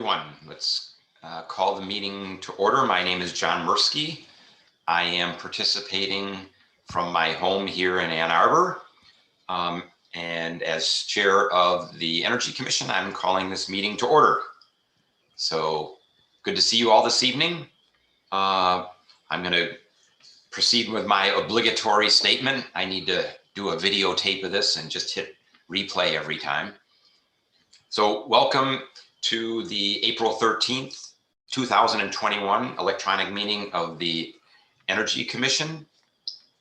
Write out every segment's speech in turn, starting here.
everyone. Let's call the meeting to order. My name is John Mursky. I am participating from my home here in Ann Arbor. And as chair of the Energy Commission, I'm calling this meeting to order. So good to see you all this evening. I'm going to proceed with my obligatory statement. I need to do a videotape of this and just hit replay every time. So welcome to the April 13th, 2021 electronic meeting of the Energy Commission.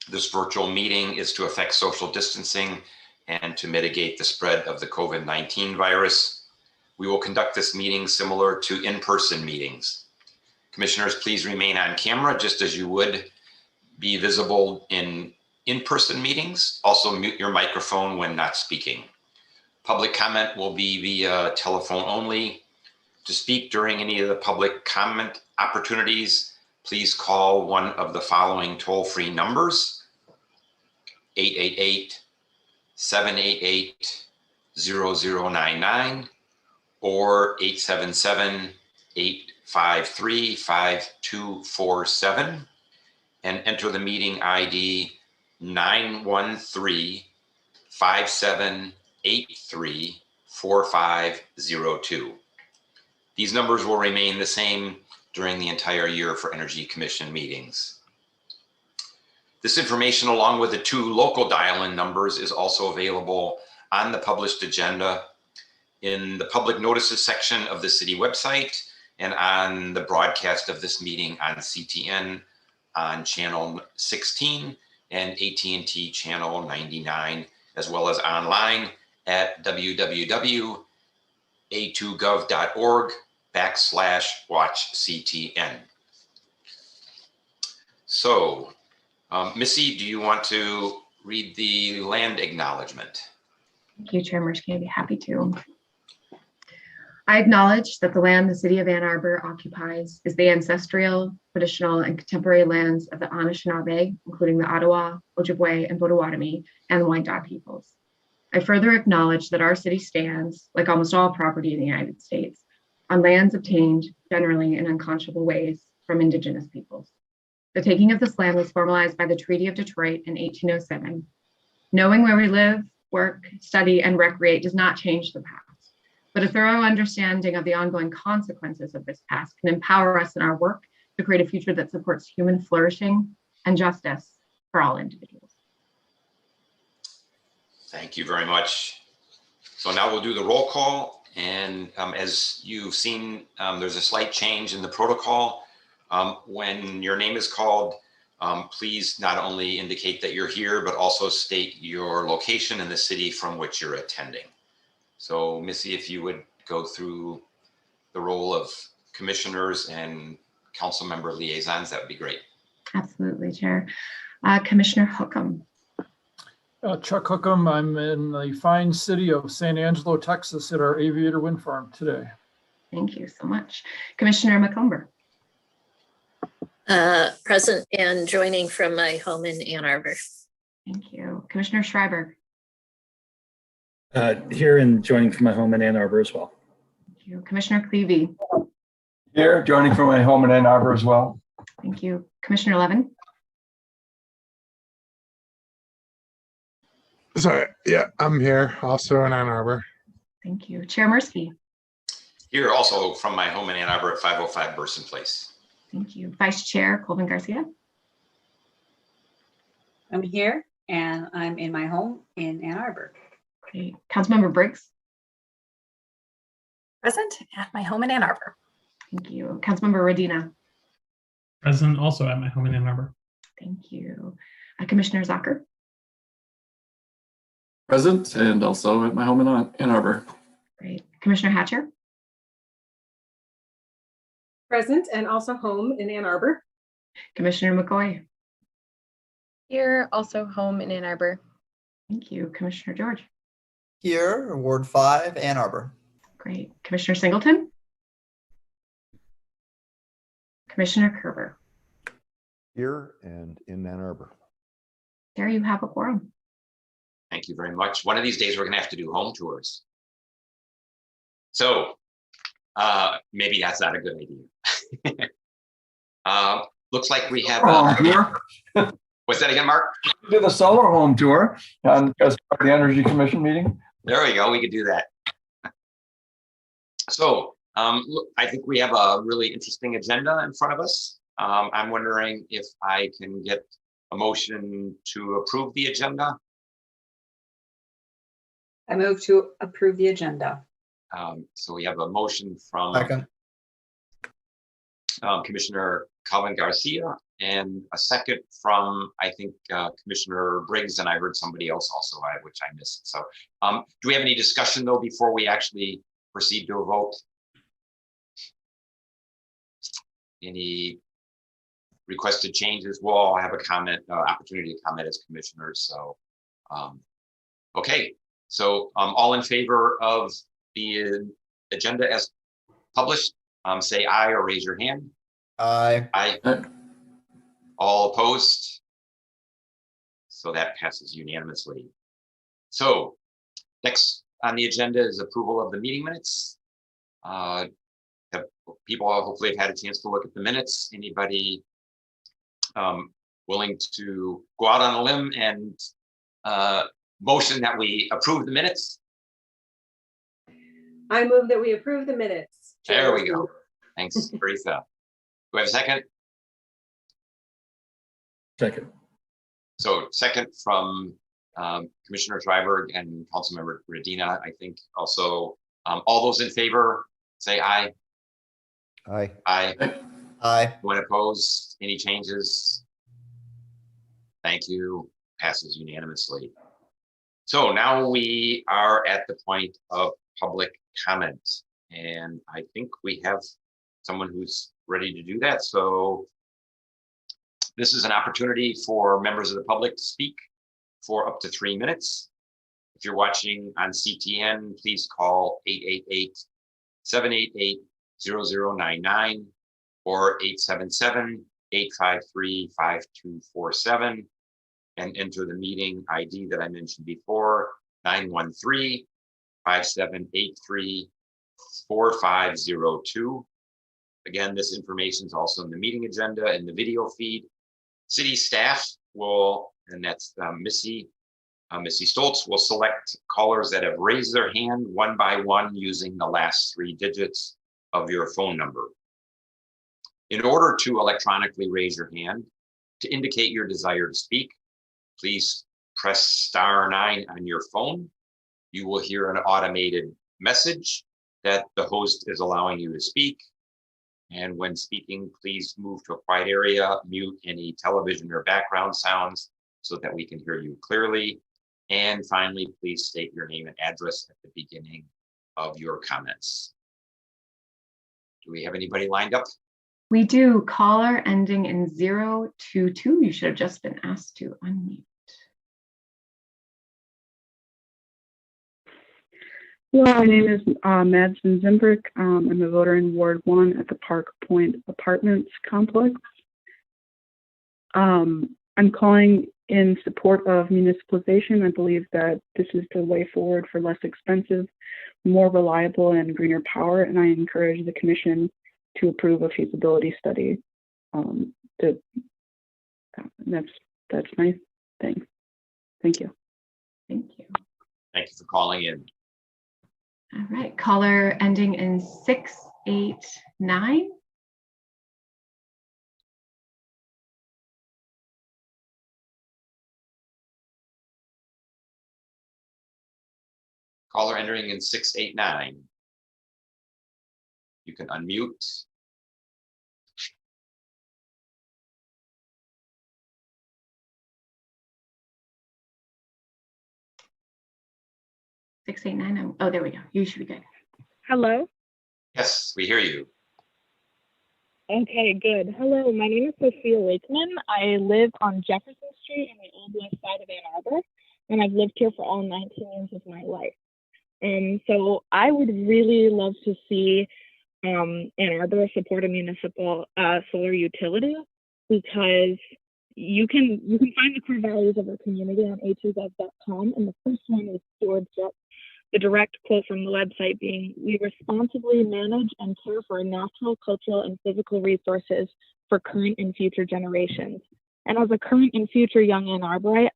This virtual meeting is to affect social distancing and to mitigate the spread of the COVID-19 virus. We will conduct this meeting similar to in-person meetings. Commissioners, please remain on camera just as you would be visible in-person meetings. Also mute your microphone when not speaking. Public comment will be via telephone only. To speak during any of the public comment opportunities, please call one of the following toll-free numbers: 888-788-0099 or 877-853-5247, and enter the meeting ID 913-5783-4502. These numbers will remain the same during the entire year for Energy Commission meetings. This information, along with the two local dial-in numbers, is also available on the published agenda in the public notices section of the city website and on the broadcast of this meeting on CTN on channel 16 and AT&T channel 99, as well as online at www.a2gov.org/watchctn. So, Missy, do you want to read the land acknowledgement? Thank you, Chair Mursky. I'd be happy to. I acknowledge that the land the city of Ann Arbor occupies is the ancestral, traditional, and contemporary lands of the Anishinaabe, including the Ottawa, Ojibwe, and Potawatomi, and the Wyandot peoples. I further acknowledge that our city stands, like almost all property in the United States, on lands obtained generally in unconscionable ways from Indigenous peoples. The taking of this land was formalized by the Treaty of Detroit in 1807. Knowing where we live, work, study, and recreate does not change the past, but a thorough understanding of the ongoing consequences of this past can empower us in our work to create a future that supports human flourishing and justice for all individuals. Thank you very much. So now we'll do the roll call. And as you've seen, there's a slight change in the protocol. When your name is called, please not only indicate that you're here, but also state your location and the city from which you're attending. So Missy, if you would go through the role of commissioners and council member liaisons, that would be great. Absolutely, Chair. Commissioner Hookham. Chuck Hookham. I'm in the fine city of San Angelo, Texas at our Aviator Wind Farm today. Thank you so much. Commissioner McComber. Present and joining from my home in Ann Arbor. Thank you. Commissioner Schreiber. Here and joining from my home in Ann Arbor as well. Thank you. Commissioner Clevey. Here, joining from my home in Ann Arbor as well. Thank you. Commissioner Levin. Sorry, yeah, I'm here, also in Ann Arbor. Thank you. Chair Mursky. Here also from my home in Ann Arbor at 505 Burson Place. Thank you. Vice Chair Colvin Garcia. I'm here and I'm in my home in Ann Arbor. Great. Councilmember Briggs. Present at my home in Ann Arbor. Thank you. Councilmember Radina. Present also at my home in Ann Arbor. Thank you. Commissioner Zucker. Present and also at my home in Ann Arbor. Great. Commissioner Hatcher. Present and also home in Ann Arbor. Commissioner McCoy. Here, also home in Ann Arbor. Thank you. Commissioner George. Here, Ward 5, Ann Arbor. Great. Commissioner Singleton. Commissioner Kerber. Here and in Ann Arbor. There you have a quorum. Thank you very much. One of these days, we're going to have to do home tours. So Maybe that's not a good idea. Looks like we have Home tour. what's that again, Mark? Do the solar home tour as part of the Energy Commission meeting. There we go. We could do that. So look, I think we have a really interesting agenda in front of us. I'm wondering if I can get a motion to approve the agenda. I move to approve the agenda. So we have a motion from Second. Commissioner Calvin Garcia and a second from, I think, Commissioner Briggs, and I heard somebody else also, which I missed. So do we have any discussion though before we actually proceed to a vote? Any requested changes? We'll all have a comment, opportunity to comment as commissioners. So, okay. So all in favor of the agenda as published, say aye or raise your hand. Aye. Aye. All opposed? So that passes unanimously. So next on the agenda is approval of the meeting minutes. People hopefully have had a chance to look at the minutes. Anybody willing to go out on a limb and motion that we approve the minutes? I move that we approve the minutes. There we go. Thanks, Teresa. Do I have a second? Second. So second from Commissioner Schreiber and Councilmember Radina, I think also. All those in favor, say aye. Aye. Aye. Aye. Anyone opposed? Any changes? Thank you. Passes unanimously. So now we are at the point of public comment. And I think we have someone who's ready to do that. So this is an opportunity for members of the public to speak for up to 3 minutes. If you're watching on CTN, please call 888-788-0099 or 877-853-5247 and enter the meeting ID that I mentioned before, 913-5783-4502. Again, this information is also in the meeting agenda and the video feed. City staff will, and that's Missy Stoltz, will select callers that have raised their hand one by one using the last 3 digits of your phone number. In order to electronically raise your hand to indicate your desire to speak, please press *9 on your phone. You will hear an automated message that the host is allowing you to speak. And when speaking, please move to a quiet area, mute any television or background sounds so that we can hear you clearly. And finally, please state your name and address at the beginning of your comments. Do we have anybody lined up? We do. Caller ending in 022. You should have just been asked to unmute. Hello, my name is Madsen Zimbrick. I'm a voter in Ward 1 at the Park Point Apartments complex. I'm calling in support of municipalization. I believe that this is the way forward for less expensive, more reliable, and greener power, and I encourage the Commission to approve a feasibility study. That's my thing. Thank you. Thank you. Thank you for calling in. All right, caller ending in 689. Caller entering in 689. You can unmute. Six, 8, 9. Oh, there we go. You should be good. Hello. Yes, we hear you. Okay, good. Hello, my name is Sophia Lakeman. I live on Jefferson Street in the Old West Side of Ann Arbor, and I've lived here for all 19 years of my life. So I would really love to see Ann Arbor support a municipal solar utility, because you can find the core values of our community on a2gov.com, and the first one is stewardship. The direct quote from the website being, "We responsibly manage and care for natural, cultural, and physical resources for current and future generations." And as a current and future young Ann Arborite,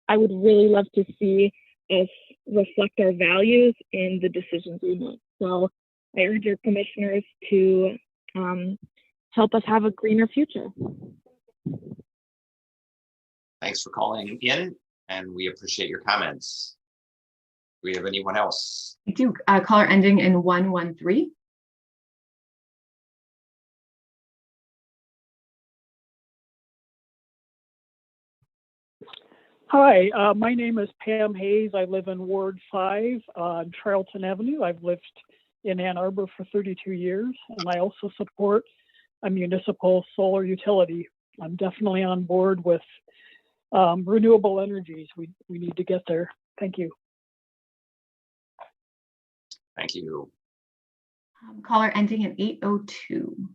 I would really love to see us reflect our values in the decisions we make. So I urge your commissioners to help us have a greener future. Thanks for calling in, and we appreciate your comments. Do we have anyone else? I do. Caller ending in 113. Hi, my name is Pam Hayes. I live in Ward 5 on Charlton Avenue. I've lived in Ann Arbor for 32 years, and I also support a municipal solar utility. I'm definitely on board with renewable energies. We need to get there. Thank you. Thank you. Caller ending in 802.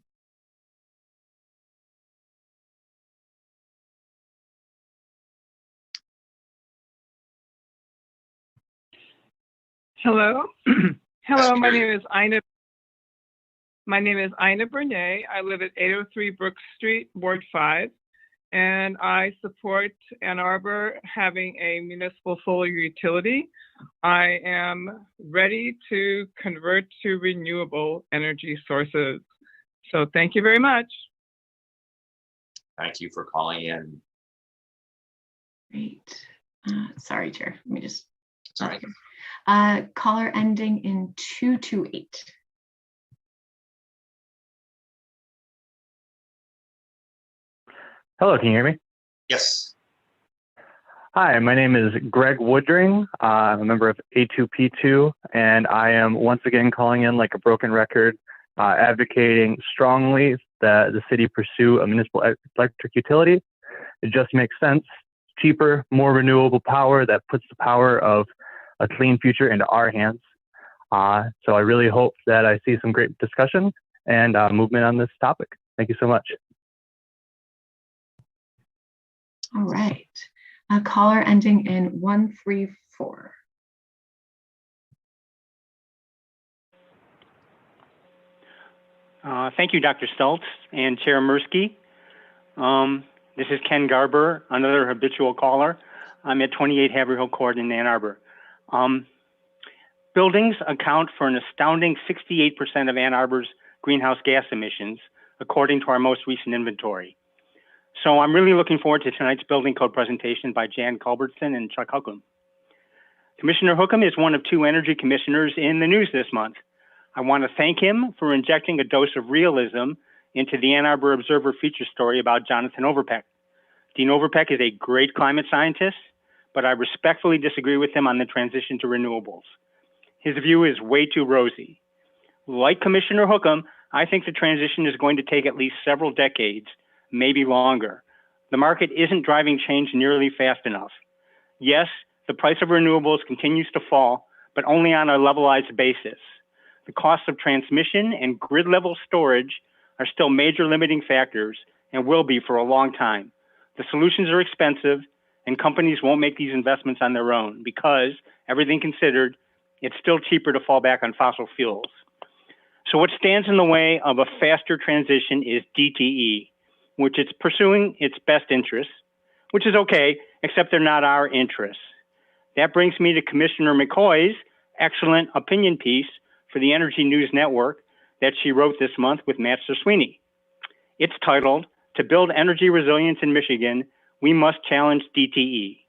Hello. Hello, my name is Ina. My name is Ina Bernay. I live at 803 Brook Street, Ward 5, and I support Ann Arbor having a municipal solar utility. I am ready to convert to renewable energy sources. So thank you very much. Thank you for calling in. Great. Sorry, Chair. Let me just. Sorry. Caller ending in 228. Hello, can you hear me? Yes. Hi, my name is Greg Woodring. I'm a member of A2P2, and I am once again calling in like a broken record, advocating strongly that the city pursue a municipal electric utility. It just makes sense. Cheaper, more renewable power that puts the power of a clean future into our hands. So I really hope that I see some great discussion and movement on this topic. Thank you so much. All right. Caller ending in 134. Thank you, Dr. Stultz and Chair Mirsky. This is Ken Garber, another habitual caller. I'm at 28 Haverhill Court in Ann Arbor. Buildings account for an astounding 68% of Ann Arbor's greenhouse gas emissions, according to our most recent inventory. So I'm really looking forward to tonight's building code presentation by Jan Culbertson and Chuck Hookham. Commissioner Hookham is one of two energy commissioners in the news this month. I want to thank him for injecting a dose of realism into the Ann Arbor Observer feature story about Jonathan Overpeck. Dean Overpeck is a great climate scientist, but I respectfully disagree with him on the transition to renewables. His view is way too rosy. Like Commissioner Hookham, I think the transition is going to take at least several decades, maybe longer. The market isn't driving change nearly fast enough. Yes, the price of renewables continues to fall, but only on a levelized basis. The cost of transmission and grid-level storage are still major limiting factors and will be for a long time. The solutions are expensive, and companies won't make these investments on their own because, everything considered, it's still cheaper to fall back on fossil fuels. So what stands in the way of a faster transition is DTE, which is pursuing its best interests, which is okay, except they're not our interests. That brings me to Commissioner McCoy's excellent opinion piece for the Energy News Network that she wrote this month with Master Sweeney. It's titled, "To Build Energy Resilience in Michigan, We Must Challenge DTE."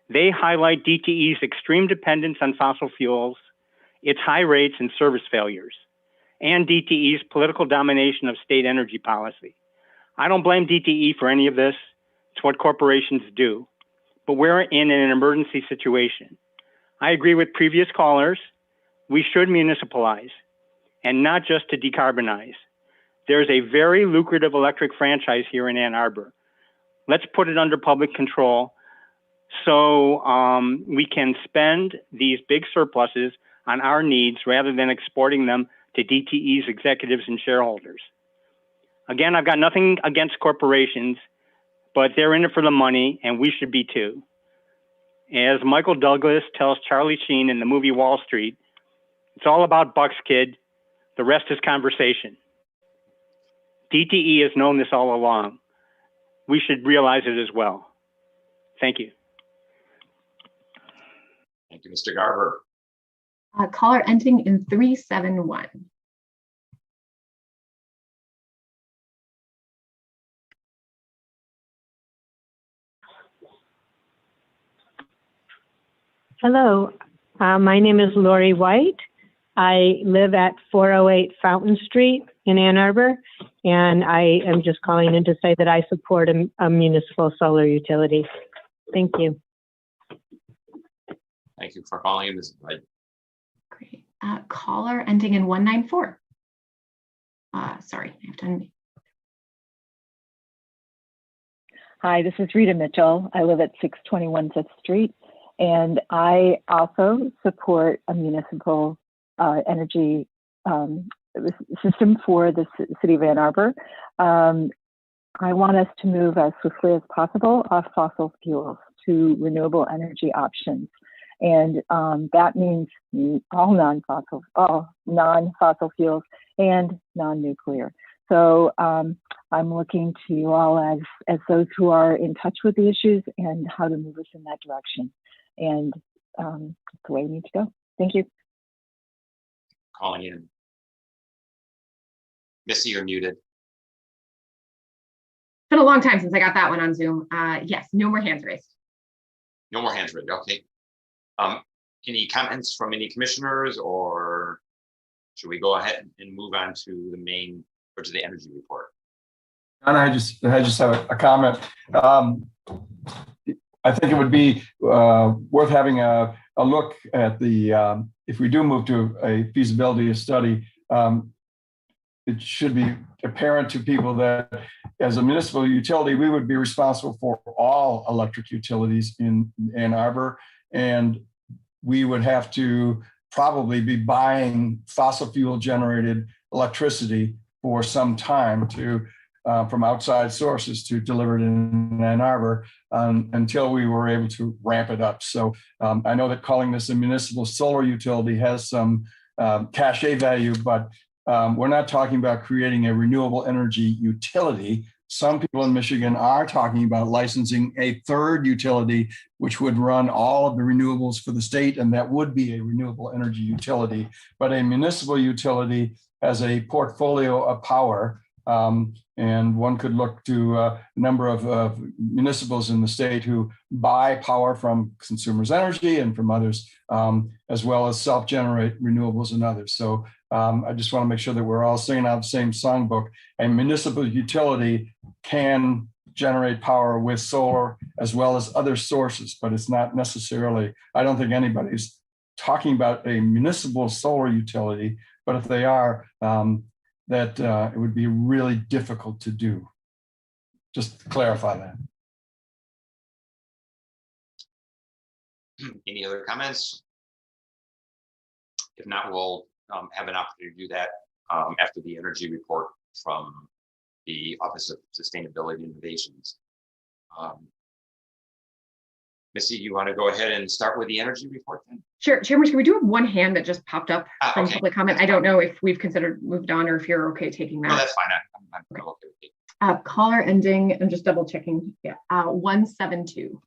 They highlight DTE's extreme dependence on fossil fuels, its high rates and service failures, and DTE's political domination of state energy policy. I don't blame DTE for any of this. It's what corporations do. But we're in an emergency situation. I agree with previous callers. We should municipalize, and not just to decarbonize. There's a very lucrative electric franchise here in Ann Arbor. Let's put it under public control so we can spend these big surpluses on our needs rather than exporting them to DTE's executives and shareholders. Again, I've got nothing against corporations, but they're in it for the money, and we should be too. As Michael Douglas tells Charlie Sheen in the movie Wall Street, it's all about bucks, kid. The rest is conversation. DTE has known this all along. We should realize it as well. Thank you. Thank you, Mr. Garber. Caller ending in 371. Hello, my name is Lori White. I live at 408 Fountain Street in Ann Arbor, and I am just calling in to say that I support a municipal solar utility. Thank you. Thank you for calling in, Ms. White. Great. Caller ending in 194. Sorry, I have to unmute. Hi, this is Rita Mitchell. I live at 621 5th Street, and I also support a municipal energy system for the city of Ann Arbor. I want us to move as swiftly as possible off fossil fuels to renewable energy options. And that means all non-fossil fuels and non-nuclear. So I'm looking to you all as those who are in touch with the issues and how to move us in that direction. And that's the way we need to go. Thank you. Calling in. Missy, you're muted. It's been a long time since I got that one on Zoom. Yes, no more hands raised. No more hands raised. Okay. Any comments from any commissioners, or should we go ahead and move on to the main or to the energy report? And I just have a comment. I think it would be worth having a look at the, if we do move to a feasibility study, it should be apparent to people that as a municipal utility, we would be responsible for all electric utilities in Ann Arbor, and we would have to probably be buying fossil fuel generated electricity for some time to from outside sources to deliver it in Ann Arbor until we were able to ramp it up. So I know that calling this a municipal solar utility has some cachet value, but we're not talking about creating a renewable energy utility. Some people in Michigan are talking about licensing a third utility, which would run all of the renewables for the state, and that would be a renewable energy utility. But a municipal utility has a portfolio of power, and one could look to a number of municipals in the state who buy power from Consumers Energy and from others, as well as self-generate renewables and others. So I just want to make sure that we're all singing out the same songbook. A municipal utility can generate power with solar as well as other sources, but it's not necessarily, I don't think anybody's talking about a municipal solar utility, but if they are, that it would be really difficult to do. Just to clarify that. Any other comments? If not, we'll have an opportunity to do that after the energy report from the Office of Sustainability Innovations. Missy, do you want to go ahead and start with the energy report then? Sure, Chairman, we do have one hand that just popped up from Okay. public comment. I don't know if we've considered moved on or if you're okay taking that. No, that's fine. I'm okay with it. Caller ending, I'm just double checking. Yeah, 172.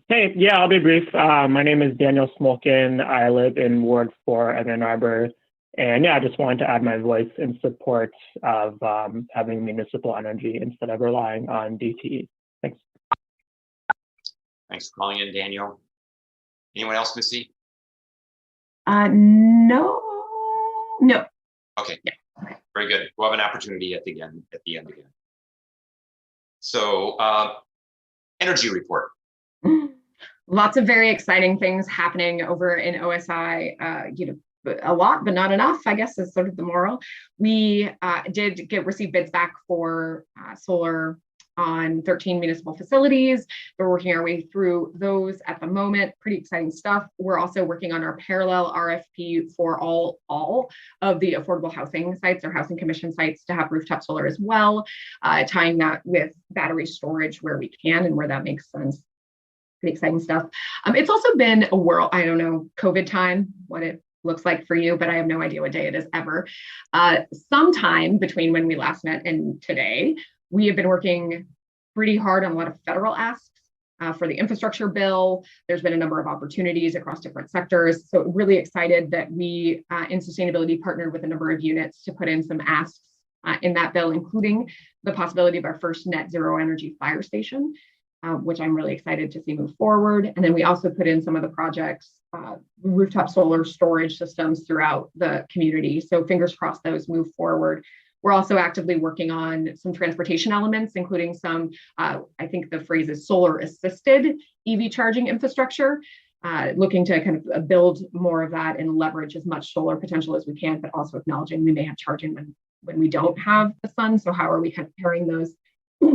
Hey, yeah, I'll be brief. My name is Daniel Smolkin. I live in Ward 4 at Ann Arbor. And yeah, I just wanted to add my voice in support of having municipal energy instead of relying on DTE. Thanks. Thanks for calling in, Daniel. Anyone else, Missy? No. Okay. Yeah. Okay. Very good. We'll have an opportunity at the end again. So, energy report. Lots of very exciting things happening over in OSI. A lot, but not enough, I guess, is sort of the moral. We did receive bids back for solar on 13 municipal facilities. We're working our way through those at the moment. Pretty exciting stuff. We're also working on our parallel RFP for all of the affordable housing sites or housing commission sites to have rooftop solar as well, tying that with battery storage where we can and where that makes sense. Pretty exciting stuff. It's also been a whirl, I don't know, COVID time, what it looks like for you, but I have no idea what day it is ever. Sometime between when we last met and today, we have been working pretty hard on a lot of federal asks for the infrastructure bill. There's been a number of opportunities across different sectors. So really excited that we in sustainability partnered with a number of units to put in some asks in that bill, including the possibility of our first net zero energy fire station, which I'm really excited to see move forward. And then we also put in some of the projects, rooftop solar storage systems throughout the community. So fingers crossed those move forward. We're also actively working on some transportation elements, including some, I think the phrase is solar assisted EV charging infrastructure, looking to kind of build more of that and leverage as much solar potential as we can, but also acknowledging we may have charging when we don't have the sun. So how are we kind of pairing those?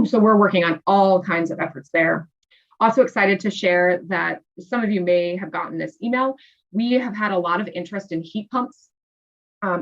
So we're working on all kinds of efforts there. Also excited to share that some of you may have gotten this email. We have had a lot of interest in heat pumps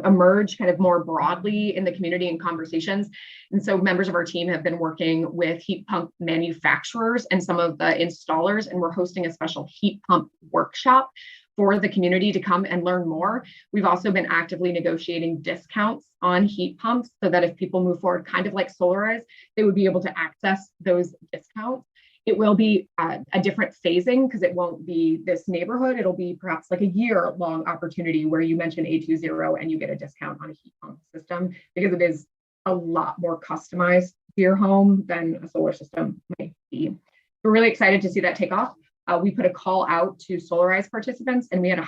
emerge kind of more broadly in the community and conversations. And so members of our team have been working with heat pump manufacturers and some of the installers, and we're hosting a special heat pump workshop for the community to come and learn more. We've also been actively negotiating discounts on heat pumps so that if people move forward, kind of like Solarize, they would be able to access those discounts. It will be a different phasing because it won't be this neighborhood. It'll be perhaps like a year-long opportunity where you mention A20 and you get a discount on a heat pump system because it is a lot more customized to your home than a solar system might be. We're really excited to see that take off. We put a call out to Solarize participants and we had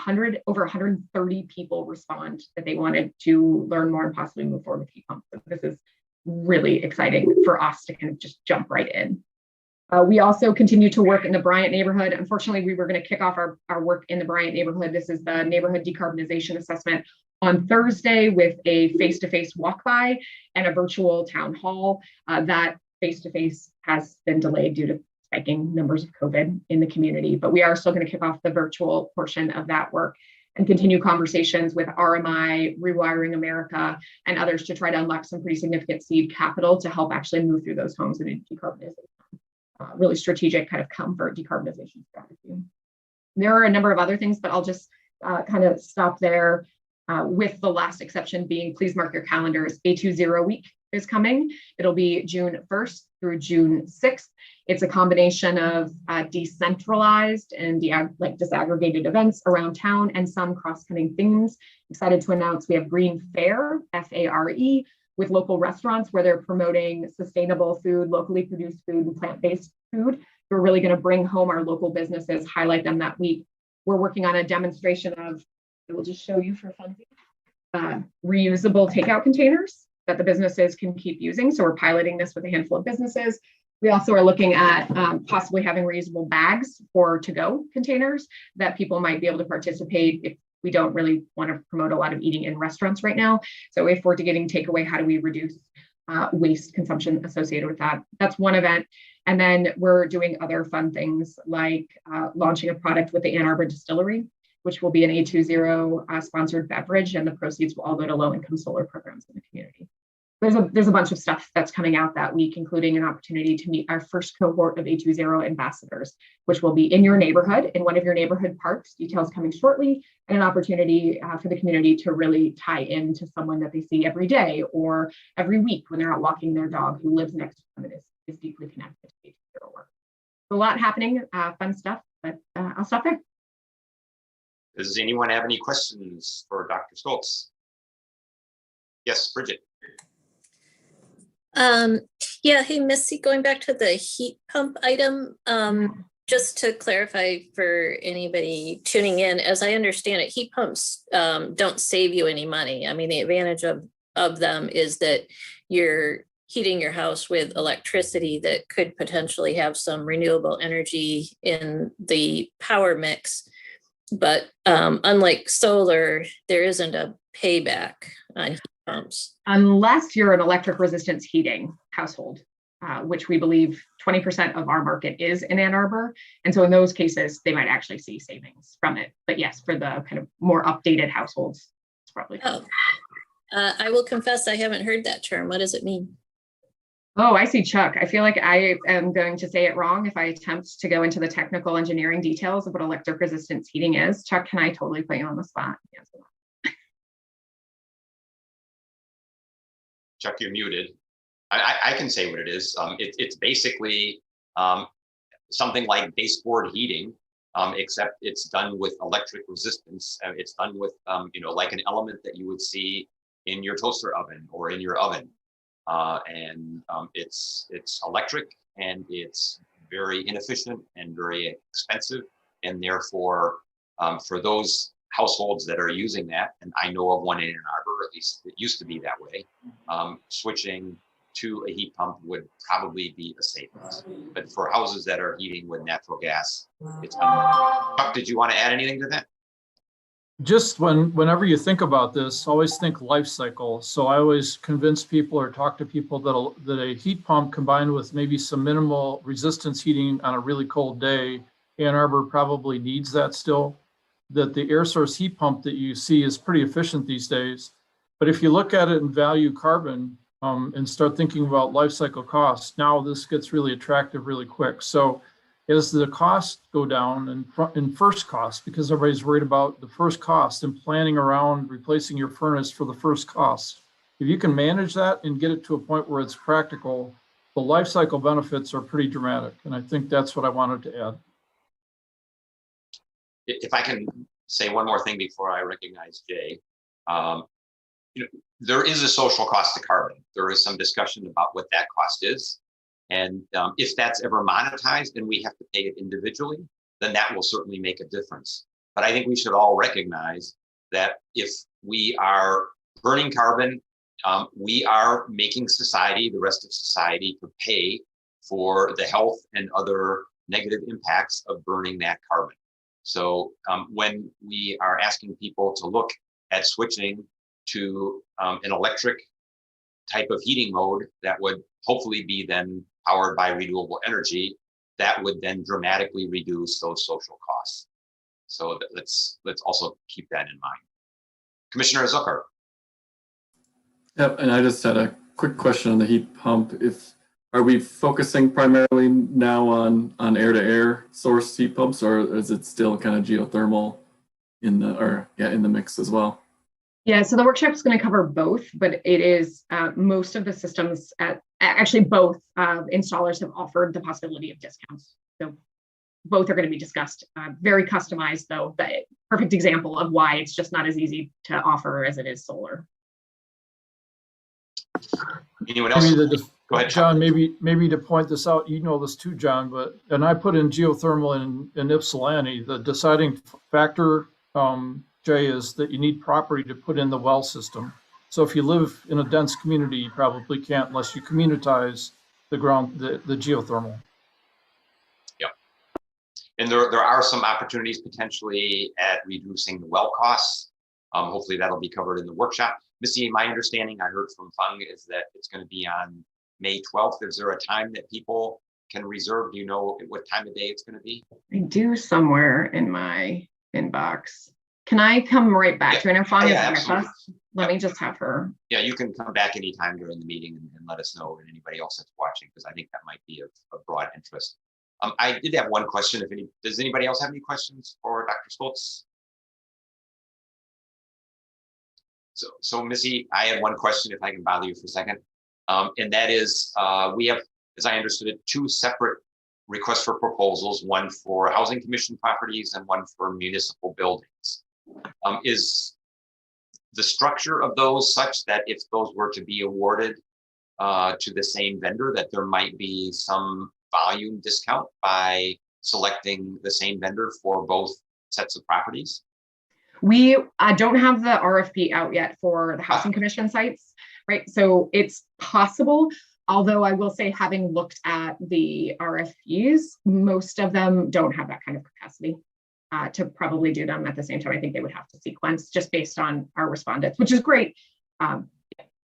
over 130 people respond that they wanted to learn more and possibly move forward with heat pumps. So this is really exciting for us to kind of just jump right in. We also continue to work in the Bryant neighborhood. Unfortunately, we were going to kick off our work in the Bryant neighborhood. This is the neighborhood decarbonization assessment on Thursday with a face-to-face walk-by and a virtual town hall. That face-to-face has been delayed due to spiking numbers of COVID in the community, but we are still going to kick off the virtual portion of that work and continue conversations with RMI, Rewiring America, and others to try to unlock some pretty significant seed capital to help actually move through those homes in a decarbonization. Really strategic kind of comfort decarbonization strategy. There are a number of other things, but I'll just kind of stop there with the last exception being, please mark your calendars. A20 week is coming. It'll be June 1st through June 6th. It's a combination of decentralized and disaggregated events around town and some cross-cutting themes. Excited to announce we have Green Fare, F-A-R-E, with local restaurants where they're promoting sustainable food, locally produced food, and plant-based food. We're really going to bring home our local businesses, highlight them that week. We're working on a demonstration of, I will just show you for fun, reusable takeout containers that the businesses can keep using. So we're piloting this with a handful of businesses. We also are looking at possibly having reusable bags for to-go containers that people might be able to participate if we don't really want to promote a lot of eating in restaurants right now. So if we're getting takeaway, how do we reduce waste consumption associated with that? That's one event. And then we're doing other fun things like launching a product with the Ann Arbor Distillery, which will be an A20 sponsored beverage, and the proceeds will all go to low-income solar programs in the community. There's a bunch of stuff that's coming out that week, including an opportunity to meet our first cohort of A20 ambassadors, which will be in your neighborhood, in one of your neighborhood parks, details coming shortly, and an opportunity for the community to really tie into someone that they see every day or every week when they're out walking their dog who lives next to them and is deeply connected to A20 work. So a lot happening, fun stuff, but I'll stop there. Does anyone have any questions for Dr. Stoltz? Yes, Bridget. Yeah, hey, Missy, going back to the heat pump item, just to clarify for anybody tuning in, as I understand it, heat pumps don't save you any money. I mean, the advantage of them is that you're heating your house with electricity that could potentially have some renewable energy in the power mix. But unlike solar, there isn't a payback on heat pumps. Unless you're an electric resistance heating household. which we believe 20% of our market is in Ann Arbor. And so in those cases, they might actually see savings from it. But yes, for the kind of more updated households, it's probably. Oh, I will confess I haven't heard that term. What does it mean? Oh, I see Chuck. I feel like I am going to say it wrong if I attempt to go into the technical engineering details of what electric resistance heating is. Chuck, can I totally put you on the spot? Yes. Chuck, you're muted. I can say what it is. It's basically something like baseboard heating, except it's done with electric resistance. It's done with, like an element that you would see in your toaster oven or in your oven. It's electric, and it's very inefficient and very expensive. And therefore, for those households that are using that, and I know of one in Ann Arbor, at least it used to be that way, switching to a heat pump would probably be a savings. But for houses that are heating with natural gas, it's unlikely. Chuck, did you want to add anything to that? Just whenever you think about this, always think life cycle. So I always convince people or talk to people that a heat pump combined with maybe some minimal resistance heating on a really cold day, Ann Arbor probably needs that still. That the air source heat pump that you see is pretty efficient these days. But if you look at it and value carbon and start thinking about life cycle costs, now this gets really attractive really quick. So as the costs go down in first cost, because everybody's worried about the first cost and planning around replacing your furnace for the first cost. If you can manage that and get it to a point where it's practical, the life cycle benefits are pretty dramatic. And I think that's what I wanted to add. If I can say one more thing before I recognize Jay, there is a social cost to carbon. There is some discussion about what that cost is. And if that's ever monetized and we have to pay it individually, then that will certainly make a difference. But I think we should all recognize that if we are burning carbon, we are making society, the rest of society, to pay for the health and other negative impacts of burning that carbon. So when we are asking people to look at switching to an electric type of heating mode that would hopefully be then powered by renewable energy, that would then dramatically reduce those social costs. So let's also keep that in mind. Commissioner Zucker. Yep, and I just had a quick question on the heat pump. Are we focusing primarily now on air-to-air source heat pumps, or is it still kind of geothermal in the mix as well? Yeah, so the workshop is going to cover both, but it is most of the systems actually both installers have offered the possibility of discounts. So both are going to be discussed. Very customized, though, the perfect example of why it's just not as easy to offer as it is solar. Anyone else? Go ahead, John, maybe to point this out, you know this too, John, and I put in geothermal in Ypsilanti. The deciding factor, Jay, is that you need property to put in the well system. So if you live in a dense community, you probably can't unless you communitize the geothermal. Yep. And there are some opportunities potentially at reducing the well costs. Hopefully that'll be covered in the workshop. Missy, my understanding I heard from Fung is that it's going to be on May 12th. Is there a time that people can reserve? Do you know what time of day it's going to be? I do somewhere in my inbox. Can I come right back to it? And Fung is with us. Let me just have her. Yeah, you can come back anytime during the meeting and let us know, and anybody else that's watching, because I think that might be of broad interest. I did have one question. Does anybody else have any questions for Dr. Stoltz? So Missy, I had one question, if I can bother you for a second. And that is, we have, as I understood it, two separate requests for proposals, one for housing commission properties and one for municipal buildings. Is the structure of those such that if those were to be awarded to the same vendor, that there might be some volume discount by selecting the same vendor for both sets of properties? We don't have the RFP out yet for the housing commission sites, right? So it's possible, although I will say, having looked at the RFPs, most of them don't have that kind of capacity to probably do them at the same time. I think they would have to sequence just based on our respondents, which is great.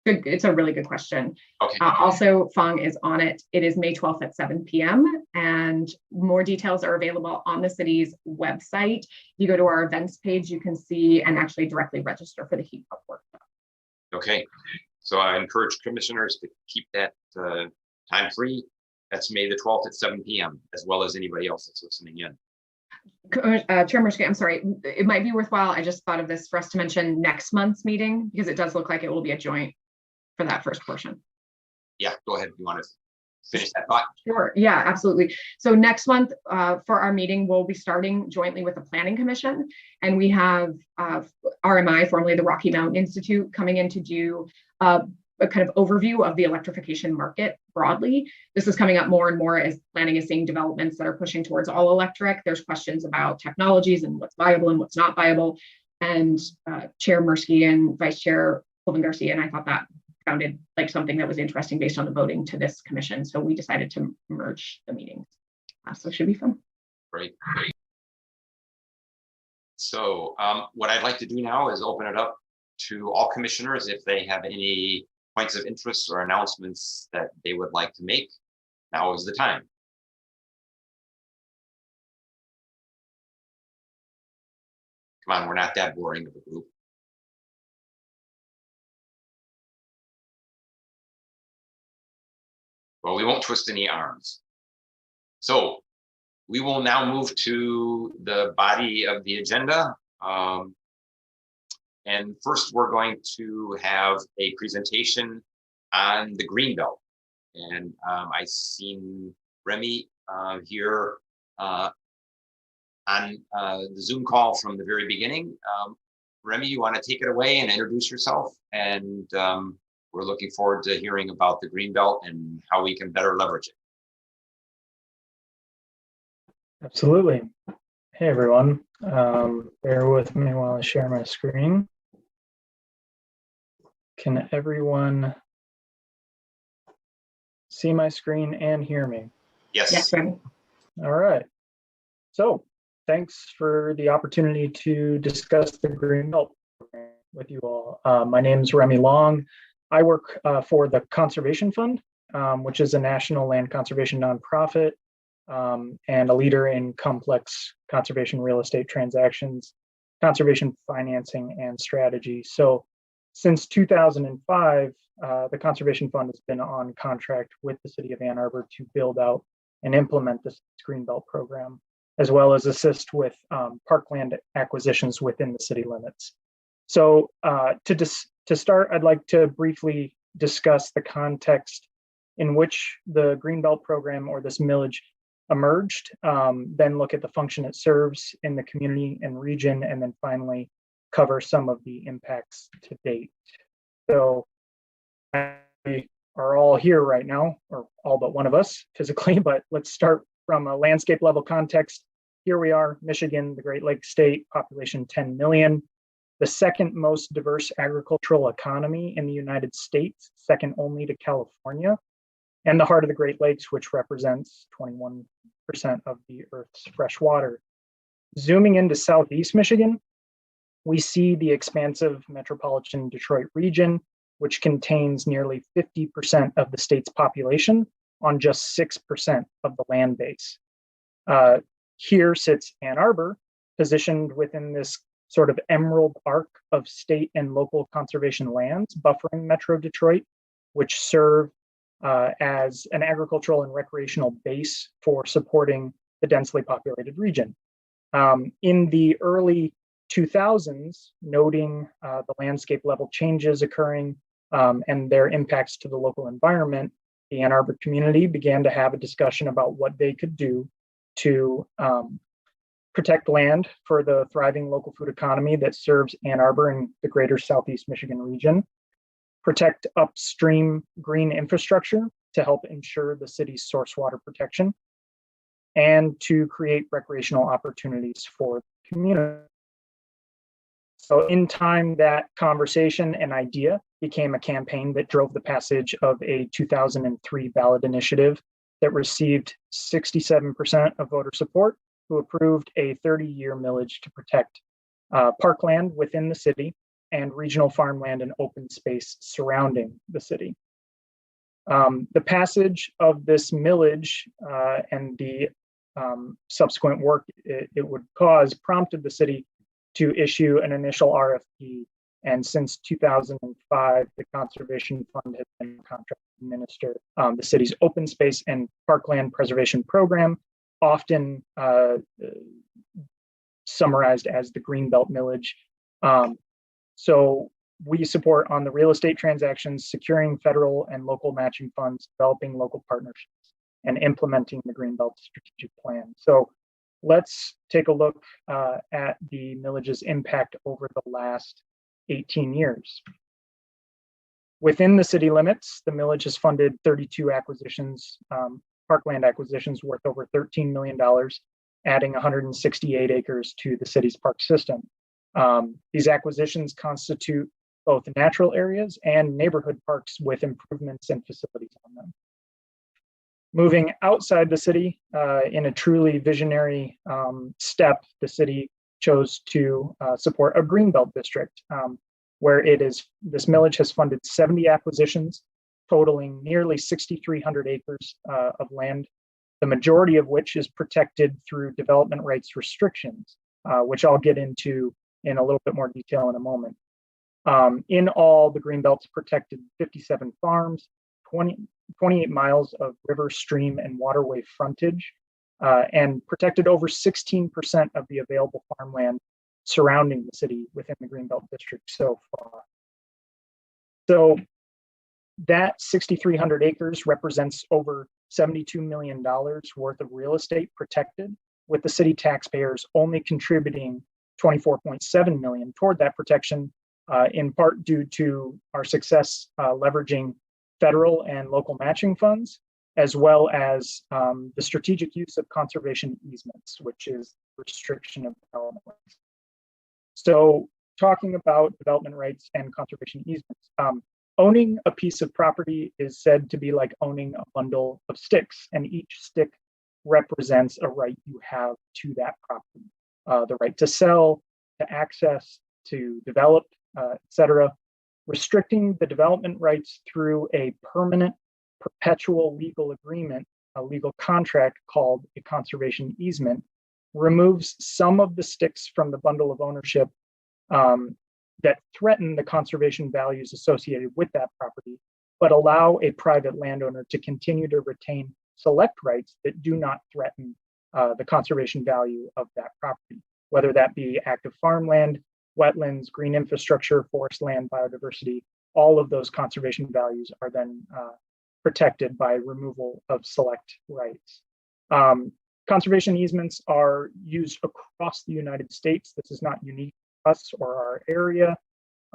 Good. It's a really good question. Okay. Also, Fong is on it. It is May 12th at 7 p.m. and more details are available on the city's website. If you go to our events page, you can see and actually directly register for the heat pump workshop. Okay. So I encourage commissioners to keep that time free. That's May the 12th at 7 p.m. as well as anybody else that's listening in. Chair Murski, I'm sorry. It might be worthwhile. I just thought of this for us to mention next month's meeting because it does look like it will be a joint for that first portion. Yeah, go ahead. You want to finish that thought? Sure. Yeah, absolutely. So next month for our meeting, we'll be starting jointly with the Planning Commission, and we have RMI, formerly the Rocky Mountain Institute, coming in to do a kind of overview of the electrification market broadly. This is coming up more and more as planning is seeing developments that are pushing towards all electric. There's questions about technologies and what's viable and what's not viable. And Chair Murski and Vice Chair Colvin Garcia and I thought that sounded like something that was interesting based on the voting to this commission. So we decided to merge the meetings. So it should be fun. Great. So what I'd like to do now is open it up to all commissioners if they have any points of interest or announcements that they would like to make. Now is the time. Come on, we're not that boring of a group. Well, we won't twist any arms. So we will now move to the body of the agenda. And first, we're going to have a presentation on the Greenbelt. And I've seen Remy here on the Zoom call from the very beginning. Remy, you want to take it away and introduce yourself? And we're looking forward to hearing about the Greenbelt and how we can better leverage it. Absolutely. Hey, everyone. Bear with me while I share my screen. Can everyone see my screen and hear me? Yes. Yes. All right. So thanks for the opportunity to discuss the Greenbelt program with you all. My name is Remy Long. I work for the Conservation Fund, which is a national land conservation nonprofit and a leader in complex conservation real estate transactions, conservation financing, and strategy. So since 2005, the Conservation Fund has been on contract with the City of Ann Arbor to build out and implement this Greenbelt program, as well as assist with parkland acquisitions within the city limits. So to start, I'd like to briefly discuss the context in which the Greenbelt program or this millage emerged, then look at the function it serves in the community and region, and then finally cover some of the impacts to date. So we are all here right now, or all but one of us physically, but let's start from a landscape level context. Here we are, Michigan, the Great Lakes state, population 10 million, the second most diverse agricultural economy in the United States, second only to California, and the heart of the Great Lakes, which represents 21% of the Earth's fresh water. Zooming into Southeast Michigan, we see the expansive metropolitan Detroit region, which contains nearly 50% of the state's population on just 6% of the land base. Here sits Ann Arbor, positioned within this sort of emerald arc of state and local conservation lands buffering Metro Detroit, which serve as an agricultural and recreational base for supporting the densely populated region. In the early 2000s, noting the landscape level changes occurring and their impacts to the local environment, the Ann Arbor community began to have a discussion about what they could do to protect land for the thriving local food economy that serves Ann Arbor and the greater Southeast Michigan region, protect upstream green infrastructure to help ensure the city's source water protection, and to create recreational opportunities for the community. So in time, that conversation and idea became a campaign that drove the passage of a 2003 ballot initiative that received 67% of voter support, who approved a 30-year millage to protect parkland within the city and regional farmland and open space surrounding the city. The passage of this millage and the subsequent work it would cause prompted the city to issue an initial RFP. And since 2005, the Conservation Fund has been contracted to administer the city's open space and parkland preservation program, often summarized as the Greenbelt Millage. So we support on the real estate transactions, securing federal and local matching funds, developing local partnerships, and implementing the Greenbelt strategic plan. So let's take a look at the millage's impact over the last 18 years. Within the city limits, the millage has funded 32 acquisitions, parkland acquisitions worth over $13 million, adding 168 acres to the city's park system. These acquisitions constitute both natural areas and neighborhood parks with improvements and facilities on them. Moving outside the city, in a truly visionary step, the city chose to support a Greenbelt district, where this millage has funded 70 acquisitions, totaling nearly 6,300 acres of land, the majority of which is protected through development rights restrictions, which I'll get into in a little bit more detail in a moment. In all, the Greenbelt's protected 57 farms, 28 miles of river, stream, and waterway frontage, and protected over 16% of the available farmland surrounding the city within the Greenbelt district so far. So that 6,300 acres represents over $72 million worth of real estate protected, with the city taxpayers only contributing $24.7 million toward that protection, in part due to our success leveraging federal and local matching funds, as well as the strategic use of conservation easements, which is restriction of development rights. So talking about development rights and conservation easements, owning a piece of property is said to be like owning a bundle of sticks, and each stick represents a right you have to that property. The right to sell, to access, to develop, etc. Restricting the development rights through a permanent, perpetual legal agreement, a legal contract called a conservation easement, removes some of the sticks from the bundle of ownership that threaten the conservation values associated with that property, but allow a private landowner to continue to retain select rights that do not threaten the conservation value of that property, whether that be active farmland, wetlands, green infrastructure, forest land, biodiversity. All of those conservation values are then protected by removal of select rights. Conservation easements are used across the United States. This is not unique to us or our area.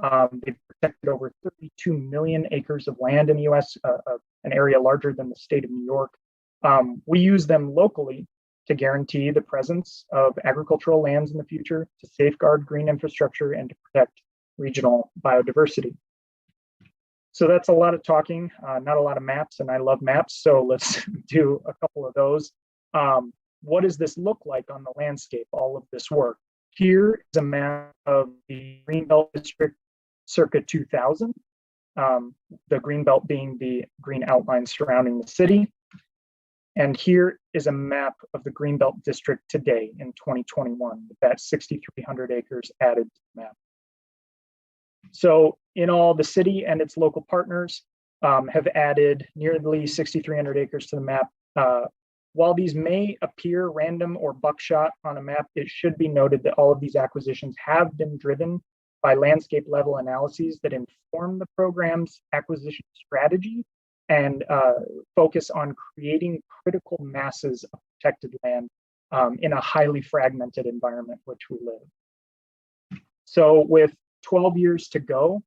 They've protected over 32 million acres of land in the US, an area larger than the state of New York. We use them locally to guarantee the presence of agricultural lands in the future, to safeguard green infrastructure, and to protect regional biodiversity. So that's a lot of talking, not a lot of maps, and I love maps, so let's do a couple of those. What does this look like on the landscape, all of this work? Here is a map of the Greenbelt District circa 2000, the Greenbelt being the green outline surrounding the city. And here is a map of the Greenbelt District today in 2021, with that 6,300 acres added to the map. So in all, the city and its local partners have added nearly 6,300 acres to the map. While these may appear random or buckshot on a map, it should be noted that all of these acquisitions have been driven by landscape level analyses that inform the program's acquisition strategy and focus on creating critical masses of protected land in a highly fragmented environment which we live. So with 12 years to go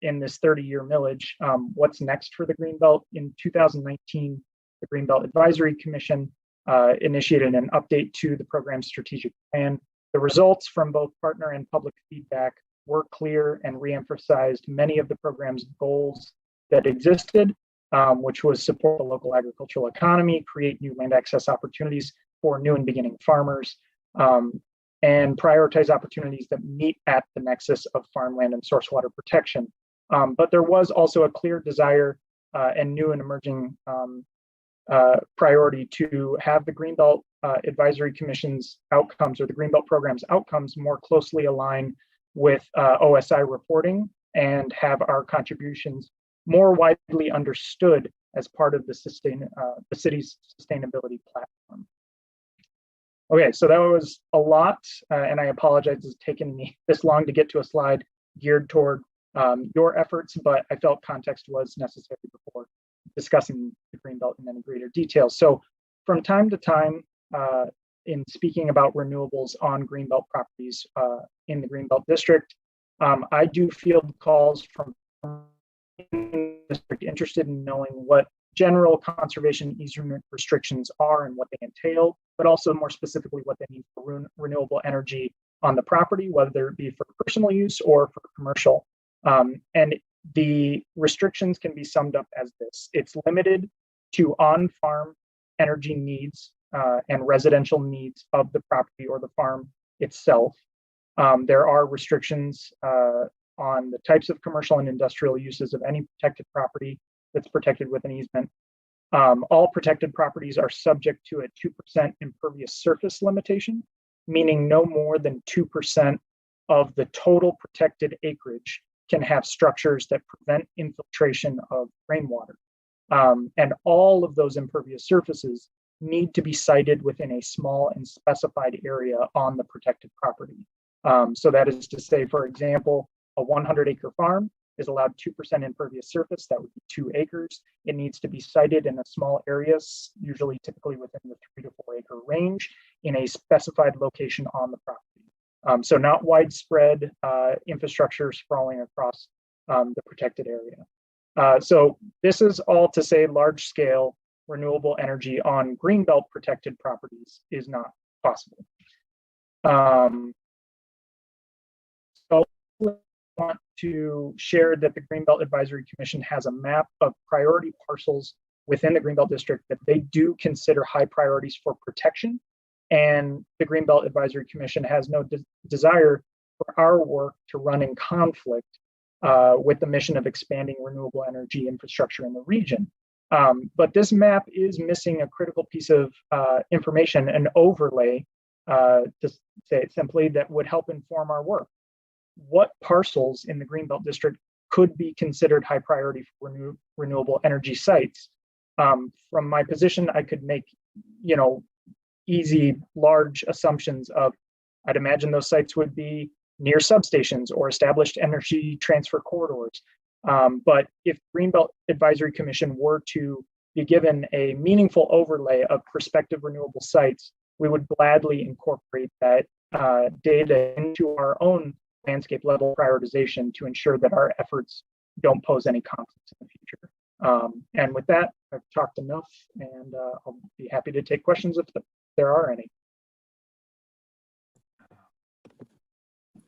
in this 30-year millage, what's next for the Greenbelt? In 2019, the Greenbelt Advisory Commission initiated an update to the program's strategic plan. The results from both partner and public feedback were clear and reemphasized many of the program's goals that existed, which was support the local agricultural economy, create new land access opportunities for new and beginning farmers, and prioritize opportunities that meet at the nexus of farmland and source water protection. But there was also a clear desire and new and emerging priority to have the Greenbelt Advisory Commission's outcomes, or the Greenbelt program's outcomes, more closely align with OSI reporting and have our contributions more widely understood as part of the city's sustainability platform. Okay, so that was a lot, and I apologize it's taken me this long to get to a slide geared toward your efforts, but I felt context was necessary before discussing the Greenbelt in any greater detail. So from time to time, in speaking about renewables on Greenbelt properties in the Greenbelt District, I do field calls from district interested in knowing what general conservation easement restrictions are and what they entail, but also more specifically what they mean for renewable energy on the property, whether it be for personal use or for commercial. And the restrictions can be summed up as this: it's limited to on-farm energy needs and residential needs of the property or the farm itself. There are restrictions on the types of commercial and industrial uses of any protected property that's protected with an easement. All protected properties are subject to a 2% impervious surface limitation, meaning no more than 2% of the total protected acreage can have structures that prevent infiltration of rainwater. And all of those impervious surfaces need to be sited within a small and specified area on the protected property. So that is to say, for example, a 100-acre farm is allowed 2% impervious surface. That would be 2 acres. It needs to be sited in a small area, usually typically within the 3 to 4 acre range, in a specified location on the property. So not widespread infrastructure sprawling across the protected area. So this is all to say large-scale renewable energy on Greenbelt protected properties is not possible. So I want to share that the Greenbelt Advisory Commission has a map of priority parcels within the Greenbelt District that they do consider high priorities for protection. And the Greenbelt Advisory Commission has no desire for our work to run in conflict with the mission of expanding renewable energy infrastructure in the region. But this map is missing a critical piece of information, an overlay, to say it simply, that would help inform our work. What parcels in the Greenbelt District could be considered high priority for renewable energy sites? From my position, I could make, easy, large assumptions of, I'd imagine those sites would be near substations or established energy transfer corridors. But if Greenbelt Advisory Commission were to be given a meaningful overlay of prospective renewable sites, we would gladly incorporate that data into our own landscape level prioritization to ensure that our efforts don't pose any conflicts in the future. And with that, I've talked enough, and I'll be happy to take questions if there are any.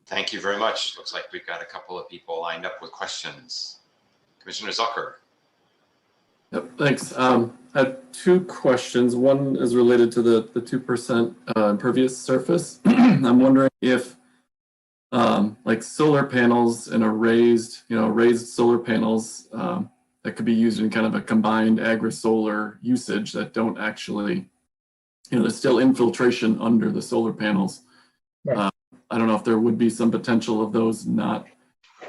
Thank you very much. Looks like we've got a couple of people lined up with questions. Commissioner Zucker. Yep, thanks. I have 2 questions. One is related to the 2% impervious surface. I'm wondering if like solar panels and raised solar panels that could be used in kind of a combined agri-solar usage that don't actually, there's still infiltration under the solar panels. Right. I don't know if there would be some potential of those not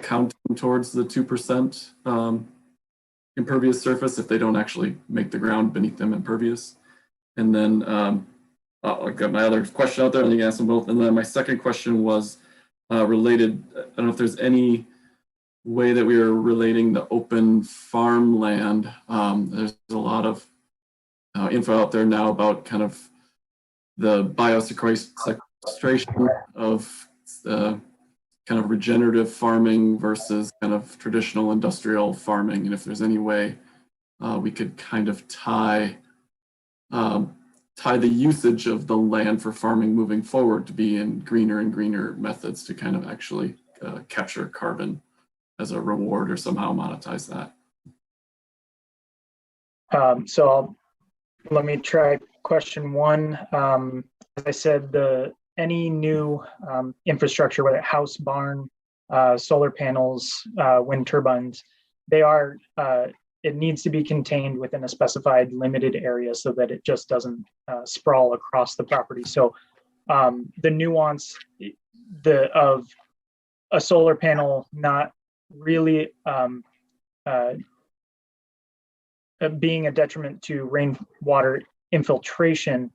counting towards the 2% impervious surface if they don't actually make the ground beneath them impervious. And then I've got my other question out there, and you can ask them both. And then my second question was related, I don't know if there's any way that we are relating the open farmland. There's a lot of info out there now about kind of the biosequestration of kind of regenerative farming versus kind of traditional industrial farming, and if there's any way we could kind of tie the usage of the land for farming moving forward to be in greener and greener methods to kind of actually capture carbon as a reward or somehow monetize that. So let me try question 1. As I said, the any new infrastructure, whether house, barn, solar panels, wind turbines, it needs to be contained within a specified limited area so that it just doesn't sprawl across the property. So the nuance of a solar panel not really being a detriment to rainwater infiltration,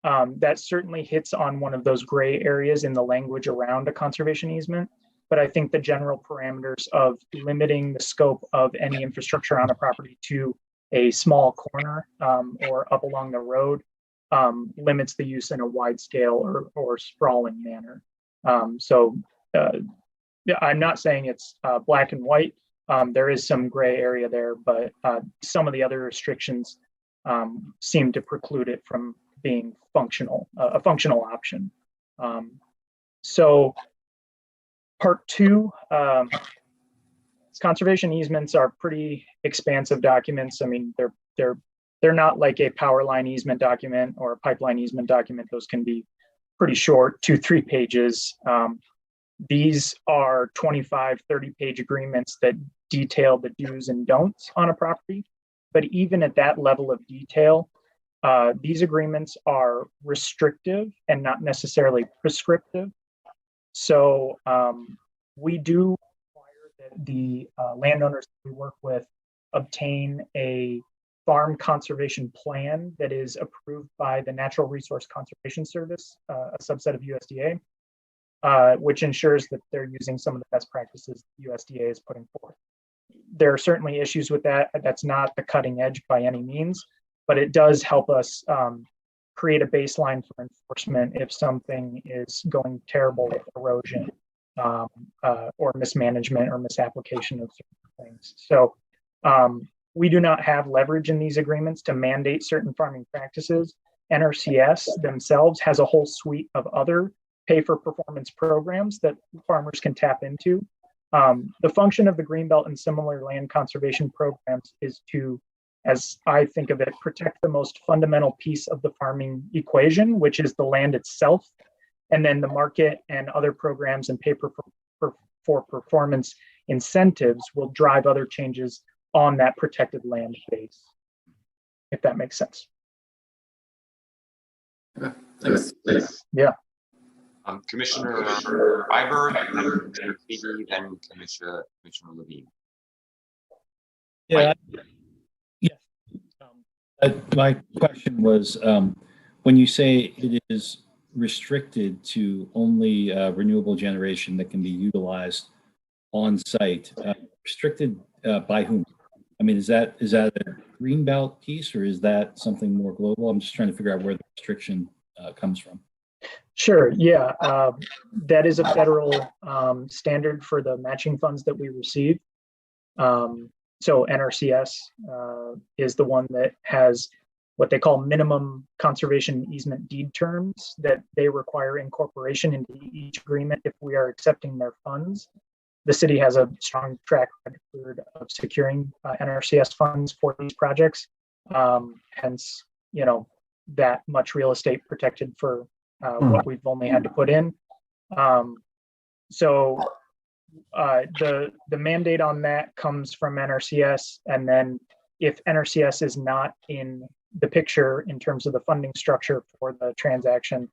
that certainly hits on one of those gray areas in the language around a conservation easement. But I think the general parameters of limiting the scope of any infrastructure on a property to a small corner or up along the road limits the use in a wide scale or sprawling manner. I'm not saying it's black and white. There is some gray area there, but some of the other restrictions seem to preclude it from being functional, a functional option. So part two, conservation easements are pretty expansive documents. I mean, they're not like a power line easement document or a pipeline easement document. Those can be pretty short, 2-3 pages. These are 25, 30-page agreements that detail the do's and don'ts on a property. But even at that level of detail, these agreements are restrictive and not necessarily prescriptive. So we do require that the landowners that we work with obtain a farm conservation plan that is approved by the Natural Resource Conservation Service, a subset of USDA, which ensures that they're using some of the best practices USDA is putting forth. There are certainly issues with that. That's not the cutting edge by any means, but it does help us create a baseline for enforcement if something is going terrible with erosion or mismanagement or misapplication of certain things. So we do not have leverage in these agreements to mandate certain farming practices. NRCS themselves has a whole suite of other pay-for-performance programs that farmers can tap into. The function of the Greenbelt and similar land conservation programs is to, as I think of it, protect the most fundamental piece of the farming equation, which is the land itself. And then the market and other programs and pay-for-performance incentives will drive other changes on that protected land base, if that makes sense. Okay, thanks. Yeah. Commissioner Freiberg, then Katie, then Commissioner Levine. Yeah. My question was, when you say it is restricted to only renewable generation that can be utilized on site, restricted by whom? I mean, is that a Greenbelt piece or is that something more global? I'm just trying to figure out where the restriction comes from. Sure. Yeah, that is a federal standard for the matching funds that we receive. So NRCS is the one that has what they call minimum conservation easement deed terms that they require incorporation into each agreement if we are accepting their funds. The city has a strong track record of securing NRCS funds for these projects. Hence, that much real estate protected for what we've only had to put in. So the mandate on that comes from NRCS, and then if NRCS is not in the picture in terms of the funding structure for the transaction,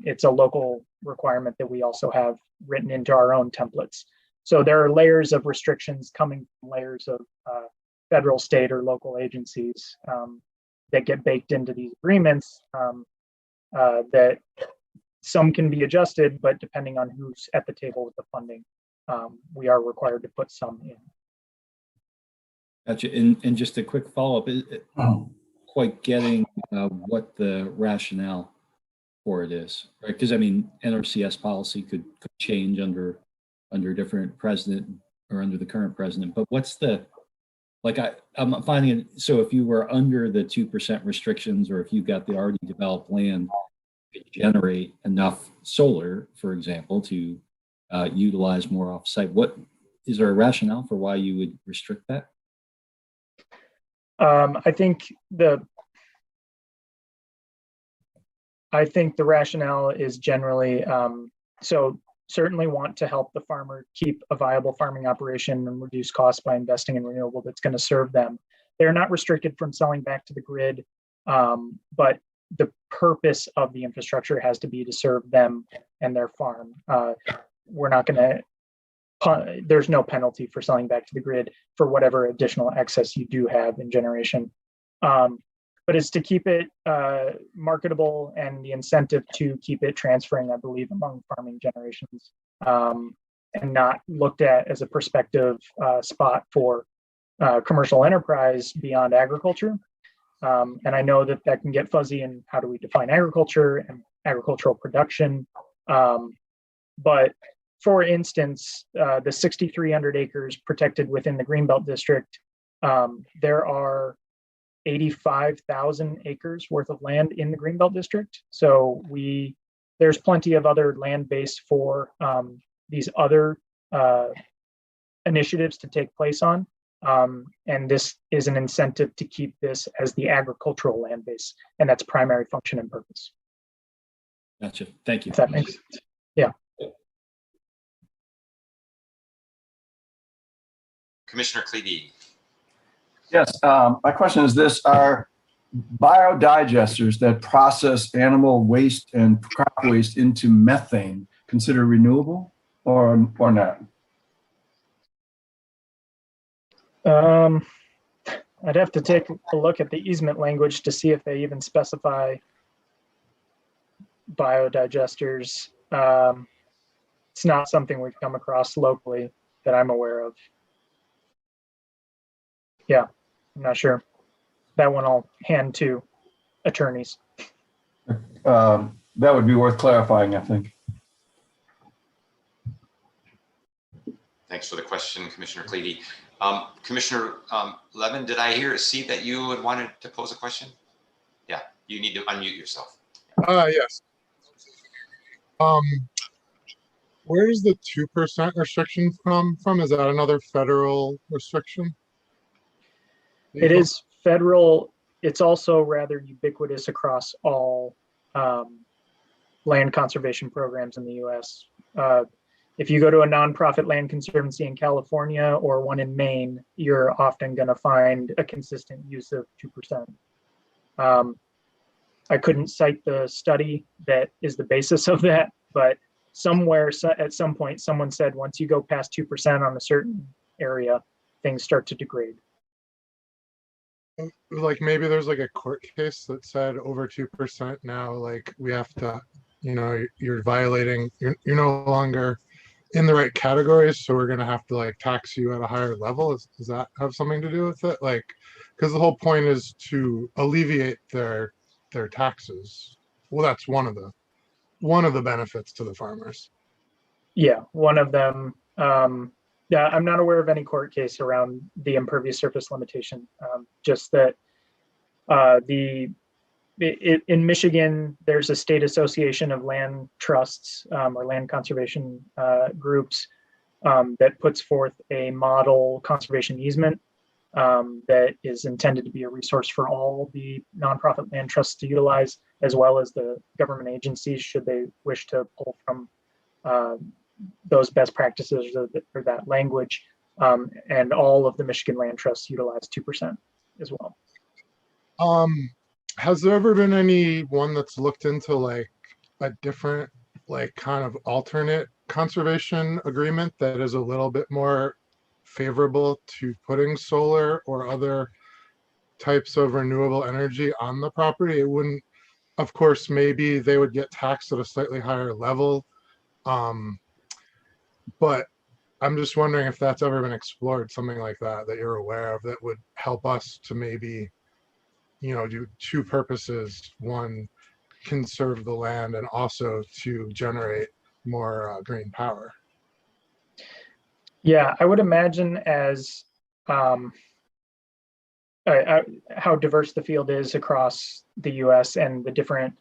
it's a local requirement that we also have written into our own templates. So there are layers of restrictions coming from layers of federal, state, or local agencies that get baked into these agreements. That some can be adjusted, but depending on who's at the table with the funding, we are required to put some in. Gotcha. And just a quick follow-up, quite getting what the rationale for it is, right? Because I mean, NRCS policy could change under a different president or under the current president, but what's the, like I'm finding it, so if you were under the 2% restrictions, or if you've got the already developed land, to generate enough solar, for example, to utilize more off-site, what is there a rationale for why you would restrict that? I think I think the rationale is generally, so certainly want to help the farmer keep a viable farming operation and reduce costs by investing in renewable that's going to serve them. They're not restricted from selling back to the grid, but the purpose of the infrastructure has to be to serve them and their farm. We're not going to, there's no penalty for selling back to the grid for whatever additional excess you do have in generation. But it's to keep it marketable and the incentive to keep it transferring, I believe, among farming generations, and not looked at as a prospective spot for commercial enterprise beyond agriculture. And I know that that can get fuzzy in how do we define agriculture and agricultural production. But for instance, the 6,300 acres protected within the Greenbelt District, there are 85,000 acres worth of land in the Greenbelt District. So there's plenty of other land base for these other initiatives to take place on. And this is an incentive to keep this as the agricultural land base and that's primary function and purpose. Gotcha. Thank you. If that makes sense. Yeah. Commissioner Cleve. Yes, my question is this: are biodigesters that process animal waste and crop waste into methane considered renewable or not? I'd have to take a look at the easement language to see if they even specify biodigesters. It's not something we've come across locally that I'm aware of. Yeah, I'm not sure. That one I'll hand to attorneys. That would be worth clarifying, I think. Thanks for the question, Commissioner Cleve. Commissioner Levin, did I see that you had wanted to pose a question? Yeah, you need to unmute yourself. Yes. Where is the 2% restriction from? Is that another federal restriction? It is federal. It's also rather ubiquitous across all land conservation programs in the U.S. If you go to a nonprofit land conservancy in California or one in Maine, you're often going to find a consistent use of 2%. I couldn't cite the study that is the basis of that, but somewhere at some point, someone said once you go past 2% on a certain area, things start to degrade. Like maybe there's like a court case that said over 2% now, like we have to, you're violating, you're no longer in the right categories, so we're going to have to like tax you at a higher level. Does that have something to do with it? Like, because the whole point is to alleviate their taxes. Well, that's one of the benefits to the farmers. Yeah, one of them. Yeah, I'm not aware of any court case around the impervious surface limitation. Just that in Michigan, there's a state association of land trusts or land conservation groups that puts forth a model conservation easement that is intended to be a resource for all the nonprofit land trusts to utilize, as well as the government agencies should they wish to pull from those best practices or that language. And all of the Michigan land trusts utilize 2% as well. Has there ever been any one that's looked into like a different, like kind of alternate conservation agreement that is a little bit more favorable to putting solar or other types of renewable energy on the property? It wouldn't, of course, maybe they would get taxed at a slightly higher level. But I'm just wondering if that's ever been explored, something like that you're aware of that would help us to maybe, do two purposes. One, conserve the land, and also to generate more green power. Yeah, I would imagine as how diverse the field is across the U.S. and the different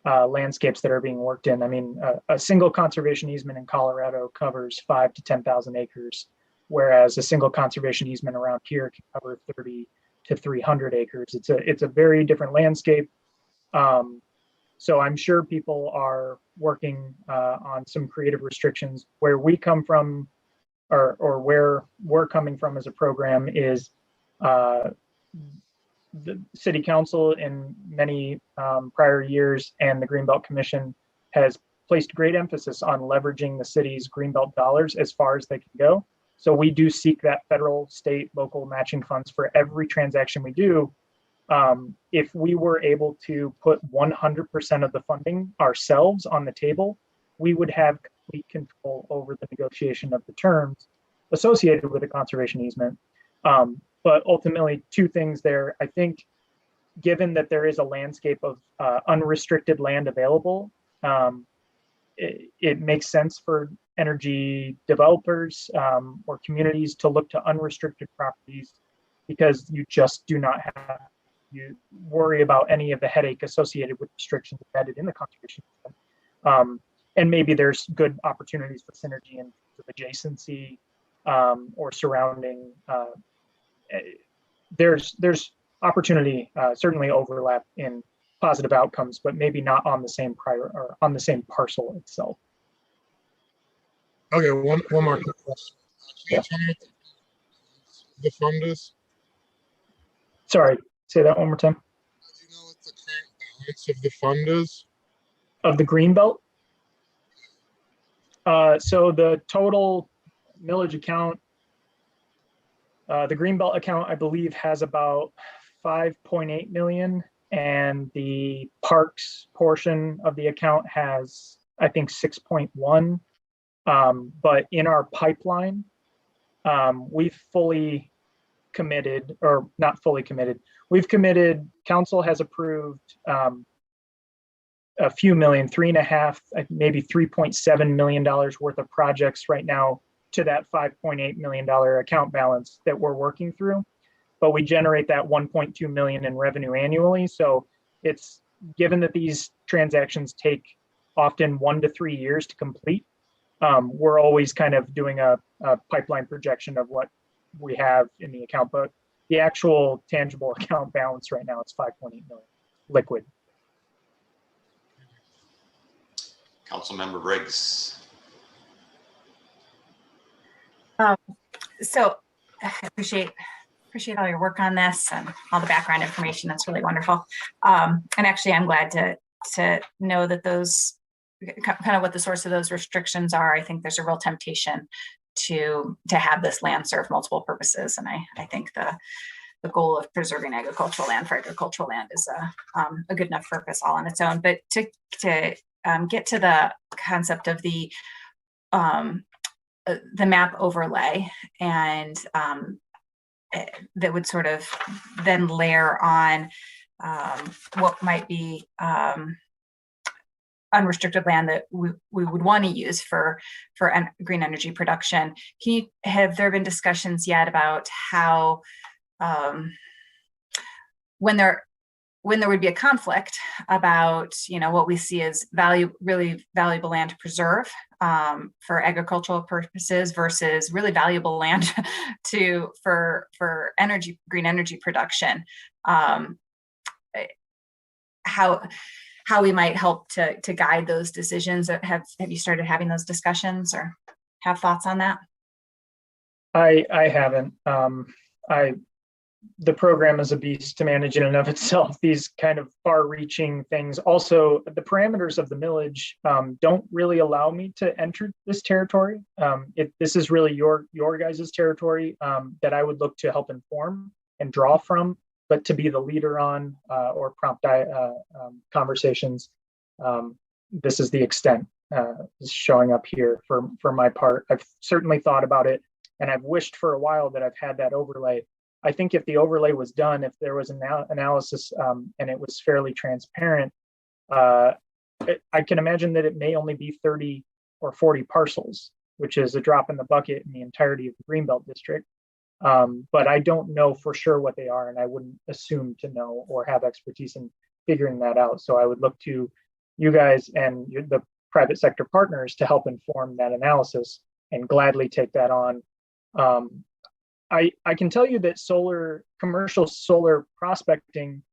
landscapes that are being worked in. I mean, a single conservation easement in Colorado covers 5,000 to 10,000 acres, whereas a single conservation easement around here can cover 30 to 300 acres. It's a very different landscape. So I'm sure people are working on some creative restrictions. Where we come from, or where we're coming from as a program, is the city council in many prior years and the Greenbelt Commission has placed great emphasis on leveraging the city's Greenbelt dollars as far as they can go. So we do seek that federal, state, local matching funds for every transaction we do. If we were able to put 100% of the funding ourselves on the table, we would have complete control over the negotiation of the terms associated with a conservation easement. But ultimately, two things there. I think, given that there is a landscape of unrestricted land available, it makes sense for energy developers or communities to look to unrestricted properties, because you just do not have you worry about any of the headache associated with restrictions embedded in the conservation system. And maybe there's good opportunities for synergy in terms of adjacency or surrounding. There's opportunity, certainly overlap in positive outcomes, but maybe not on the same on the same parcel itself. Okay, one more quick question. Can you tell me what the fund is? Sorry, say that one more time. Do you know what the current balance of the fund is? Of the Greenbelt? So the total millage account, the Greenbelt account, I believe, has about 5.8 million, and the parks portion of the account has, I think, 6.1. But in our pipeline, we've fully committed, or not fully committed, we've committed, council has approved a few million, 3.5, maybe $3.7 million worth of projects right now to that $5.8 million account balance that we're working through. But we generate that 1.2 million in revenue annually. So it's, given that these transactions take often 1 to 3 years to complete, we're always kind of doing a pipeline projection of what we have in the account, but the actual tangible account balance right now is 5.8 million liquid. Councilmember Briggs. So I appreciate all your work on this and all the background information. That's really wonderful. And actually, I'm glad to know that those kind of what the source of those restrictions are. I think there's a real temptation to have this land serve multiple purposes, and I think the goal of preserving agricultural land for agricultural land is a good enough purpose all on its own. But to get to the concept of the map overlay, and that would sort of then layer on what might be unrestricted land that we would want to use for green energy production. Have there been discussions yet about how when there would be a conflict about, what we see as really valuable land to preserve for agricultural purposes versus really valuable land for green energy production, how we might help to guide those decisions? Have you started having those discussions or have thoughts on that? I haven't. The program is a beast to manage in and of itself. These kind of far-reaching things. Also, the parameters of the millage don't really allow me to enter this territory. This is really your guys' territory that I would look to help inform and draw from, but to be the leader on or prompt conversations. This is the extent is showing up here for my part. I've certainly thought about it, and I've wished for a while that I've had that overlay. I think if the overlay was done, if there was an analysis and it was fairly transparent, I can imagine that it may only be 30 or 40 parcels, which is a drop in the bucket in the entirety of the Greenbelt district. But I don't know for sure what they are, and I wouldn't assume to know or have expertise in figuring that out. So I would look to you guys and the private sector partners to help inform that analysis, and gladly take that on. I can tell you that commercial solar prospecting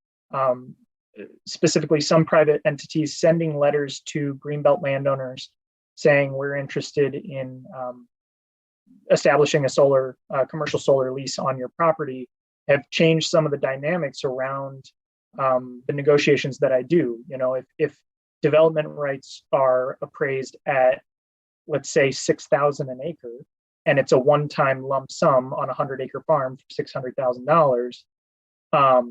specifically some private entities sending letters to Greenbelt landowners saying we're interested in establishing a commercial solar lease on your property have changed some of the dynamics around the negotiations that I do. You know, if development rights are appraised at, let's say, $6,000 an acre, and it's a one-time lump sum on a 100-acre farm for $600,000,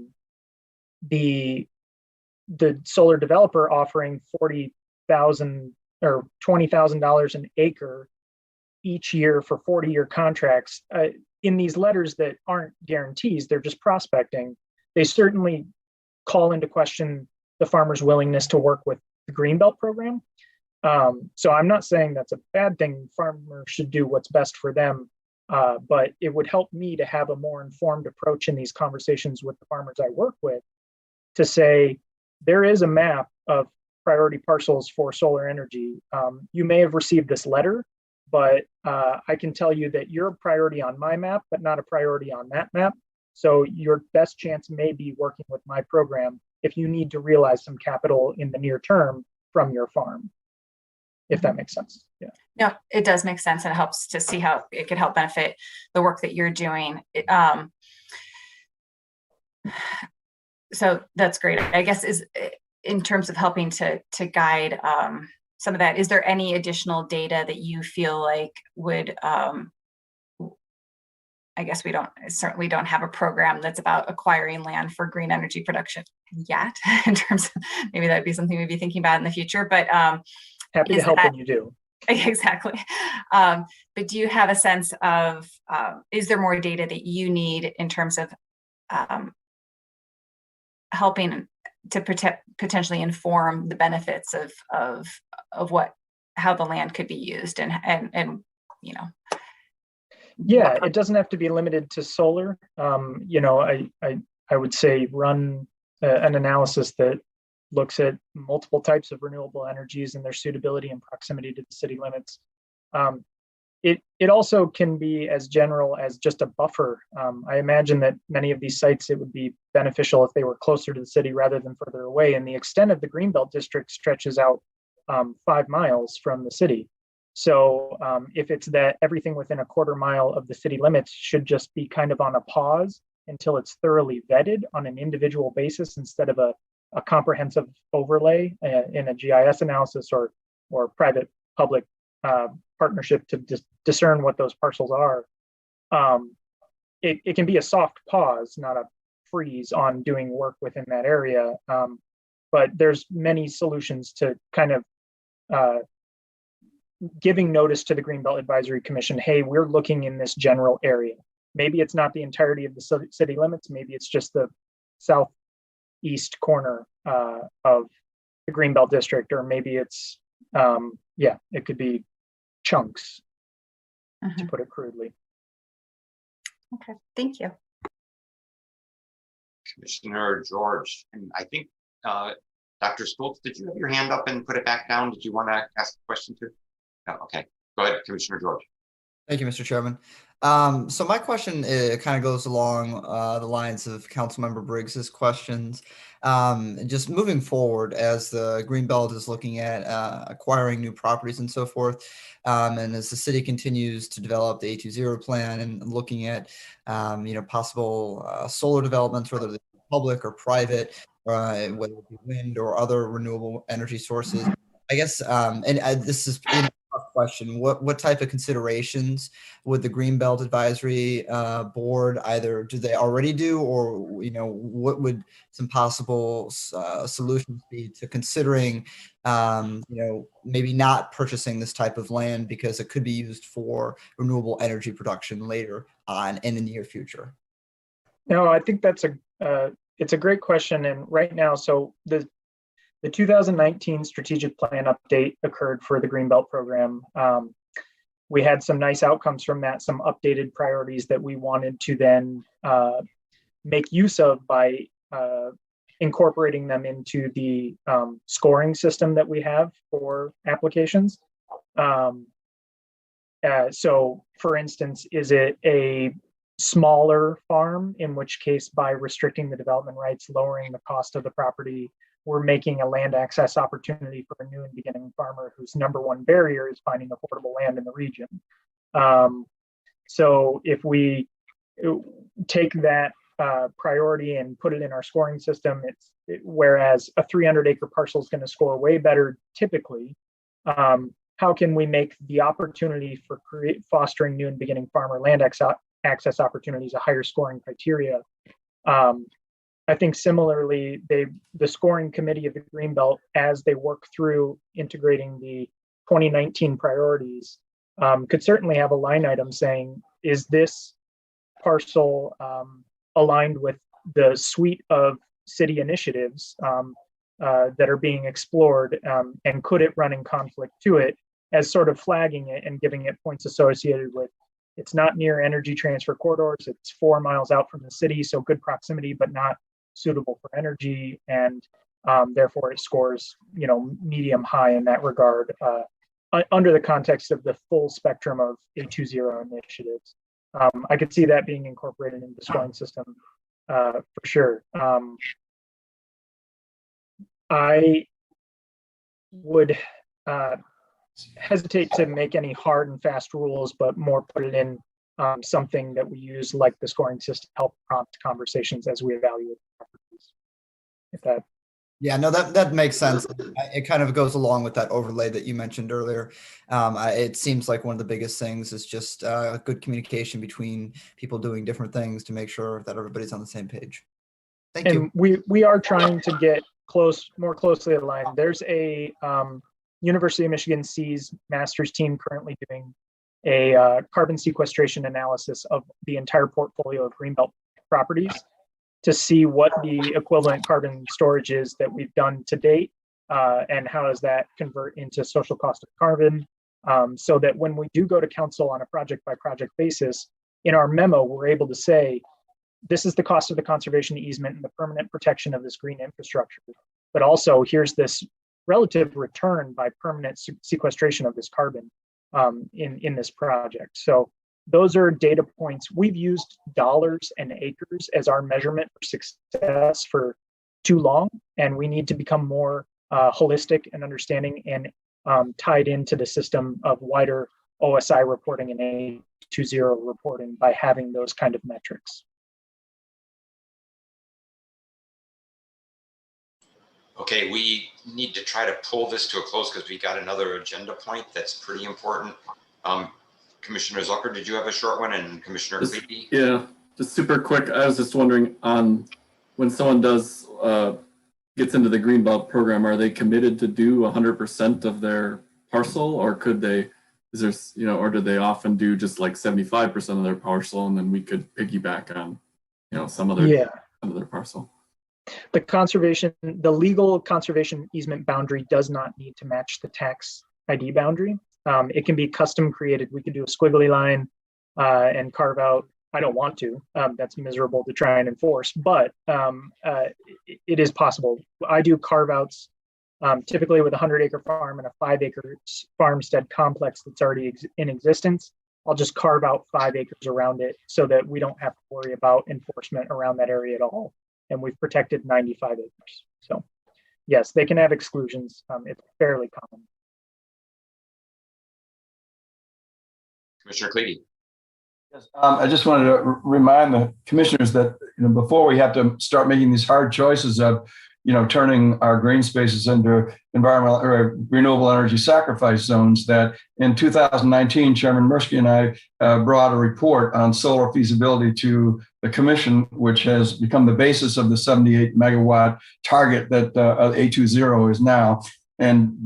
the solar developer offering $40,000 or $20,000 an acre each year for 40-year contracts, in these letters that aren't guarantees, they're just prospecting, they certainly call into question the farmer's willingness to work with the Greenbelt program. So I'm not saying that's a bad thing. Farmers should do what's best for them, but it would help me to have a more informed approach in these conversations with the farmers I work with to say, there is a map of priority parcels for solar energy. You may have received this letter, but I can tell you that you're a priority on my map, but not a priority on that map. So your best chance may be working with my program if you need to realize some capital in the near term from your farm, if that makes sense. Yeah. No, it does make sense, and it helps to see how it could help benefit the work that you're doing. So that's great. I guess is in terms of helping to guide some of that, is there any additional data that you feel like would, I guess we certainly don't have a program that's about acquiring land for green energy production yet, in terms of maybe that'd be something we'd be thinking about in the future, but happy to help when you do. Exactly. But do you have a sense of, is there more data that you need in terms of helping to potentially inform the benefits of how the land could be used and you know? Yeah, it doesn't have to be limited to solar. You know, I would say run an analysis that looks at multiple types of renewable energies and their suitability and proximity to the city limits. It also can be as general as just a buffer. I imagine that many of these sites, it would be beneficial if they were closer to the city rather than further away. And the extent of the Greenbelt district stretches out 5 miles from the city. So if it's that everything within a quarter mile of the city limits should just be kind of on a pause until it's thoroughly vetted on an individual basis instead of a comprehensive overlay in a GIS analysis or private public partnership to discern what those parcels are. It can be a soft pause, not a freeze on doing work within that area. But there's many solutions to kind of giving notice to the Greenbelt Advisory Commission, hey, we're looking in this general area. Maybe it's not the entirety of the city limits, maybe it's just the southeast corner of the Greenbelt district, or maybe it's, it could be chunks, to put it crudely. Okay, thank you. Commissioner George, and I think Dr. Stoltz, did you have your hand up and put it back down? Did you want to ask a question too? No, okay, go ahead, Commissioner George. Thank you, Mr. Chairman. So my question kind of goes along the lines of Councilmember Briggs's questions. Just moving forward, as the Greenbelt is looking at acquiring new properties and so forth, and as the city continues to develop the A20 plan and looking at possible solar developments, whether they're public or private, whether it be wind or other renewable energy sources, I guess, this is a tough question. What type of considerations would the Greenbelt Advisory Board either do they already do, or what would some possible solutions be to considering maybe not purchasing this type of land because it could be used for renewable energy production later on in the near future? No, I think that's it's a great question, and right now, so the 2019 strategic plan update occurred for the Greenbelt program. We had some nice outcomes from that, some updated priorities that we wanted to then make use of by incorporating them into the scoring system that we have for applications. So for instance, is it a smaller farm, in which case by restricting the development rights, lowering the cost of the property, we're making a land access opportunity for a new and beginning farmer whose number one barrier is finding affordable land in the region. So if we take that priority and put it in our scoring system, whereas a 300-acre parcel is going to score way better typically, how can we make the opportunity for fostering new and beginning farmer land access opportunities a higher scoring criteria? I think similarly, the scoring committee of the Greenbelt, as they work through integrating the 2019 priorities, could certainly have a line item saying, is this parcel aligned with the suite of city initiatives that are being explored, and could it run in conflict to it, as sort of flagging it and giving it points associated with, it's not near energy transfer corridors, it's 4 miles out from the city, so good proximity, but not suitable for energy, and therefore it scores, medium high in that regard, under the context of the full spectrum of A20 initiatives. I could see that being incorporated into the scoring system for sure. I would hesitate to make any hard and fast rules, but more put it in something that we use like the scoring system to help prompt conversations as we evaluate properties. If that. Yeah, no, that makes sense. It kind of goes along with that overlay that you mentioned earlier. It seems like one of the biggest things is just good communication between people doing different things to make sure that everybody's on the same page. Thank you. We are trying to get more closely aligned. There's a University of Michigan SEAS master's team currently doing a carbon sequestration analysis of the entire portfolio of Greenbelt properties to see what the equivalent carbon storage is that we've done to date, and how does that convert into social cost of carbon, so that when we do go to council on a project by project basis, in our memo, we're able to say, this is the cost of the conservation easement and the permanent protection of this green infrastructure, but also here's this relative return by permanent sequestration of this carbon in this project. So those are data points. We've used dollars and acres as our measurement for success for too long, and we need to become more holistic and understanding and tied into the system of wider OSI reporting and A20 reporting by having those kind of metrics. Okay, we need to try to pull this to a close because we got another agenda point that's pretty important. Commissioner Zucker, did you have a short one? And Commissioner Cleavey? Yeah, just super quick. I was just wondering, when someone does gets into the Greenbelt program, are they committed to do 100% of their parcel, or could they? Is there, or do they often do just like 75% of their parcel, and then we could piggyback on, some other some of their parcel? The legal conservation easement boundary does not need to match the tax ID boundary. It can be custom created. We can do a squiggly line and carve out. I don't want to. That's miserable to try and enforce, but it is possible. I do carve outs typically with a 100-acre farm and a 5-acre farmstead complex that's already in existence. I'll just carve out 5 acres around it so that we don't have to worry about enforcement around that area at all. And we've protected 95 acres. So yes, they can have exclusions. It's fairly common. Commissioner Cleavey. Yes, I just wanted to remind the commissioners that before we have to start making these hard choices of turning our green spaces into environmental or renewable energy sacrifice zones, that in 2019, Chairman Mirsky and I brought a report on solar feasibility to the commission, which has become the basis of the 78 megawatt target that A20 is now. And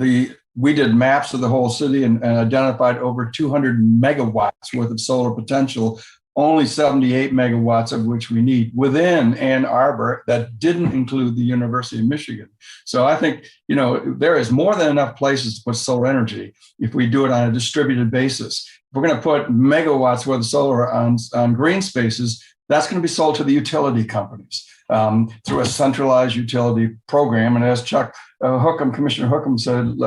we did maps of the whole city and identified over 200 megawatts worth of solar potential, only 78 megawatts of which we need within Ann Arbor. That didn't include the University of Michigan. So I think, there is more than enough places to put solar energy if we do it on a distributed basis. If we're going to put megawatts worth of solar on green spaces, that's going to be sold to the utility companies through a centralized utility program. And as Chuck Commissioner Hookham said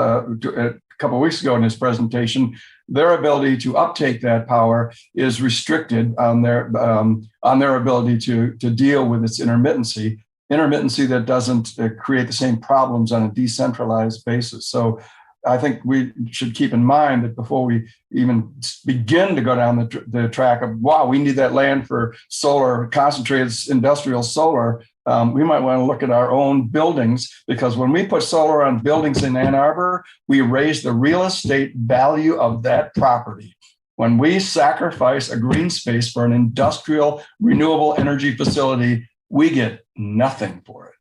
couple of weeks ago in his presentation, their ability to uptake that power is restricted on their ability to deal with its intermittency that doesn't create the same problems on a decentralized basis. So I think we should keep in mind that before we even begin to go down the track of, wow, we need that land for solar, concentrated industrial solar, we might want to look at our own buildings, because when we put solar on buildings in Ann Arbor, we raise the real estate value of that property. When we sacrifice a green space for an industrial renewable energy facility, we get nothing for it.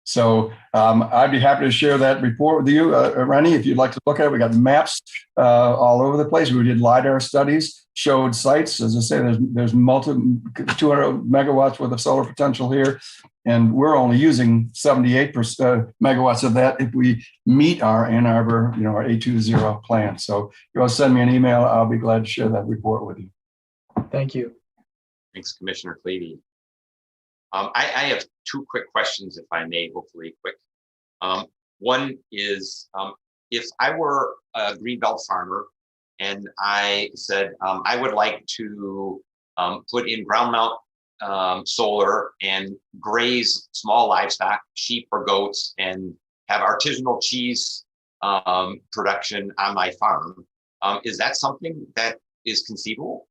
So I'd be happy to share that report with you, Rennie, if you'd like to look at it. We got maps all over the place. We did LiDAR studies, showed sites. As I say, there's 200 megawatts worth of solar potential here, and we're only using 78 megawatts of that if we meet our Ann Arbor, our A20 plan. So if you want to send me an email, I'll be glad to share that report with you. Thank you. Thanks, Commissioner Cleavey. I have two quick questions, if I may, hopefully quick. One is, if I were a greenbelt farmer and I said, I would like to put in ground mount solar and graze small livestock, sheep or goats, and have artisanal cheese production on my farm, is that something that is conceivable?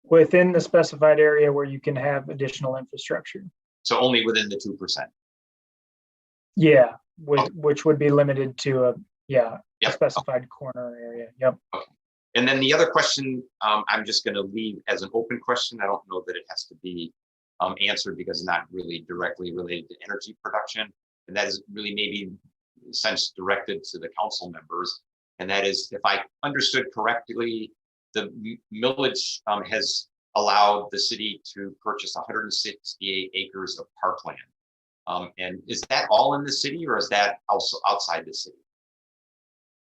Within the specified area where you can have additional infrastructure. So only within the 2%? Yeah, which would be limited to a specified corner area. Yep. Okay. And then the other question, I'm just going to leave as an open question. I don't know that it has to be answered because it's not really directly related to energy production. And that is really maybe in a sense directed to the council members. And that is, if I understood correctly, the millage has allowed the city to purchase 168 acres of parkland. And is that all in the city, or is that also outside the city?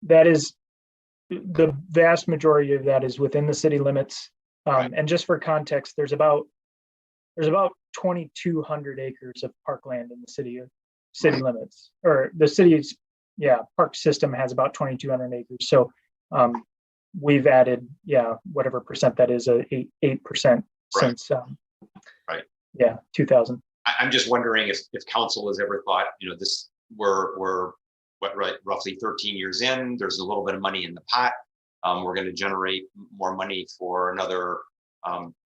That is, the vast majority of that is within the city limits. Right. And just for context, there's about 2,200 acres of parkland in the city limits, or the city's park system has about 2,200 acres. So we've added, whatever percent that is, 8% since, 2000. I'm just wondering if council has ever thought, we're roughly 13 years in, there's a little bit of money in the pot. We're going to generate more money for another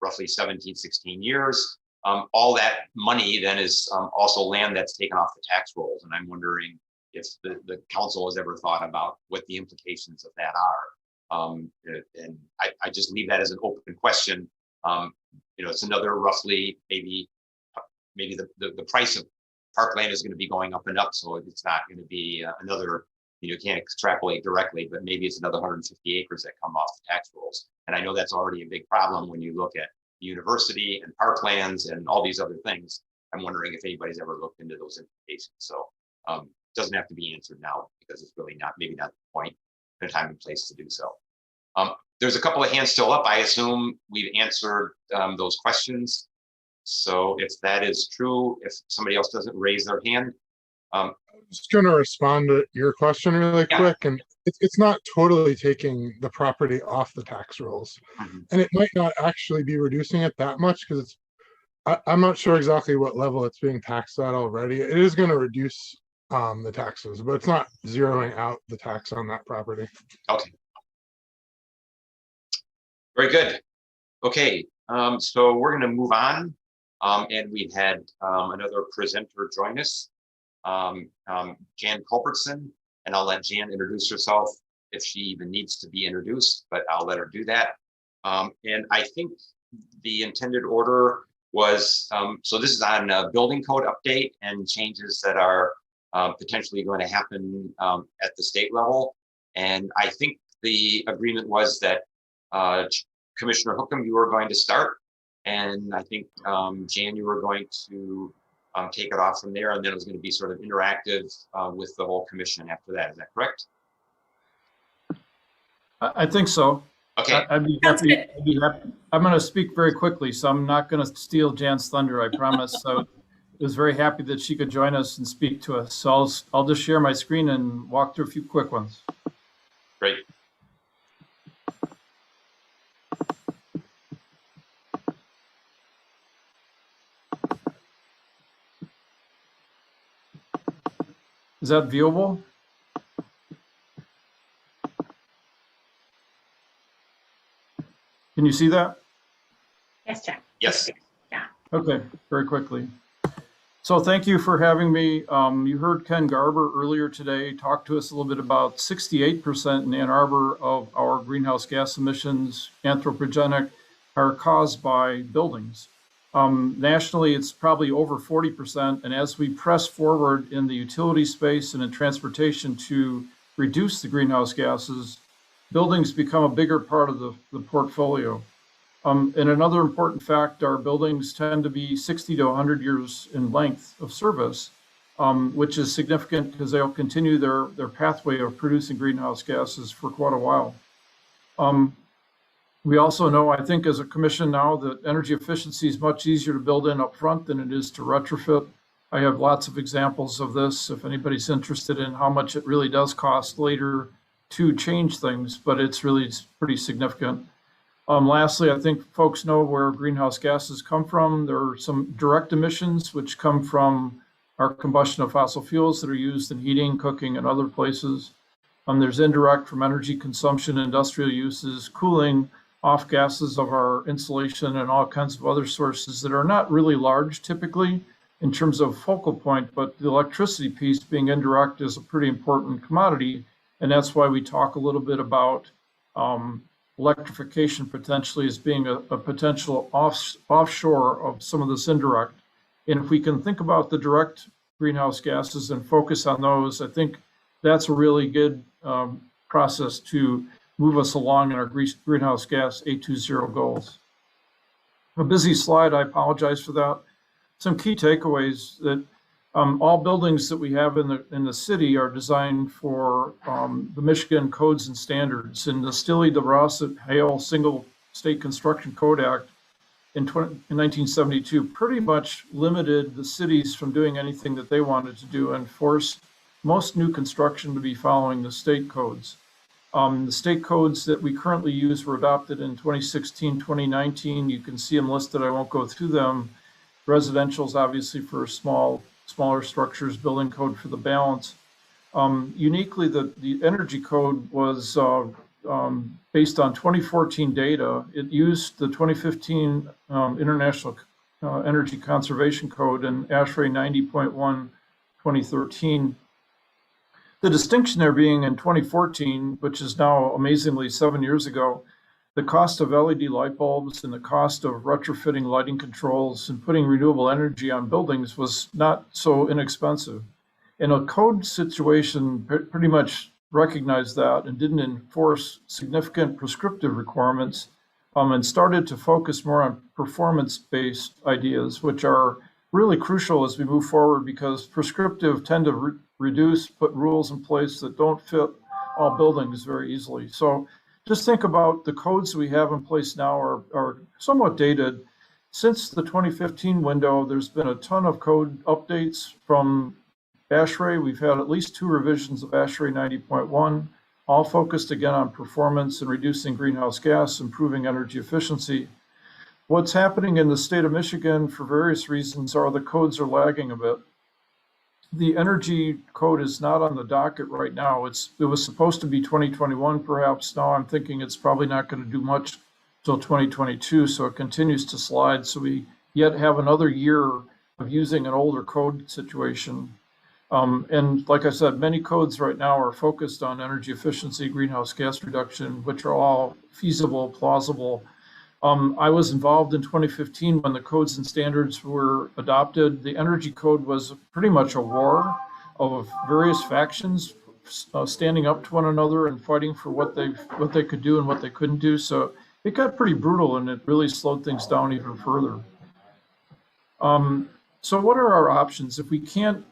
roughly 17, 16 years. All that money then is also land that's taken off the tax rolls. And I'm wondering if the council has ever thought about what the implications of that are. And I just leave that as an open question. It's another roughly maybe the price of parkland is going to be going up and up, so it's not going to be another. You can't extrapolate directly, but maybe it's another 150 acres that come off the tax rolls. And I know that's already a big problem when you look at the university and parklands and all these other things. I'm wondering if anybody's ever looked into those implications. So it doesn't have to be answered now because it's really maybe not the point. A time and place to do so. There's a couple of hands still up. I assume we've answered those questions. So if that is true, if somebody else doesn't raise their hand. I'm just going to respond to your question really quick. And it's not totally taking the property off the tax rolls. And it might not actually be reducing it that much because I'm not sure exactly what level it's being taxed at already. It is going to reduce the taxes, but it's not zeroing out the tax on that property. Okay. Very good. Okay, so we're going to move on, and we've had another presenter join us, Jan Culbertson, and I'll let Jan introduce herself if she even needs to be introduced, but I'll let her do that. And I think the intended order was, so this is on a building code update and changes that are potentially going to happen at the state level. And I think the agreement was that Commissioner Hookham, you were going to start. And I think Jan, you were going to take it off from there. And then it was going to be sort of interactive with the whole commission after that. Is that correct? I think so. Okay. I'd be happy. I'm going to speak very quickly, so I'm not going to steal Jan's thunder, I promise. So I was very happy that she could join us and speak to us. So I'll just share my screen and walk through a few quick ones. Great. Is that viewable? Can you see that? Yes, Jack. Yes. Okay, very quickly. So thank you for having me. You heard Ken Garber earlier today talk to us a little bit about 68% in Ann Arbor of our greenhouse gas emissions, anthropogenic, are caused by buildings. Nationally, it's probably over 40%. And as we press forward in the utility space and in transportation to reduce the greenhouse gases, buildings become a bigger part of the portfolio. And another important fact, our buildings tend to be 60 to 100 years in length of service, which is significant because they'll continue their pathway of producing greenhouse gases for quite a while. We also know, I think as a commission now, that energy efficiency is much easier to build in up front than it is to retrofit. I have lots of examples of this if anybody's interested in how much it really does cost later to change things, but it's really pretty significant. Lastly, I think folks know where greenhouse gases come from. There are some direct emissions which come from our combustion of fossil fuels that are used in heating, cooking, and other places. There's indirect from energy consumption, industrial uses, cooling, off gases of our insulation, and all kinds of other sources that are not really large typically in terms of focal point, but the electricity piece being indirect is a pretty important commodity. And that's why we talk a little bit about electrification potentially as being a potential offshore of some of this indirect. And if we can think about the direct greenhouse gases and focus on those, I think that's a really good process to move us along in our greenhouse gas 820 goals. A busy slide, I apologize for that. Some key takeaways that all buildings that we have in the city are designed for the Michigan codes and standards. And the Stille DeRossa Hale Single State Construction Code Act in 1972 pretty much limited the cities from doing anything that they wanted to do and forced most new construction to be following the state codes. The state codes that we currently use were adopted in 2016, 2019. You can see them listed. I won't go through them. Residential's obviously for smaller structures, building code for the balance. Uniquely, the energy code was based on 2014 data. It used the 2015 International Energy Conservation Code and ASHRAE 90.1 2013. The distinction there being in 2014, which is now amazingly 7 years ago, the cost of LED light bulbs and the cost of retrofitting lighting controls and putting renewable energy on buildings was not so inexpensive. And a code situation pretty much recognized that and didn't enforce significant prescriptive requirements and started to focus more on performance-based ideas, which are really crucial as we move forward because prescriptive tend to put rules in place that don't fit all buildings very easily. So just think about the codes we have in place now are somewhat dated. Since the 2015 window, there's been a ton of code updates from ASHRAE. We've had at least 2 revisions of ASHRAE 90.1, all focused again on performance and reducing greenhouse gas, improving energy efficiency. What's happening in the state of Michigan for various reasons are the codes are lagging a bit. The energy code is not on the docket right now. It was supposed to be 2021 perhaps. Now I'm thinking it's probably not going to do much till 2022, so it continues to slide. So we yet have another year of using an older code situation. And like I said, many codes right now are focused on energy efficiency, greenhouse gas reduction, which are all feasible, plausible. I was involved in 2015 when the codes and standards were adopted. The energy code was pretty much a war of various factions standing up to one another and fighting for what they could do and what they couldn't do. So it got pretty brutal and it really slowed things down even further. So what are our options if we can't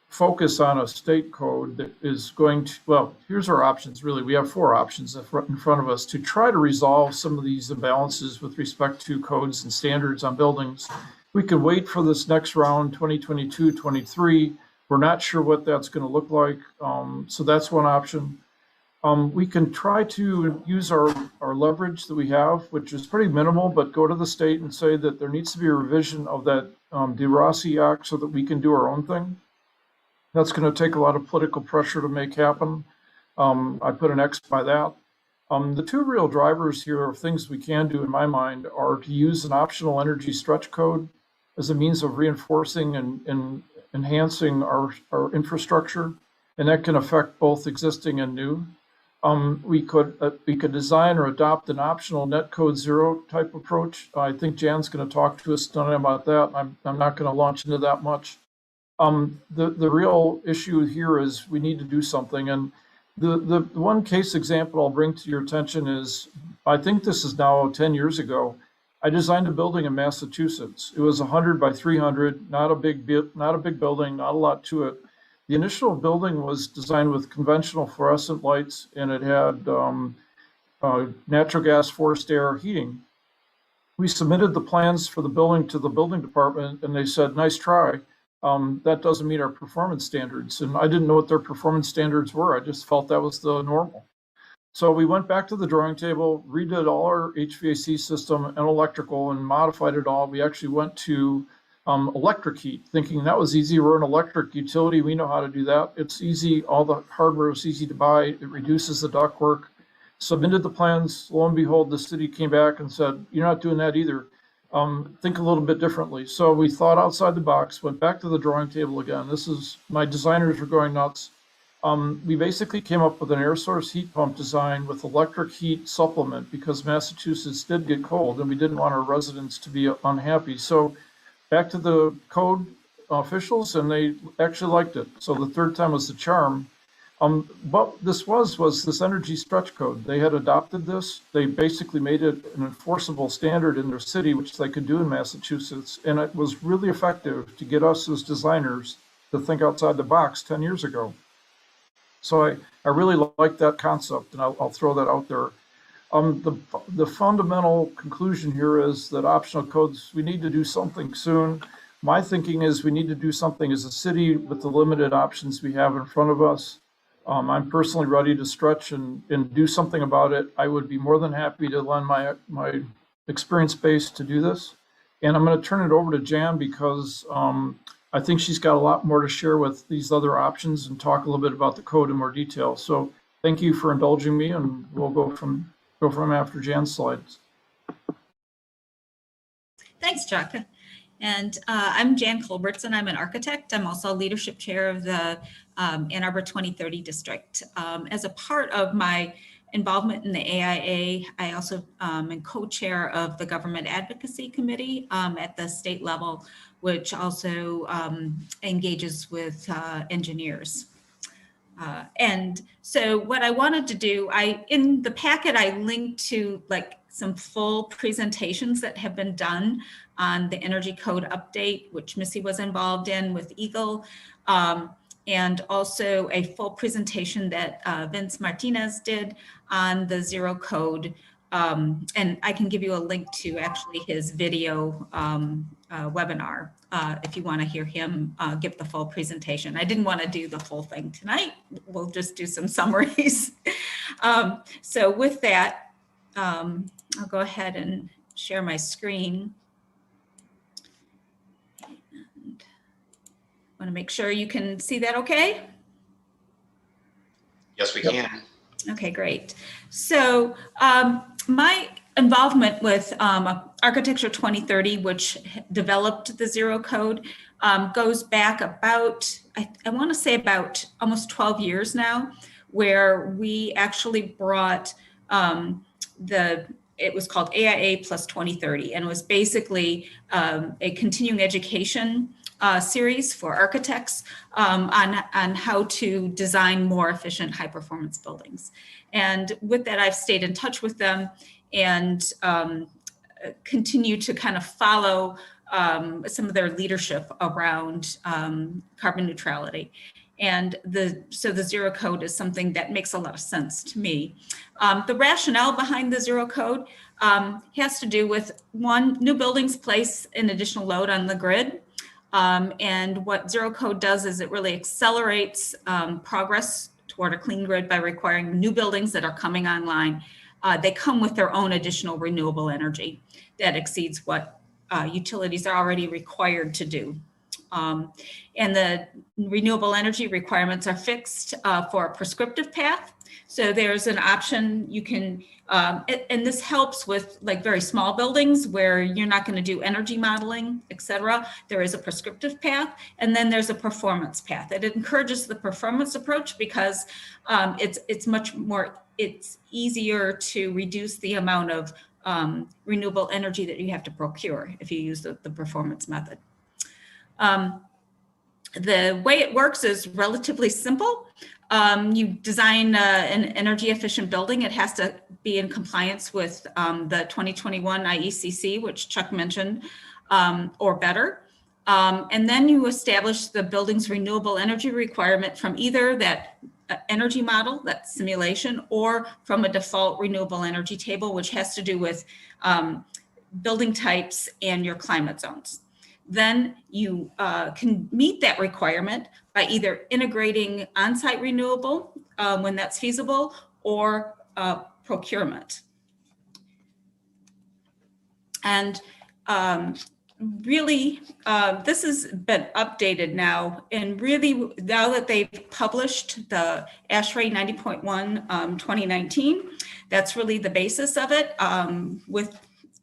focus on a state code that is going to, well, here's our options really. We have 4 options in front of us to try to resolve some of these imbalances with respect to codes and standards on buildings. We could wait for this next round, 2022, 23. We're not sure what that's going to look like. So that's one option. We can try to use our leverage that we have, which is pretty minimal, but go to the state and say that there needs to be a revision of that De Rossi Act so that we can do our own thing. That's going to take a lot of political pressure to make happen. I put an X by that. The two real drivers here of things we can do in my mind are to use an optional energy stretch code as a means of reinforcing and enhancing our infrastructure, and that can affect both existing and new. We could design or adopt an optional net code zero type approach. I think Jan's going to talk to us tonight about that. I'm not going to launch into that much. The real issue here is we need to do something. And the one case example I'll bring to your attention is, I think this is now 10 years ago, I designed a building in Massachusetts. It was 100 by 300, not a big building, not a lot to it. The initial building was designed with conventional fluorescent lights, and it had natural gas forced air heating. We submitted the plans for the building to the building department, and they said, "Nice try. That doesn't meet our performance standards." And I didn't know what their performance standards were. I just felt that was the normal. So we went back to the drawing table, redid all our HVAC system and electrical, and modified it all. We actually went to electric heat, thinking that was easy. We're an electric utility. We know how to do that. It's easy. All the hardware is easy to buy. It reduces the ductwork. Submitted the plans. Lo and behold, the city came back and said, "You're not doing that either. Think a little bit differently." So we thought outside the box, went back to the drawing table again. My designers were going nuts. We basically came up with an air source heat pump design with electric heat supplement, because Massachusetts did get cold and we didn't want our residents to be unhappy. So back to the code officials, and they actually liked it. So the third time was the charm. What this was this energy stretch code. They had adopted this. They basically made it an enforceable standard in their city, which they could do in Massachusetts. And it was really effective to get us as designers to think outside the box 10 years ago. So I really like that concept, and I'll throw that out there. The fundamental conclusion here is that optional codes, we need to do something soon. My thinking is we need to do something as a city with the limited options we have in front of us. I'm personally ready to stretch and do something about it. I would be more than happy to lend my experience base to do this. And I'm going to turn it over to Jan, because I think she's got a lot more to share with these other options and talk a little bit about the code in more detail. So thank you for indulging me, and we'll go from after Jan's slides. Thanks, Chuck. And I'm Jan Culbertson. I'm an architect. I'm also leadership chair of the Ann Arbor 2030 district. As a part of my involvement in the AIA, I also am co-chair of the Government Advocacy Committee at the state level, which also engages with engineers. And so what I wanted to do, in the packet, I linked to some full presentations that have been done on the energy code update, which Missy was involved in with Eagle, and also a full presentation that Vince Martinez did on the zero code. And I can give you a link to actually his video webinar if you want to hear him give the full presentation. I didn't want to do the full thing tonight. We'll just do some summaries. So with that, I'll go ahead and share my screen. And I want to make sure you can see that okay? Yes, we can. Okay, great. So my involvement with Architecture 2030, which developed the zero code, goes back about, I want to say about almost 12 years now, where we actually brought it was called AIA plus 2030, and it was basically a continuing education series for architects on how to design more efficient high performance buildings. And with that, I've stayed in touch with them and continue to kind of follow some of their leadership around carbon neutrality. And so the zero code is something that makes a lot of sense to me. The rationale behind the zero code has to do with, one, new buildings place an additional load on the grid. And what zero code does is it really accelerates progress toward a clean grid by requiring new buildings that are coming online. They come with their own additional renewable energy that exceeds what utilities are already required to do. And the renewable energy requirements are fixed for a prescriptive path. So there's an option you can, and this helps with like very small buildings where you're not going to do energy modeling, et cetera. There is a prescriptive path, and then there's a performance path. It encourages the performance approach because it's much more, it's easier to reduce the amount of renewable energy that you have to procure if you use the performance method. The way it works is relatively simple. You design an energy efficient building. It has to be in compliance with the 2021 IECC, which Chuck mentioned, or better. And then you establish the building's renewable energy requirement from either that energy model, that simulation, or from a default renewable energy table, which has to do with building types and your climate zones. Then you can meet that requirement by either integrating on-site renewable when that's feasible, or procurement. And really, this has been updated now, and really now that they've published the ASHRAE 90.1 2019, that's really the basis of it with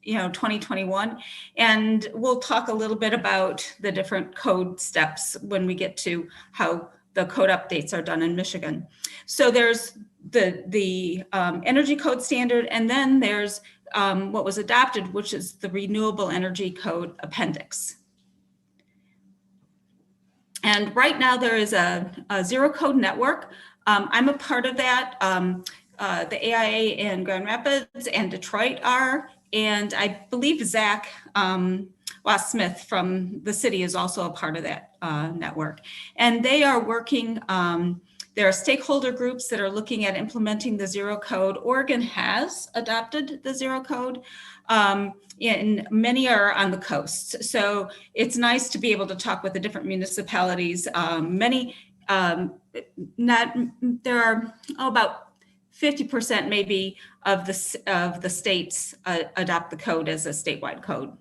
2021. And we'll talk a little bit about the different code steps when we get to how the code updates are done in Michigan. So there's the energy code standard, and then there's what was adopted, which is the Renewable Energy Code Appendix. And right now there is a zero code network. I'm a part of that. The AIA in Grand Rapids and Detroit are, and I believe Zach Smith from the city is also a part of that network. And they are working, there are stakeholder groups that are looking at implementing the zero code. Oregon has adopted the zero code, and many are on the coast. So it's nice to be able to talk with the different municipalities. There are about 50% maybe of the states adopt the code as a statewide code.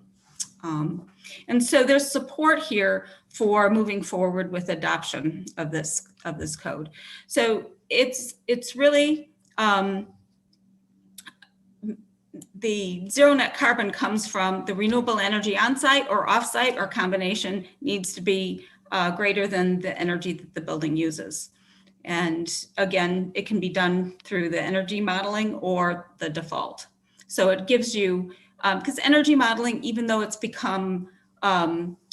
And so there's support here for moving forward with adoption of this code. So it's really, the zero net carbon comes from the renewable energy on-site or off-site, or combination needs to be greater than the energy that the building uses. And again, it can be done through the energy modeling or the default. So it gives you, because energy modeling, even though it's become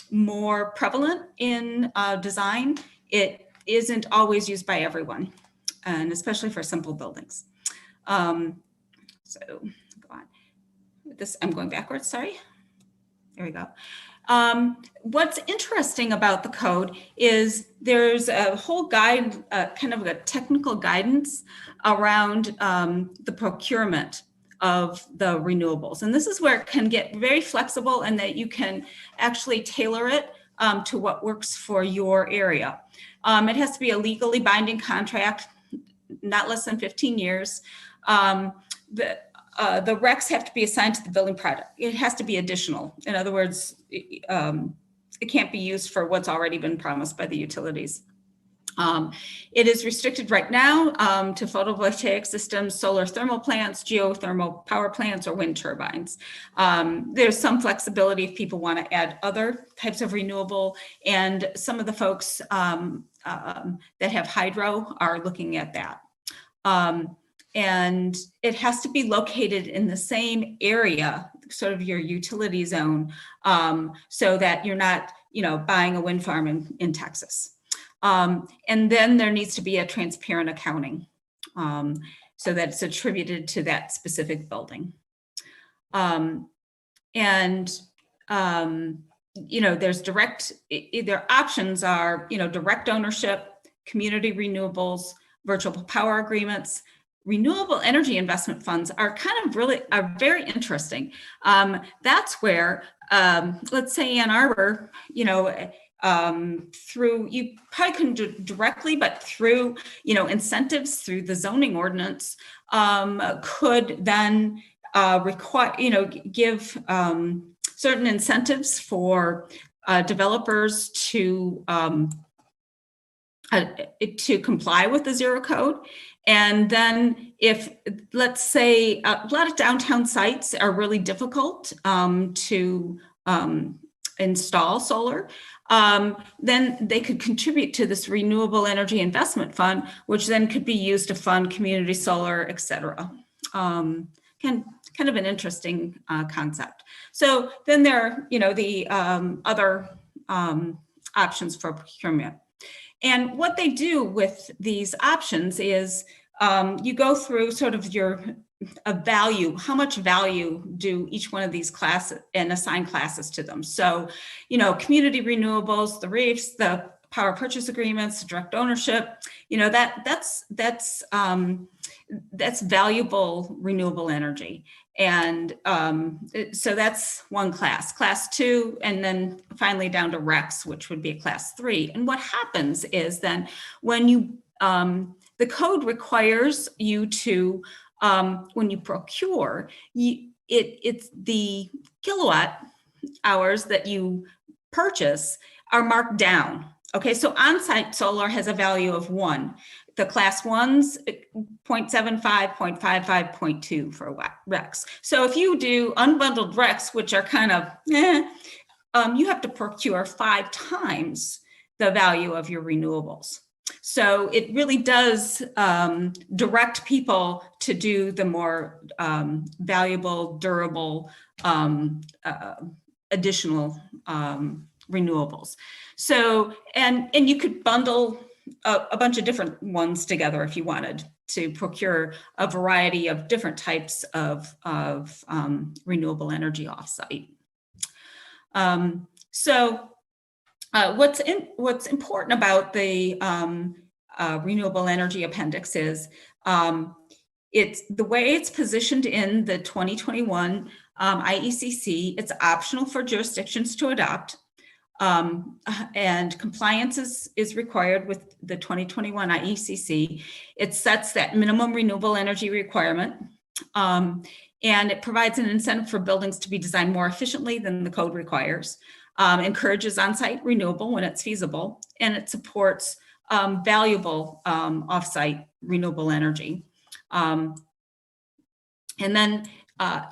more prevalent in design, it isn't always used by everyone, and especially for simple buildings. So go on. I'm going backwards, sorry. There we go. What's interesting about the code is there's a whole guide, kind of a technical guidance around the procurement of the renewables. And this is where it can get very flexible, and that you can actually tailor it to what works for your area. It has to be a legally binding contract, not less than 15 years. The recs have to be assigned to the building product. It has to be additional. In other words, it can't be used for what's already been promised by the utilities. It is restricted right now to photovoltaic systems, solar thermal plants, geothermal power plants, or wind turbines. There's some flexibility if people want to add other types of renewable, and some of the folks that have hydro are looking at that. And it has to be located in the same area, sort of your utility zone, so that you're not, buying a wind farm in Texas. And then there needs to be a transparent accounting, so that it's attributed to that specific building. There's their options are, direct ownership, community renewables, virtual power agreements. Renewable energy investment funds are are very interesting. That's where, let's say Ann Arbor, through, you probably couldn't do it directly, but through, incentives through the zoning ordinance, could then require, give certain incentives for developers to comply with the zero code. And then if, let's say, a lot of downtown sites are really difficult to install solar, then they could contribute to this Renewable Energy Investment Fund, which then could be used to fund community solar, et cetera. Kind of an interesting concept. So then there are, the other options for procurement. And what they do with these options is you go through sort of a value, how much value do each one of these classes, and assign classes to them. So, community renewables, the REEFs, the power purchase agreements, direct ownership, that's valuable renewable energy. And so that's one class, class 2, and then finally down to RECs, which would be a class 3. And what happens is then when you, the code requires you to, when you procure, it's the kilowatt hours that you purchase are marked down. Okay, so on-site solar has a value of 1. The class 1s, 0.75, 0.55, 0.2 for RECs. So if you do unbundled RECs, which are kind of, you have to procure 5 times the value of your renewables. So it really does direct people to do the more valuable, durable, additional renewables. So, and you could bundle a bunch of different ones together if you wanted to procure a variety of different types of renewable energy offsite. What's important about the Renewable Energy Appendix is it's the way it's positioned in the 2021 IECC. It's optional for jurisdictions to adopt. And compliance is required with the 2021 IECC. It sets that minimum renewable energy requirement, and it provides an incentive for buildings to be designed more efficiently than the code requires, encourages on-site renewable when it's feasible, and it supports valuable off-site renewable energy. And then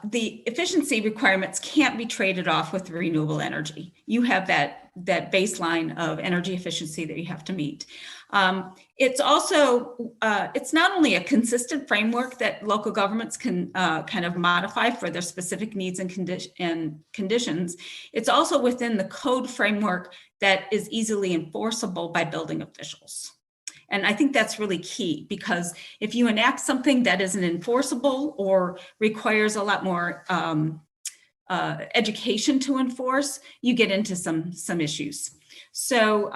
the efficiency requirements can't be traded off with renewable energy. You have that baseline of energy efficiency that you have to meet. It's also, it's not only a consistent framework that local governments can kind of modify for their specific needs and conditions, it's also within the code framework that is easily enforceable by building officials. And I think that's really key, because if you enact something that isn't enforceable or requires a lot more education to enforce, you get into some issues. So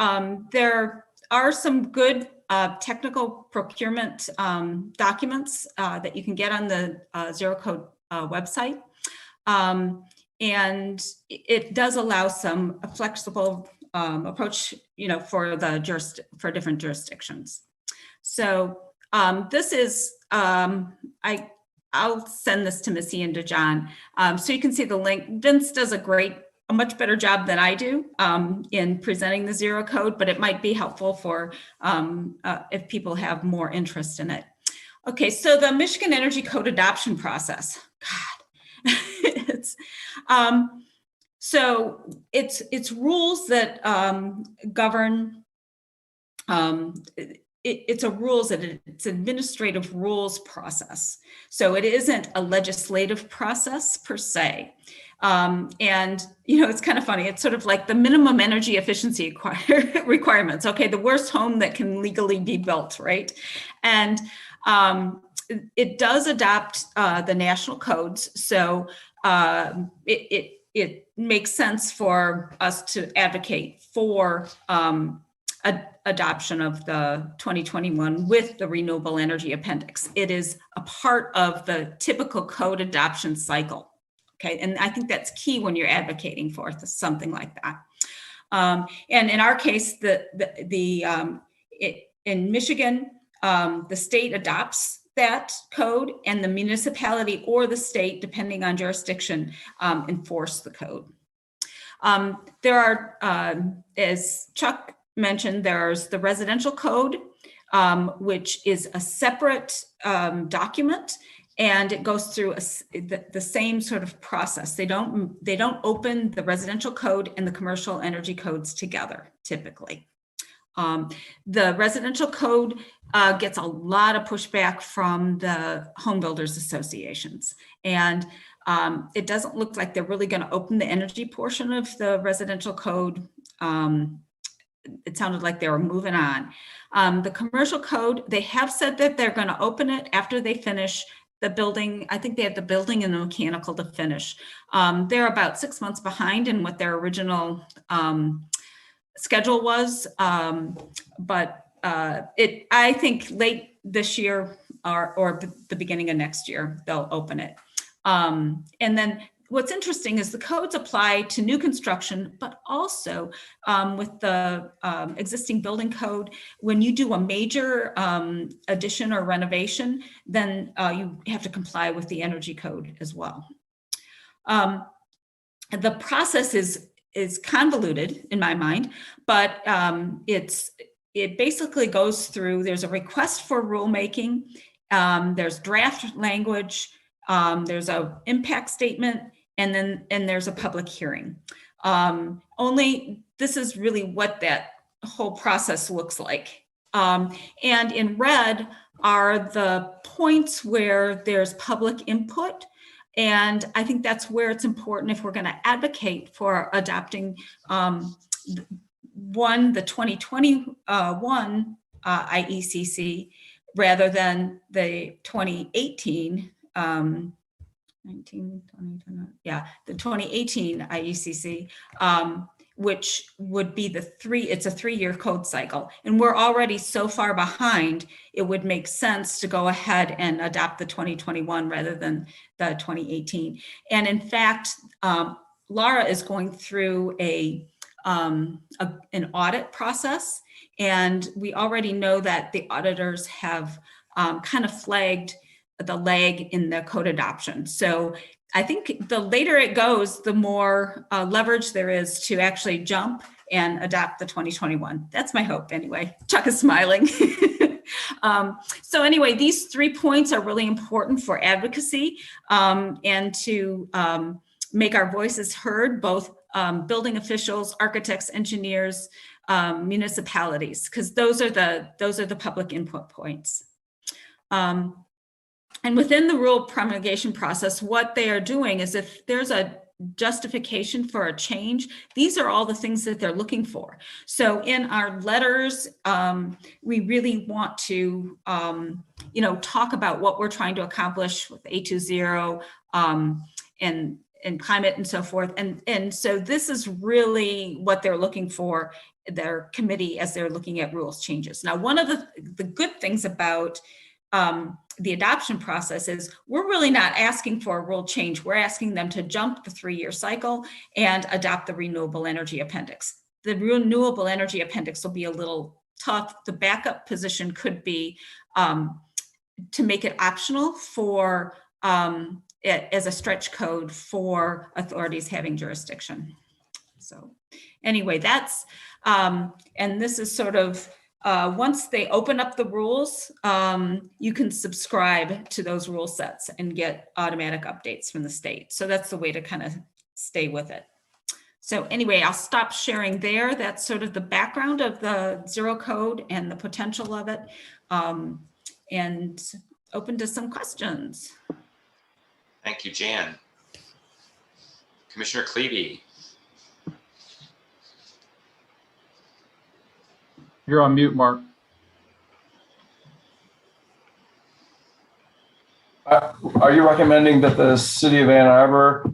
there are some good technical procurement documents that you can get on the Zero Code website. And it does allow some flexible approach, for different jurisdictions. So this is, I'll send this to Missy and to John, so you can see the link. Vince does a much better job than I do in presenting the Zero Code, but it might be helpful for if people have more interest in it. Okay, so the Michigan Energy Code adoption process. God, so it's rules that govern. It's administrative rules process. So it isn't a legislative process per se. And it's kind of funny. It's sort of like the minimum energy efficiency requirements. Okay, the worst home that can legally be built, right? And it does adopt the national codes. So it makes sense for us to advocate for adoption of the 2021 with the Renewable Energy Appendix. It is a part of the typical code adoption cycle. Okay, and I think that's key when you're advocating for something like that. And in our case, in Michigan, the state adopts that code, and the municipality or the state, depending on jurisdiction, enforce the code. There are, as Chuck mentioned, there's the residential code, which is a separate document, and it goes through the same sort of process. They don't open the residential code and the commercial energy codes together, typically. The residential code gets a lot of pushback from the home builders associations, and it doesn't look like they're really going to open the energy portion of the residential code. It sounded like they were moving on. The commercial code, they have said that they're going to open it after they finish the building. I think they have the building and the mechanical to finish. They're about 6 months behind in what their original schedule was, but I think late this year or the beginning of next year, they'll open it. And then what's interesting is the codes apply to new construction, but also with the existing building code, when you do a major addition or renovation, then you have to comply with the energy code as well. The process is convoluted in my mind, but it basically goes through, there's a request for rulemaking, there's draft language, there's a impact statement, and there's a public hearing. Only this is really what that whole process looks like. And in red are the points where there's public input. And I think that's where it's important if we're going to advocate for adopting the 2021 IECC rather than the 2018 the 2018 IECC, which would be it's a 3-year code cycle. And we're already so far behind, it would make sense to go ahead and adopt the 2021 rather than the 2018. And in fact, Laura is going through an audit process. And we already know that the auditors have kind of flagged the lag in the code adoption. So I think the later it goes, the more leverage there is to actually jump and adopt the 2021. That's my hope anyway. Chuck is smiling. So anyway, these 3 points are really important for advocacy and to make our voices heard, both building officials, architects, engineers, municipalities, because those are the public input points. And within the rule promulgation process, what they are doing is if there's a justification for a change, these are all the things that they're looking for. So in our letters, we really want to, talk about what we're trying to accomplish with A20 and climate and so forth. And so this is really what they're looking for, their committee, as they're looking at rules changes. Now, one of the good things about the adoption process is we're really not asking for a rule change. We're asking them to jump the 3-year cycle and adopt the Renewable Energy Appendix. The Renewable Energy Appendix will be a little tough. The backup position could be to make it optional for as a stretch code for authorities having jurisdiction. So anyway, that's, and this is sort of, once they open up the rules, you can subscribe to those rule sets and get automatic updates from the state. So that's the way to kind of stay with it. So anyway, I'll stop sharing there. That's sort of the background of the Zero Code and the potential of it, and open to some questions. Thank you, Jan. Commissioner Clevey. You're on mute, Mark. Are you recommending that the city of Ann Arbor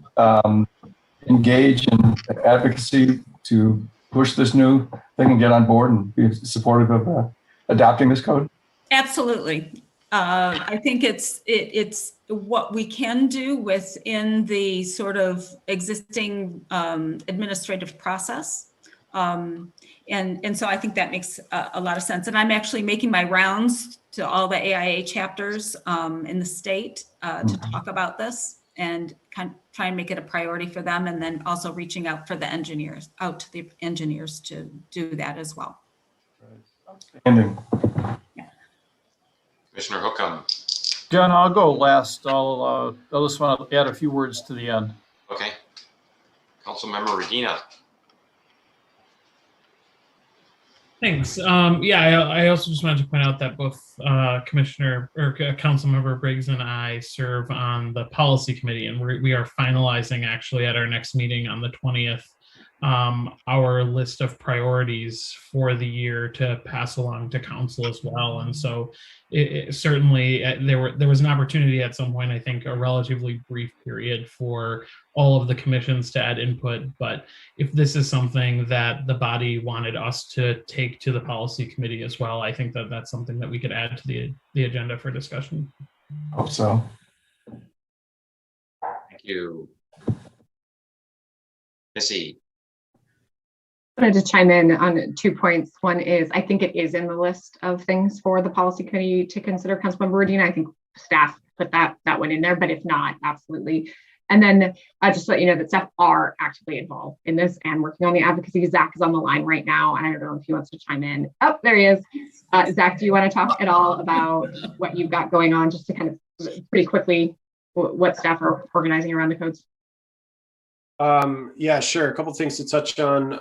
engage in advocacy to push this new thing and get on board and be supportive of adopting this code? Absolutely. I think it's what we can do within the sort of existing administrative process. And so I think that makes a lot of sense. And I'm actually making my rounds to all the AIA chapters in the state to talk about this and kind of try and make it a priority for them. And then also reaching out to the engineers to do that as well. Ending. Commissioner Hookham. John, I'll go last. I'll just want to add a few words to the end. Okay. Councilmember Regina. Thanks. Yeah, I also just wanted to point out that both Councilmember Briggs and I serve on the policy committee, and we are finalizing actually at our next meeting on the 20th our list of priorities for the year to pass along to council as well. And so it certainly there was an opportunity at some point, I think a relatively brief period, for all of the commissions to add input. But if this is something that the body wanted us to take to the policy committee as well, I think that that's something that we could add to the agenda for discussion. Hope so. Thank you. Missy. I wanted to chime in on 2 points. One is, I think it is in the list of things for the policy committee to consider. Councilmember Regina, I think staff put that one in there, but if not, absolutely. And then just to let you know that staff are actively involved in this and working on the advocacy. Zach is on the line right now, and I don't know if he wants to chime in. Oh, there he is. Zach, do you want to talk at all about what you've got going on, just to kind of pretty quickly what staff are organizing around the codes? Yeah, sure. A couple of things to touch on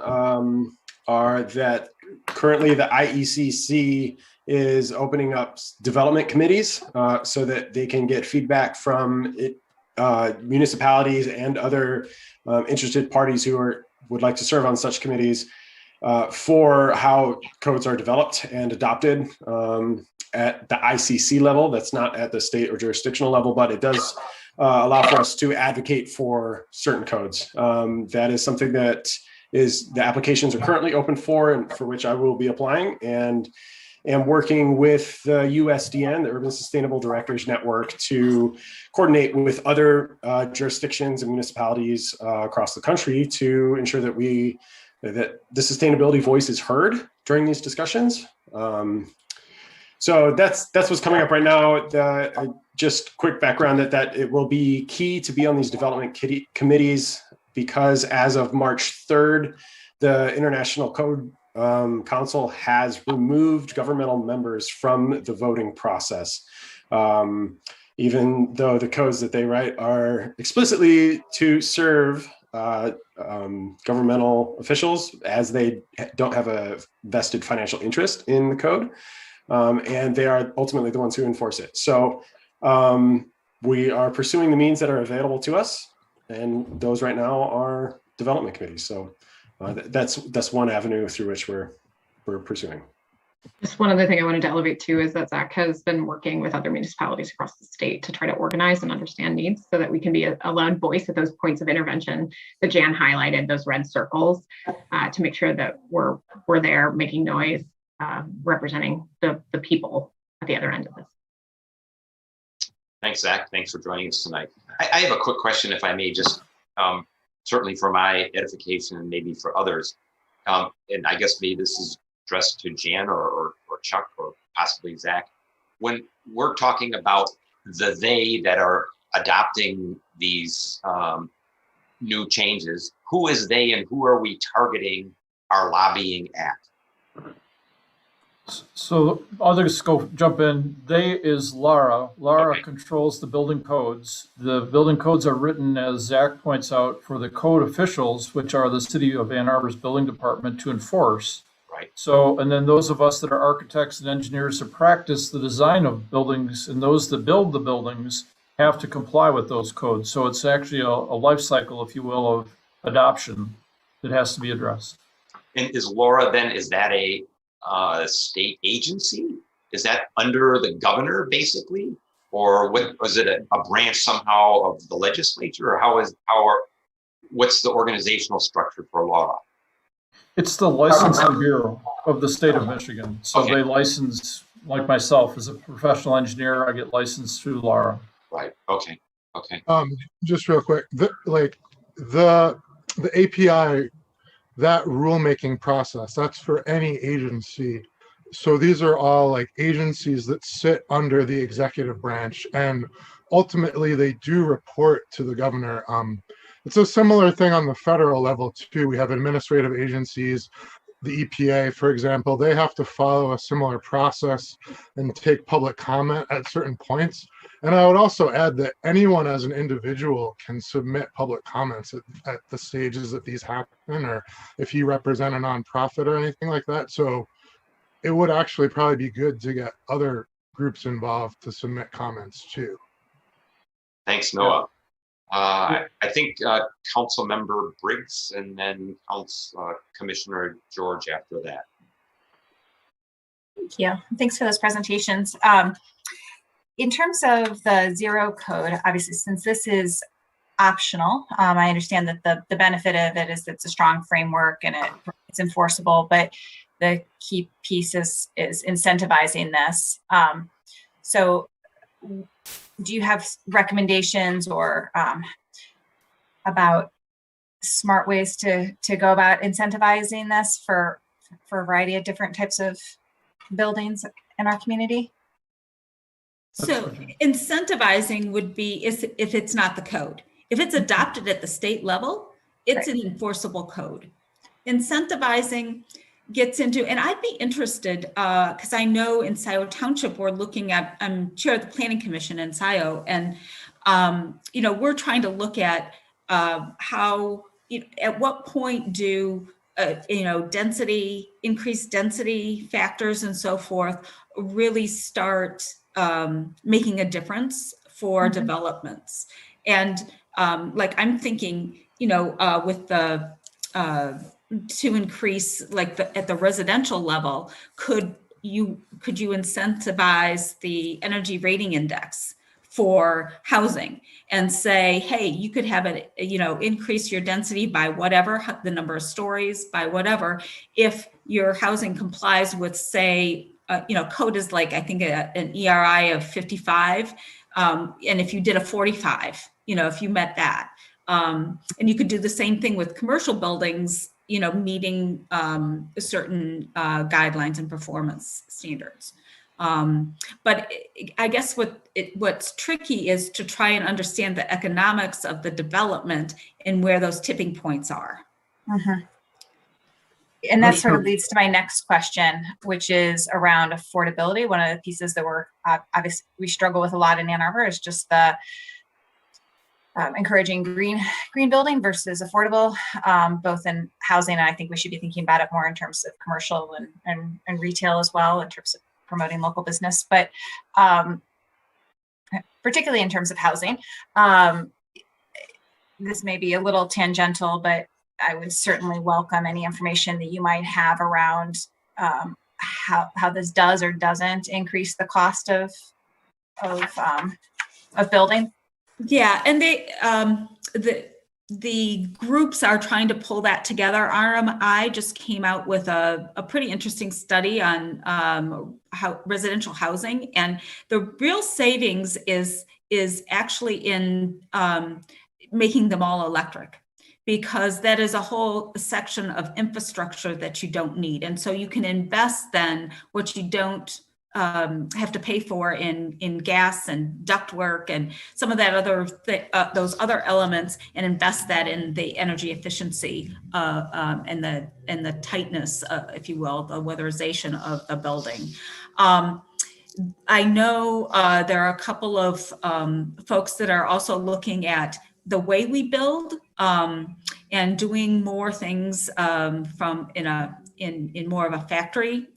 are that currently the IECC is opening up development committees so that they can get feedback from municipalities and other interested parties who would like to serve on such committees for how codes are developed and adopted at the ICC level. That's not at the state or jurisdictional level, but it does allow for us to advocate for certain codes. That is something that the applications are currently open for, and for which I will be applying, and am working with the USDN, the Urban Sustainable Directors Network, to coordinate with other jurisdictions and municipalities across the country to ensure that that the sustainability voice is heard during these discussions. So that's what's coming up right now. Just quick background that it will be key to be on these development committees, because as of March 3rd, the International Code Council has removed governmental members from the voting process, even though the codes that they write are explicitly to serve governmental officials, as they don't have a vested financial interest in the code. And they are ultimately the ones who enforce it. So we are pursuing the means that are available to us, and those right now are development committees. So that's one avenue through which we're pursuing. Just one other thing I wanted to elevate too is that Zach has been working with other municipalities across the state to try to organize and understand needs so that we can be a loud voice at those points of intervention that Jan highlighted, those red circles, to make sure that we're there making noise, representing the people at the other end of this. Thanks, Zach. Thanks for joining us tonight. I have a quick question, if I may, just certainly for my edification and maybe for others. And I guess maybe this is addressed to Jan or Chuck or possibly Zach. When we're talking about they that are adopting these new changes, who is they and who are we targeting our lobbying at? So I'll just jump in. They is Lara. Lara okay. Controls the building codes. The building codes are written, as Zach points out, for the code officials, which are the City of Ann Arbor's building department, to enforce. Right. So, and then those of us that are architects and engineers who practice the design of buildings, and those that build the buildings have to comply with those codes. So it's actually a life cycle, if you will, of adoption that has to be addressed. And is Laura then, is that a state agency? Is that under the governor basically, or what was it a branch somehow of the legislature, or what's the organizational structure for Laura? It's the licensing bureau of the state of Michigan. So okay. They license, like myself as a professional engineer, I get licensed through Laura. Right. Okay. Okay. Just real quick, the API that rulemaking process, that's for any agency. So these are all like agencies that sit under the executive branch, and ultimately they do report to the governor. It's a similar thing on the federal level too. We have administrative agencies, the EPA, for example, they have to follow a similar process and take public comment at certain points. And I would also add that anyone as an individual can submit public comments at the stages that these happen, or if you represent a nonprofit or anything like that. So it would actually probably be good to get other groups involved to submit comments too. Thanks, Noah. I think Council Member Briggs and then Commissioner George after that. Thank you. Thanks for those presentations. In terms of the zero code, obviously, since this is optional, I understand that the benefit of it is it's a strong framework and it's enforceable, but the key piece is incentivizing this. So do you have recommendations or about smart ways to go about incentivizing this for a variety of different types of buildings in our community? So incentivizing would be if it's not the code. If it's adopted at the state level, it's an enforceable code. Incentivizing gets into, and I'd be interested, because I know in Scioto Township, we're looking at, I'm chair of the Planning Commission in Scioto, and we're trying to look at how, at what point do, increased density factors and so forth really start making a difference for developments. And I'm thinking, with the, to increase at the residential level, could you incentivize the energy rating index for housing and say, hey, you could have it, increase your density by whatever, the number of stories by whatever, if your housing complies with, say, code is I think an ERI of 55. And if you did a 45, if you met that, and you could do the same thing with commercial buildings, meeting certain guidelines and performance standards. But I guess what's tricky is to try and understand the economics of the development and where those tipping points are. Mm-hmm. And that sort of leads to my next question, which is around affordability. One of the pieces that we're obviously we struggle with a lot in Ann Arbor is just the encouraging green building versus affordable, both in housing, and I think we should be thinking about it more in terms of commercial and retail as well, in terms of promoting local business, but particularly in terms of housing. This may be a little tangential, but I would certainly welcome any information that you might have around how this does or doesn't increase the cost of building. Yeah, and the groups are trying to pull that together. RMI just came out with a pretty interesting study on how residential housing, and the real savings is actually in making them all electric, because that is a whole section of infrastructure that you don't need. And so you can invest then what you don't have to pay for in gas and ductwork and some of that those other elements, and invest that in the energy efficiency and the tightness, if you will, the weatherization of the building. I know there are a couple of folks that are also looking at the way we build and doing more things in more of a factory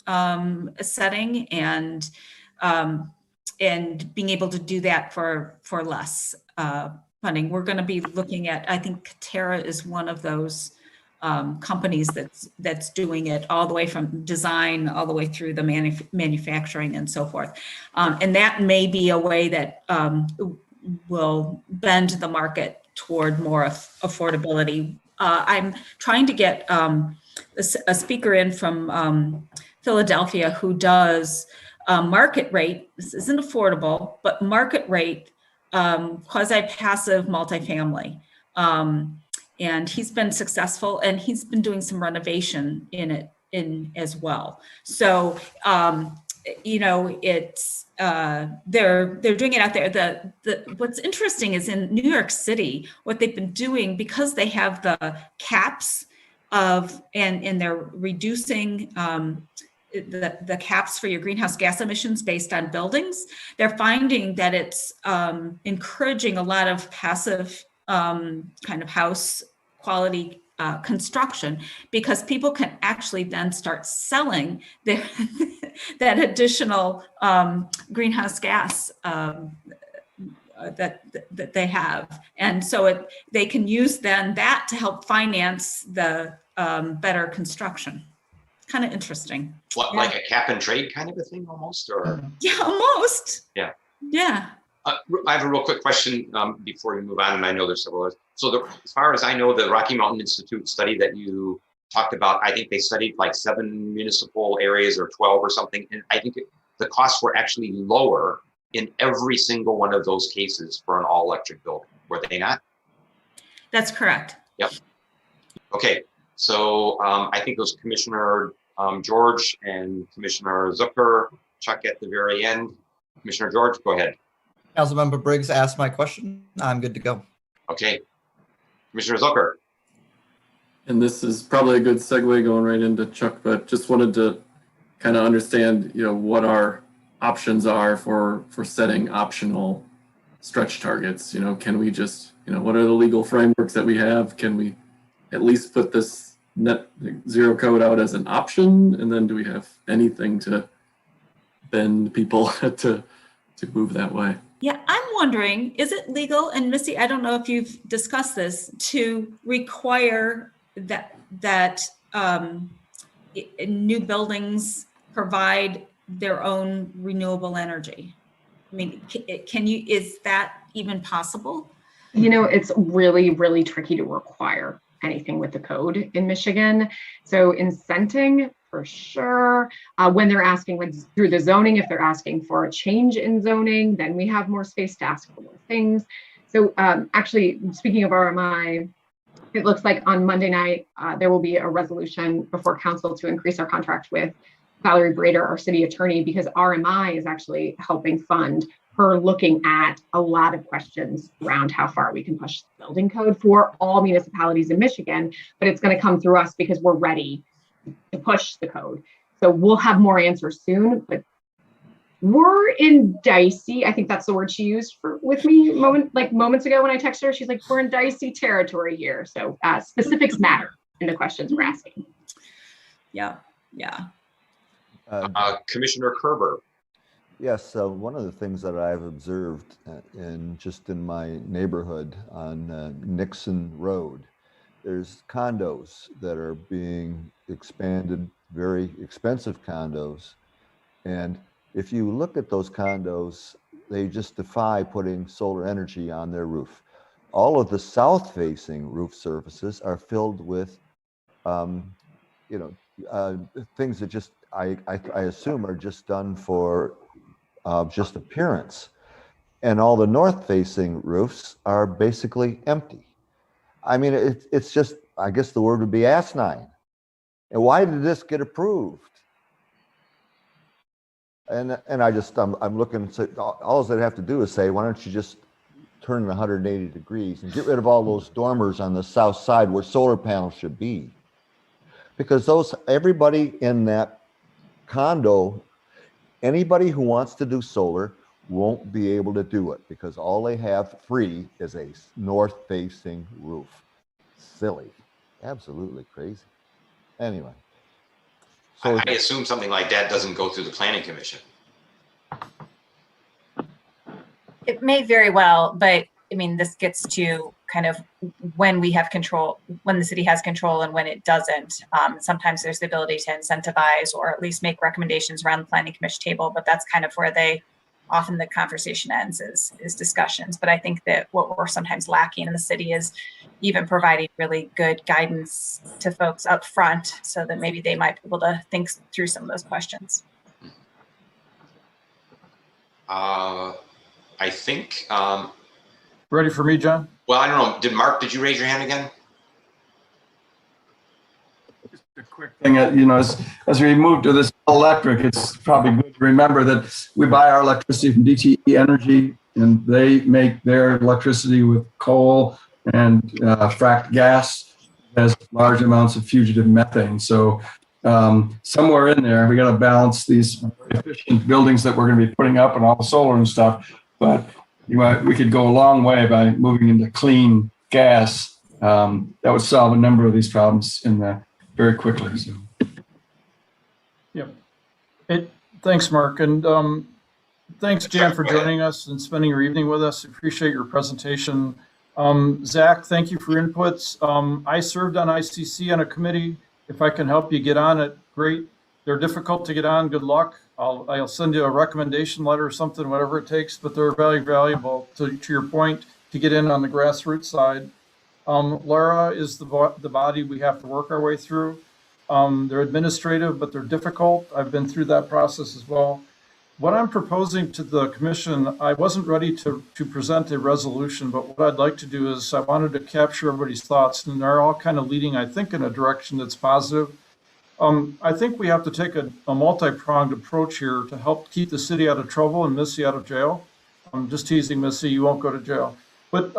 setting, and being able to do that for less funding. We're going to be looking at, I think Terra is one of those companies that's doing it all the way from design all the way through the manufacturing and so forth. And that may be a way that will bend the market toward more affordability. I'm trying to get a speaker in from Philadelphia who does market rate. This isn't affordable, but market rate quasi-passive multifamily. and he's been successful, and he's been doing some renovation in it as well. So, you know, it's they're doing it out there. What's interesting is in New York City, what they've been doing, because they have the caps of and they're reducing the caps for your greenhouse gas emissions based on buildings. They're finding that it's encouraging a lot of passive kind of house quality construction, because people can actually then start selling their that additional greenhouse gas that they have, and so they can use then that to help finance the better construction. Kind of interesting. What, like a cap and trade kind of a thing almost, or? Yeah, almost. Yeah. Yeah. I have a real quick question before we move on, and I know there's several others. So as far as I know, the Rocky Mountain Institute study that you talked about, I think they studied like 7 municipal areas or 12 or something. And I think the costs were actually lower in every single one of those cases for an all electric building, were they not? That's correct. Yep. Okay. So I think it was Commissioner George and Commissioner Zucker, Chuck at the very end. Commissioner George, go ahead. Councilmember Briggs asked my question. I'm good to go. Okay. Commissioner Zucker. And this is probably a good segue going right into Chuck, but just wanted to kind of understand, you know, what our options are for setting optional stretch targets. You know, can we just, you know, what are the legal frameworks that we have? Can we at least put this net zero code out as an option? And then do we have anything to bend people to move that way? Yeah, I'm wondering, is it legal, and Missy, I don't know if you've discussed this, to require that new buildings provide their own renewable energy? I mean, is that even possible? You know, it's really, really tricky to require anything with the code in Michigan. So incenting, for sure. When they're asking, like through the zoning, if they're asking for a change in zoning, then we have more space to ask for more things. So actually, speaking of RMI, it looks like on Monday night, there will be a resolution before council to increase our contract with Valerie Brader, our city attorney, because RMI is actually helping fund her looking at a lot of questions around how far we can push the building code for all municipalities in Michigan, but it's going to come through us because we're ready to push the code. So we'll have more answers soon, but we're in dicey, I think that's the word she used with me moments ago when I texted her. She's like, we're in dicey territory here. So specifics matter in the questions we're asking. Yeah, yeah. Commissioner Kerber. Yes, one of the things that I've observed in my neighborhood on Nixon Road, there's condos that are being expanded, very expensive condos. And if you look at those condos, they just defy putting solar energy on their roof. All of the south-facing roof surfaces are filled with, things that just, I assume are just done for just appearance. And all the north-facing roofs are basically empty. I mean, it's just, I guess the word would be asinine. And why did this get approved? And I'm looking, so all that have to do is say, why don't you just turn it 180 degrees and get rid of all those dormers on the south side where solar panels should be? Because everybody in that condo, anybody who wants to do solar won't be able to do it because all they have free is a north-facing roof. Silly, absolutely crazy. Anyway. So I assume something like that doesn't go through the planning commission. It may very well, but I mean, this gets to kind of when we have control, when the city has control and when it doesn't. Sometimes there's the ability to incentivize or at least make recommendations around the planning commission table, but that's kind of where often the conversation ends is discussions. But I think that what we're sometimes lacking in the city is even providing really good guidance to folks up front so that maybe they might be able to think through some of those questions. I think. Ready for me, John? Well, I don't know. Did you raise your hand again? A quick thing, as we move to this electric, it's probably good to remember that we buy our electricity from DTE Energy, and they make their electricity with coal and fracked gas, has large amounts of fugitive methane. So somewhere in there, we got to balance these efficient buildings that we're going to be putting up and all the solar and stuff. But we could go a long way by moving into clean gas. That would solve a number of these problems very quickly. So. Yep. Thanks, Mark. And thanks, Jan, for joining us and spending your evening with us. Appreciate your presentation. Zach, thank you for inputs. I served on ICC on a committee. If I can help you get on it, great. They're difficult to get on. Good luck. I'll send you a recommendation letter or something, whatever it takes, but they're very valuable to your point to get in on the grassroots side. Laura is the body we have to work our way through. They're administrative, but they're difficult. I've been through that process as well. What I'm proposing to the commission, I wasn't ready to present a resolution, but what I'd like to do is I wanted to capture everybody's thoughts, and they're all kind of leading, I think, in a direction that's positive. I think we have to take a multi-pronged approach here to help keep the city out of trouble and Missy out of jail. I'm just teasing Missy, you won't go to jail. But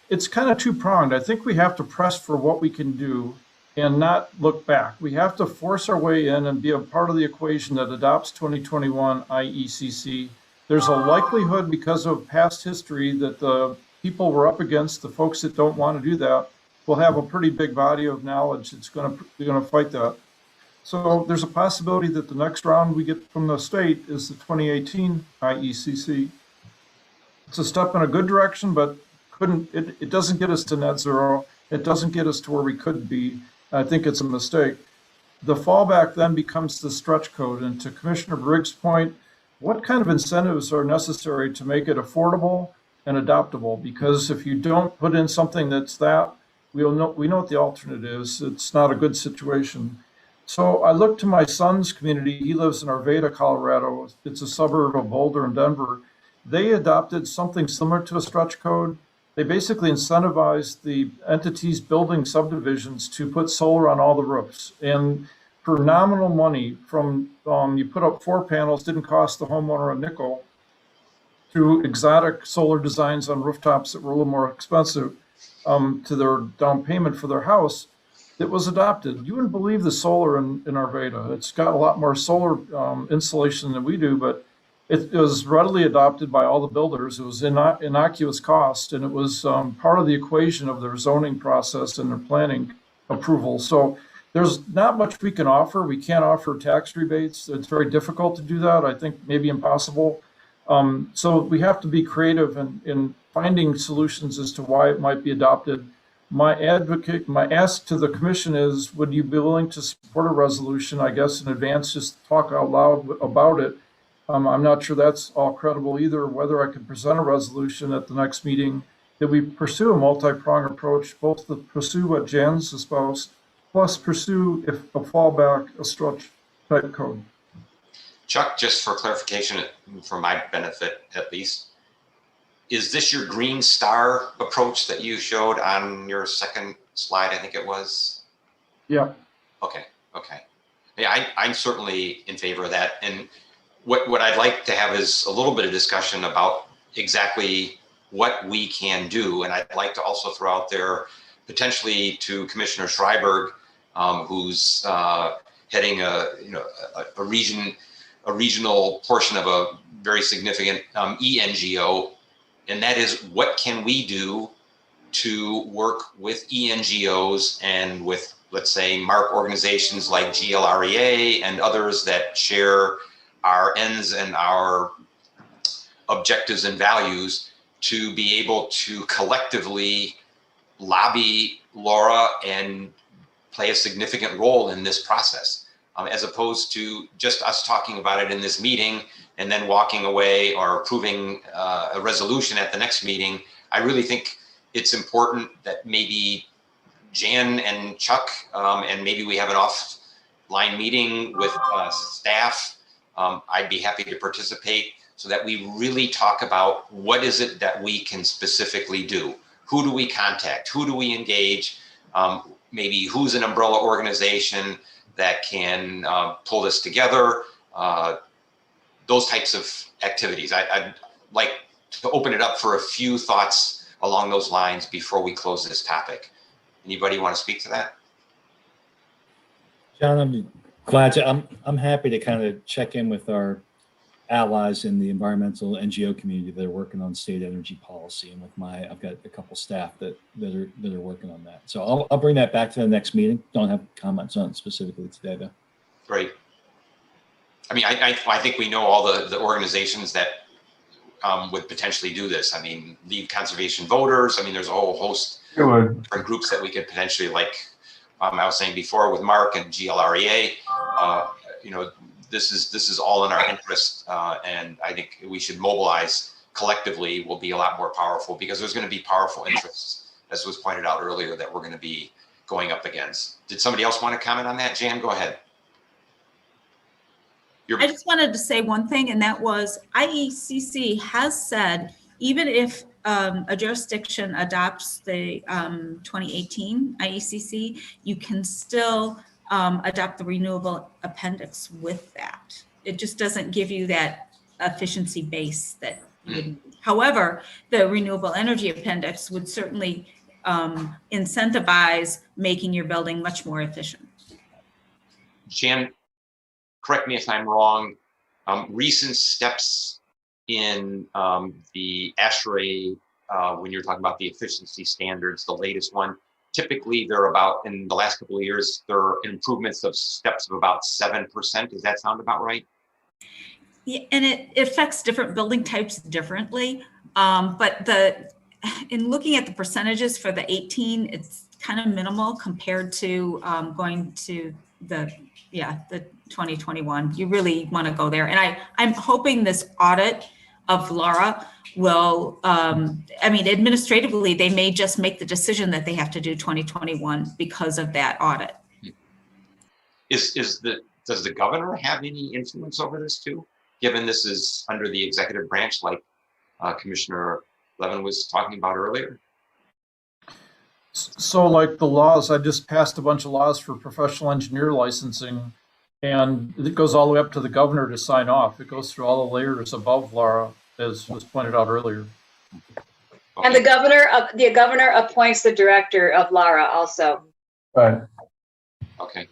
it's kind of two-pronged. I think we have to press for what we can do and not look back. We have to force our way in and be a part of the equation that adopts 2021 IECC. There's a likelihood because of past history that the people we're up against, the folks that don't want to do that, will have a pretty big body of knowledge that's going to fight that. So there's a possibility that the next round we get from the state is the 2018 IECC. It's a step in a good direction, but it doesn't get us to net zero. It doesn't get us to where we could be. I think it's a mistake. The fallback then becomes the stretch code. And to Commissioner Briggs' point, what kind of incentives are necessary to make it affordable and adoptable? Because if you don't put in something that's that, we know what the alternate is. It's not a good situation. So I look to my son's community. He lives in Arvada, Colorado. It's a suburb of Boulder and Denver. They adopted something similar to a stretch code. They basically incentivized the entities building subdivisions to put solar on all the roofs. And for nominal money from, you put up 4 panels, didn't cost the homeowner a nickel, through exotic solar designs on rooftops that were a little more expensive to their down payment for their house, it was adopted. You wouldn't believe the solar in Arvada. It's got a lot more solar insulation than we do, but it was readily adopted by all the builders. It was innocuous cost, and it was part of the equation of their zoning process and their planning approval. So there's not much we can offer. We can't offer tax rebates. It's very difficult to do that. I think maybe impossible. So we have to be creative in finding solutions as to why it might be adopted. My ask to the commission is, would you be willing to support a resolution, I guess, in advance, just talk out loud about it? I'm not sure that's all credible either, whether I could present a resolution at the next meeting that we pursue a multi-pronged approach, both to pursue what Jan's espoused, plus pursue, if a fallback, a stretch type code. Chuck, just for clarification, for my benefit at least, is this your green star approach that you showed on your second slide, I think it was? Yeah. Okay. Yeah, I'm certainly in favor of that. And what I'd like to have is a little bit of discussion about exactly what we can do. And I'd like to also throw out there potentially to Commissioner Schreiberg, who's heading a regional portion of a very significant ENGO, and that is, what can we do to work with ENGOs and with, let's say, MARC organizations like GLREA and others that share our ends and our objectives and values, to be able to collectively lobby Laura and play a significant role in this process, as opposed to just us talking about it in this meeting and then walking away or approving a resolution at the next meeting. I really think it's important that maybe Jan and Chuck, and maybe we have an offline meeting with staff. I'd be happy to participate, so that we really talk about what is it that we can specifically do. Who do we contact? Who do we engage? maybe who's an umbrella organization that can pull this together, those types of activities. I'd like to open it up for a few thoughts along those lines before we close this topic. Anybody want to speak to that? John, I'm glad to, I'm happy to kind of check in with our allies in the environmental NGO community that are working on state energy policy, and with I've got a couple staff that are working on that. So I'll bring that back to the next meeting. Don't have comments on it specifically today, though. Great. I mean, I think we know all the organizations that would potentially do this. I mean, lead conservation voters. I mean, there's a whole host of different groups that we could potentially, like I was saying before with Mark and GLREA. You know, this is all in our interest, and I think we should mobilize collectively. Will be a lot more powerful because there's going to be powerful interests, as was pointed out earlier, that we're going to be going up against. Did somebody else want to comment on that? Jan, go ahead. I just wanted to say one thing, and that was IECC has said even if a jurisdiction adopts the 2018 IECC, you can still adopt the renewable appendix with that. It just doesn't give you that efficiency base that you would need. However, the renewable energy appendix would certainly incentivize making your building much more efficient. Jan, correct me if I'm wrong, recent steps in the ASHRAE, when you're talking about the efficiency standards, the latest one, typically they're about, in the last couple of years, there are improvements of steps of about 7%. Does that sound about right? Yeah, and it affects different building types differently. But in looking at the percentages for the 18, it's kind of minimal compared to going to the 2021. You really want to go there. And I'm hoping this audit of Laura will, I mean, administratively, they may just make the decision that they have to do 2021 because of that audit. Does the governor have any influence over this too? Given this is under the executive branch, like Commissioner Levin was talking about earlier? So like the laws, I just passed a bunch of laws for professional engineer licensing, and it goes all the way up to the governor to sign off. It goes through all the layers above Laura, as was pointed out earlier. And the governor appoints the director of Lara also. Right. Okay.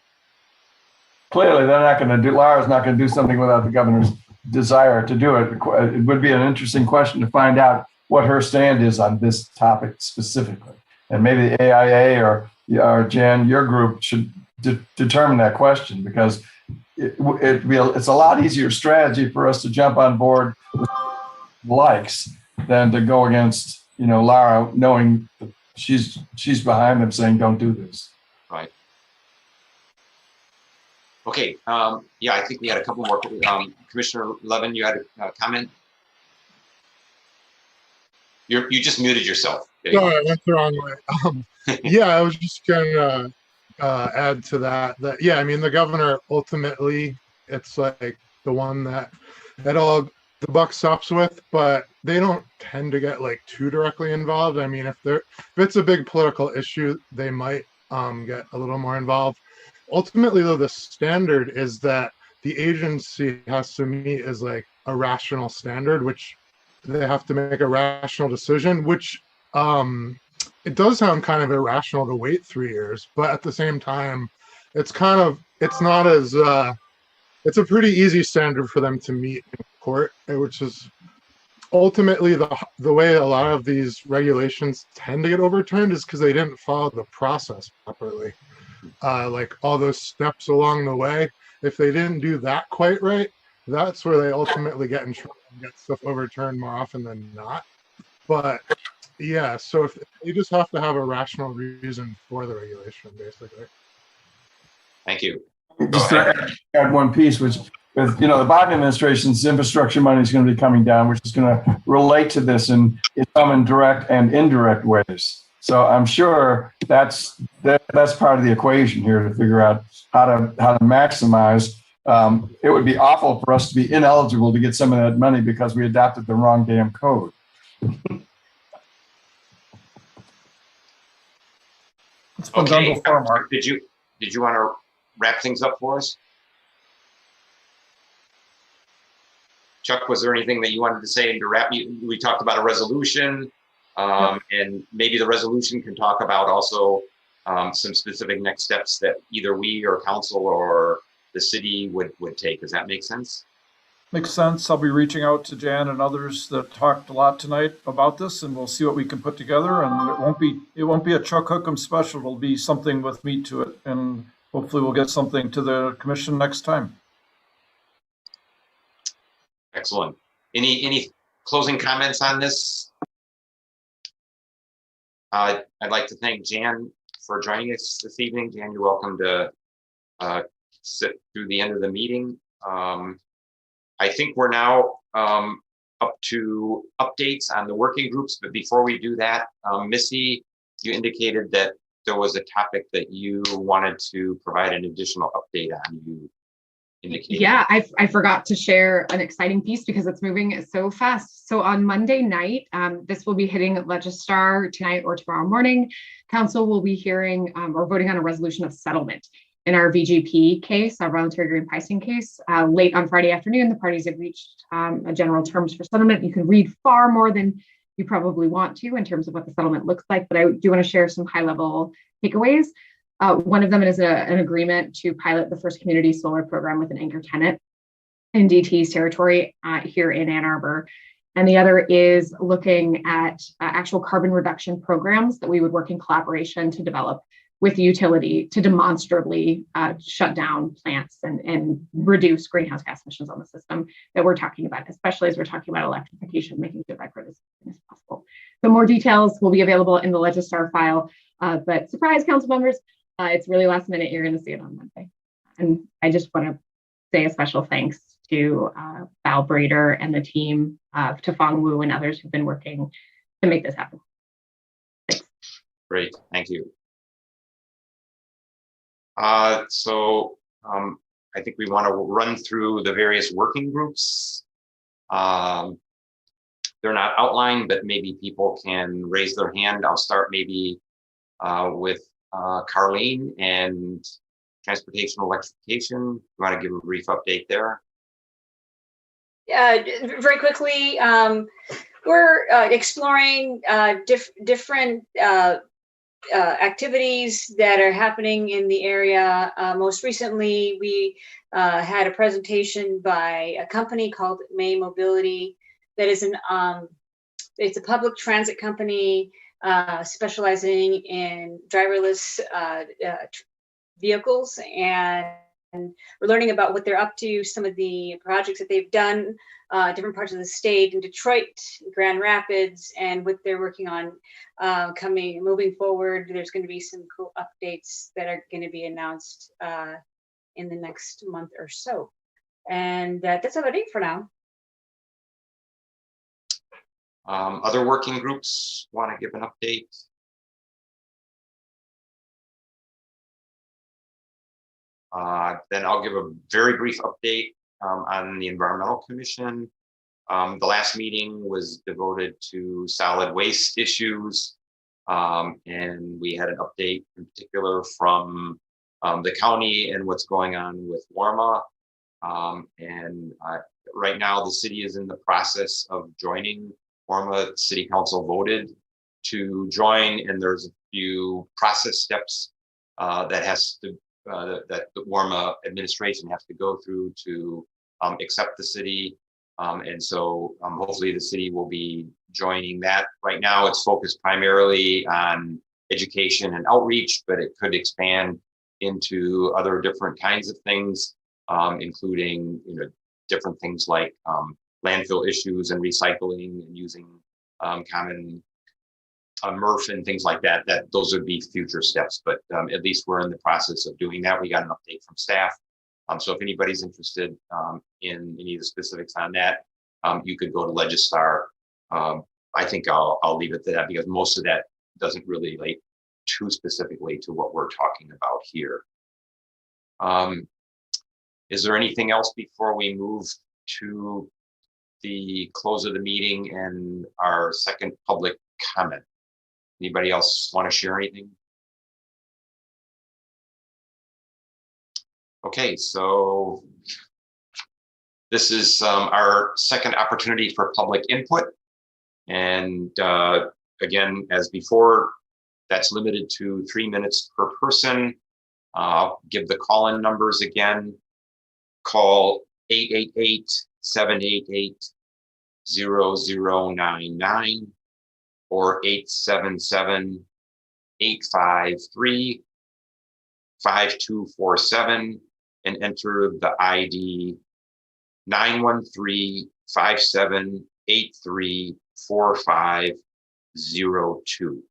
Clearly, they're not going to do, Lara's not going to do something without the governor's desire to do it. It would be an interesting question to find out what her stand is on this topic specifically. And maybe the AIA or Jan, your group should determine that question, because it's a lot easier strategy for us to jump on board with likes than to go against, Lara, knowing that she's behind them saying, don't do this. Right. Okay. Yeah, I think we had a couple more. Commissioner Levin, you had a comment? You just muted yourself. Sorry, I went the wrong way. Yeah, I was just gonna add to that. Yeah, I mean, the governor ultimately, it's like the one that all the buck stops with, but they don't tend to get like too directly involved. I mean, if it's a big political issue, they might get a little more involved. Ultimately, though, the standard is that the agency has to meet as like a rational standard, which they have to make a rational decision, which it does sound kind of irrational to wait 3 years, but at the same time, it's not as, it's a pretty easy standard for them to meet in court, which is ultimately the way a lot of these regulations tend to get overturned is because they didn't follow the process properly. Like all those steps along the way, if they didn't do that quite right, that's where they ultimately get in trouble and get stuff overturned more often than not. But yeah, so if you just have to have a rational reason for the regulation, basically. Thank you. Just to add one piece, which with the Biden administration's infrastructure money is going to be coming down, which is going to relate to this in some indirect and indirect ways. So I'm sure that's part of the equation here to figure out how to maximize. It would be awful for us to be ineligible to get some of that money because we adopted the wrong damn code. It's been done Okay, before, Mark. did you want to wrap things up for us? Chuck, was there anything that you wanted to say to wrap? We talked about a resolution, and maybe the resolution can talk about also some specific next steps that either we or council or the city would take. Does that make sense? Makes sense. I'll be reaching out to Jan and others that talked a lot tonight about this, and we'll see what we can put together. And it won't be a Chuck Hookham special. It'll be something with meat to it, and hopefully we'll get something to the commission next time. Excellent. Any closing comments on this? I'd like to thank Jan for joining us this evening. Jan, you're welcome to sit through the end of the meeting. I think we're now up to updates on the working groups, but before we do that, Missy, you indicated that there was a topic that you wanted to provide an additional update on. You indicated. Yeah, I forgot to share an exciting piece because it's moving so fast. So on Monday night, this will be hitting Legistar tonight or tomorrow morning. Council will be hearing or voting on a resolution of settlement in our VGP case, our voluntary green pricing case. Late on Friday afternoon, the parties have reached a general terms for settlement. You can read far more than you probably want to in terms of what the settlement looks like, but I do want to share some high-level takeaways. One of them is an agreement to pilot the first community solar program with an anchor tenant in DT's territory here in Ann Arbor. And the other is looking at actual carbon reduction programs that we would work in collaboration to develop with the utility to demonstrably shut down plants and reduce greenhouse gas emissions on the system that we're talking about, especially as we're talking about electrification, making sure that as soon as possible. So more details will be available in the Legistar file, but surprise, council members, it's really last minute. You're going to see it on Monday. And I just want to say a special thanks to Val Brader and the team, to Fong Wu and others who've been working to make this happen. Thanks. Great, thank you. So I think we want to run through the various working groups. They're not outlined, but maybe people can raise their hand. I'll start maybe with Carlene and Transportation Electrification. You want to give a brief update there? Very quickly, we're exploring different activities that are happening in the area. Most recently, we had a presentation by a company called May Mobility that is it's a public transit company specializing in driverless vehicles, and we're learning about what they're up to, some of the projects that they've done, different parts of the state, in Detroit, Grand Rapids, and what they're working on moving forward. There's going to be some cool updates that are going to be announced in the next month or so. And that's about it for now. Other working groups want to give an update? Then I'll give a very brief update on the Environmental Commission. The last meeting was devoted to solid waste issues, and we had an update in particular from the county and what's going on with WARMA. Right now, the city is in the process of joining WARMA. City Council voted to join, and there's a few process steps that the WARMA administration has to go through to accept the city. And so hopefully the city will be joining that. Right now it's focused primarily on education and outreach, but it could expand into other different kinds of things, including different things like landfill issues and recycling and using common MRF and things like that. Those would be future steps, but at least we're in the process of doing that. We got an update from staff. So if anybody's interested in any of the specifics on that, you could go to Legistar. I think I'll leave it to that because most of that doesn't really relate too specifically to what we're talking about here. Is there anything else before we move to the close of the meeting and our second public comment? Anybody else want to share anything? Okay, so this is our second opportunity for public input. And again, as before, that's limited to 3 minutes per person. I'll give the call-in numbers again. Call 888-788-0099 or 877-853-5247 and enter the ID 913-5783-4502.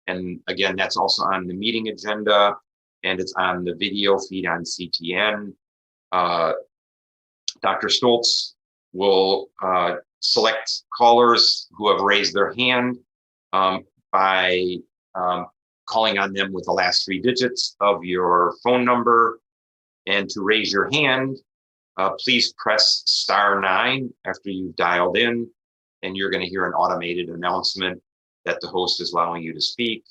And again, that's also on the meeting agenda, and it's on the video feed on CTN. Dr. Stoltz will select callers who have raised their hand by calling on them with the last 3 digits of your phone number. And to raise your hand, please press *9 after you've dialed in, and you're going to hear an automated announcement that the host is allowing you to speak.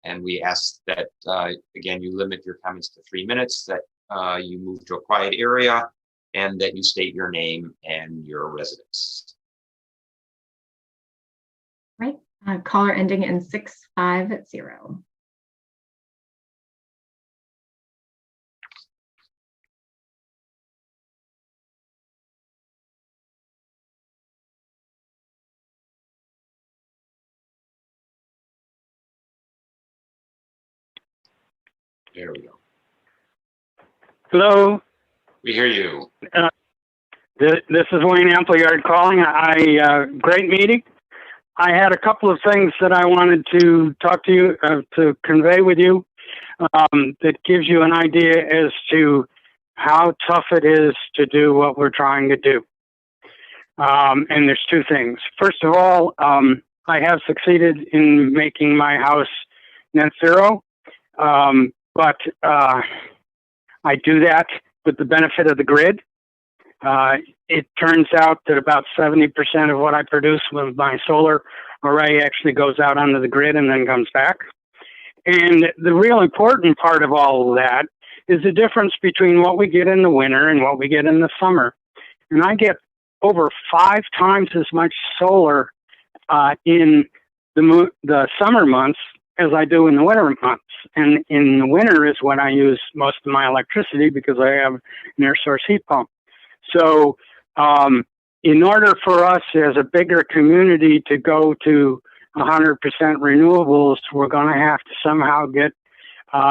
And we ask that, again, you limit your comments to 3 minutes, that you move to a quiet area, and that you state your name and your residence. Right. Caller ending in 650. There we go. Hello. We hear you. This is Wayne Appleyard calling. Great meeting. I had a couple of things that I wanted to talk to you, to convey with you, that gives you an idea as to how tough it is to do what we're trying to do. And there's 2 things. First of all, I have succeeded in making my house net zero. But I do that with the benefit of the grid. It turns out that about 70% of what I produce with my solar array actually goes out onto the grid and then comes back. And the real important part of all of that is the difference between what we get in the winter and what we get in the summer. And I get over 5 times as much solar in the summer months as I do in the winter months. And in the winter is when I use most of my electricity because I have an air source heat pump. So in order for us as a bigger community to go to 100% renewables, we're going to have to somehow get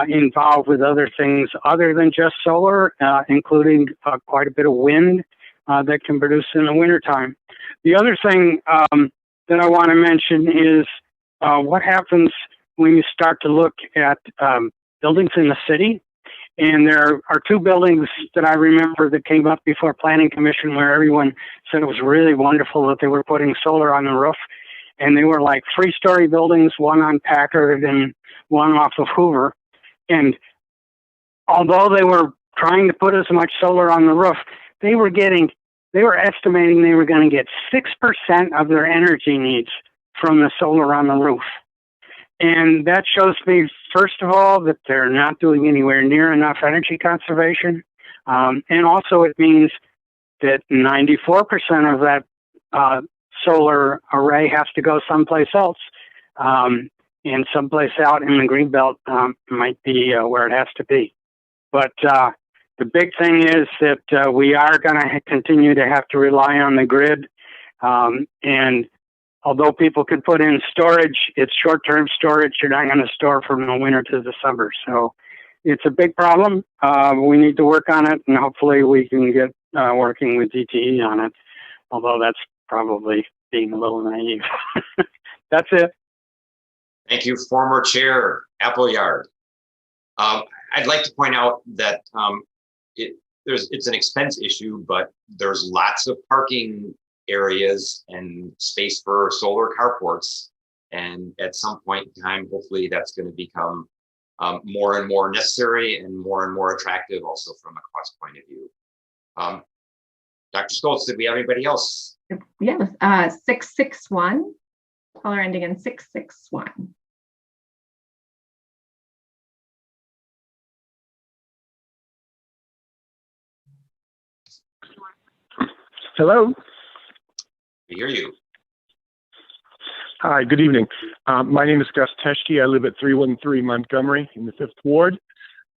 involved with other things other than just solar, including quite a bit of wind that can produce in the wintertime. The other thing that I want to mention is what happens when you start to look at buildings in the city. And there are 2 buildings that I remember that came up before Planning Commission where everyone said it was really wonderful that they were putting solar on the roof. And they were like 3-story buildings, one on Packard and one off of Hoover. And although they were trying to put as much solar on the roof, they were estimating they were going to get 6% of their energy needs from the solar on the roof. And that shows me, first of all, that they're not doing anywhere near enough energy conservation. And also it means that 94% of that solar array has to go someplace else. And someplace out in the Greenbelt might be where it has to be. But the big thing is that we are going to continue to have to rely on the grid. And although people can put in storage, it's short-term storage. You're not going to store from the winter to the summer. So it's a big problem. We need to work on it, and hopefully we can get working with DTE on it, although that's probably being a little naive. That's it. Thank you, former Chair Appleyard. I'd like to point out that it's an expense issue, but there's lots of parking areas and space for solar carports. And at some point in time, hopefully that's going to become more and more necessary and more attractive also from a cost point of view. Dr. Stoltz, did we have anybody else? Yes, 661, caller ending in 661. Hello. We hear you. Hi, good evening. My name is Gus Teschke. I live at 313 Montgomery in the 5th Ward.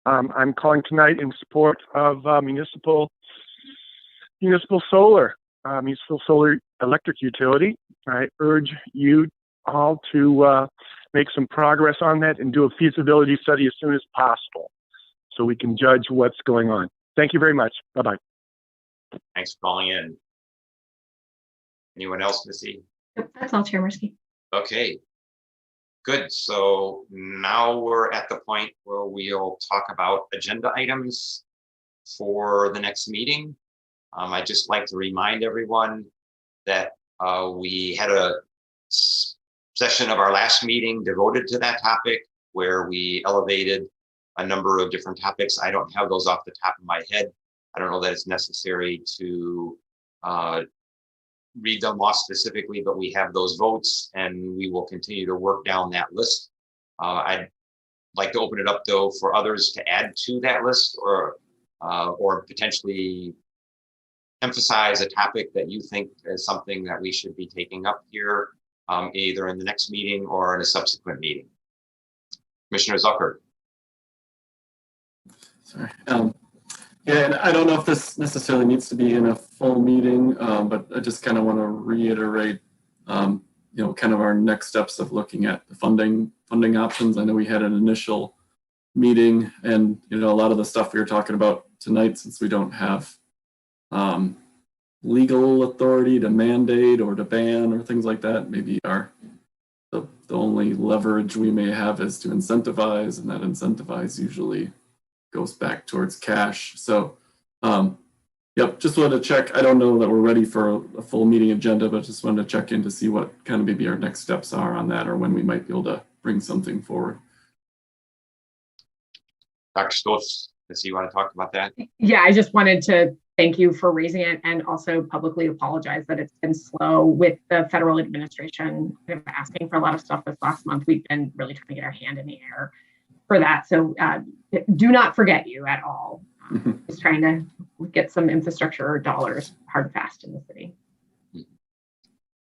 I'm calling tonight in support of municipal solar electric utility. I urge you all to make some progress on that and do a feasibility study as soon as possible so we can judge what's going on. Thank you very much. Bye-bye. Thanks for calling in. Anyone else, Missy? Yep, that's all, Chair Mirsky. Okay, good. So now we're at the point where we'll talk about agenda items for the next meeting. I'd just like to remind everyone that we had a session of our last meeting devoted to that topic where we elevated a number of different topics. I don't have those off the top of my head. I don't know that it's necessary to read them off specifically, but we have those votes and we will continue to work down that list. I'd like to open it up though for others to add to that list or potentially emphasize a topic that you think is something that we should be taking up here, either in the next meeting or in a subsequent meeting. Commissioner Zucker. Sorry. Yeah, and I don't know if this necessarily needs to be in a full meeting, but I just kind of want to reiterate, kind of our next steps of looking at the funding options. I know we had an initial meeting, and a lot of the stuff we were talking about tonight, since we don't have legal authority to mandate or to ban or things like that, maybe the only leverage we may have is to incentivize, and that incentivize usually goes back towards cash. So, yep, just wanted to check. I don't know that we're ready for a full meeting agenda, but just wanted to check in to see what kind of maybe our next steps are on that or when we might be able to bring something forward. Dr. Stoltz, do you want to talk about that? Yeah, I just wanted to thank you for raising it and also publicly apologize that it's been slow with the federal administration kind of asking for a lot of stuff this last month. We've been really trying to get our hand in the air for that. So do not forget you at all. Just trying to get some infrastructure dollars hard and fast in the city.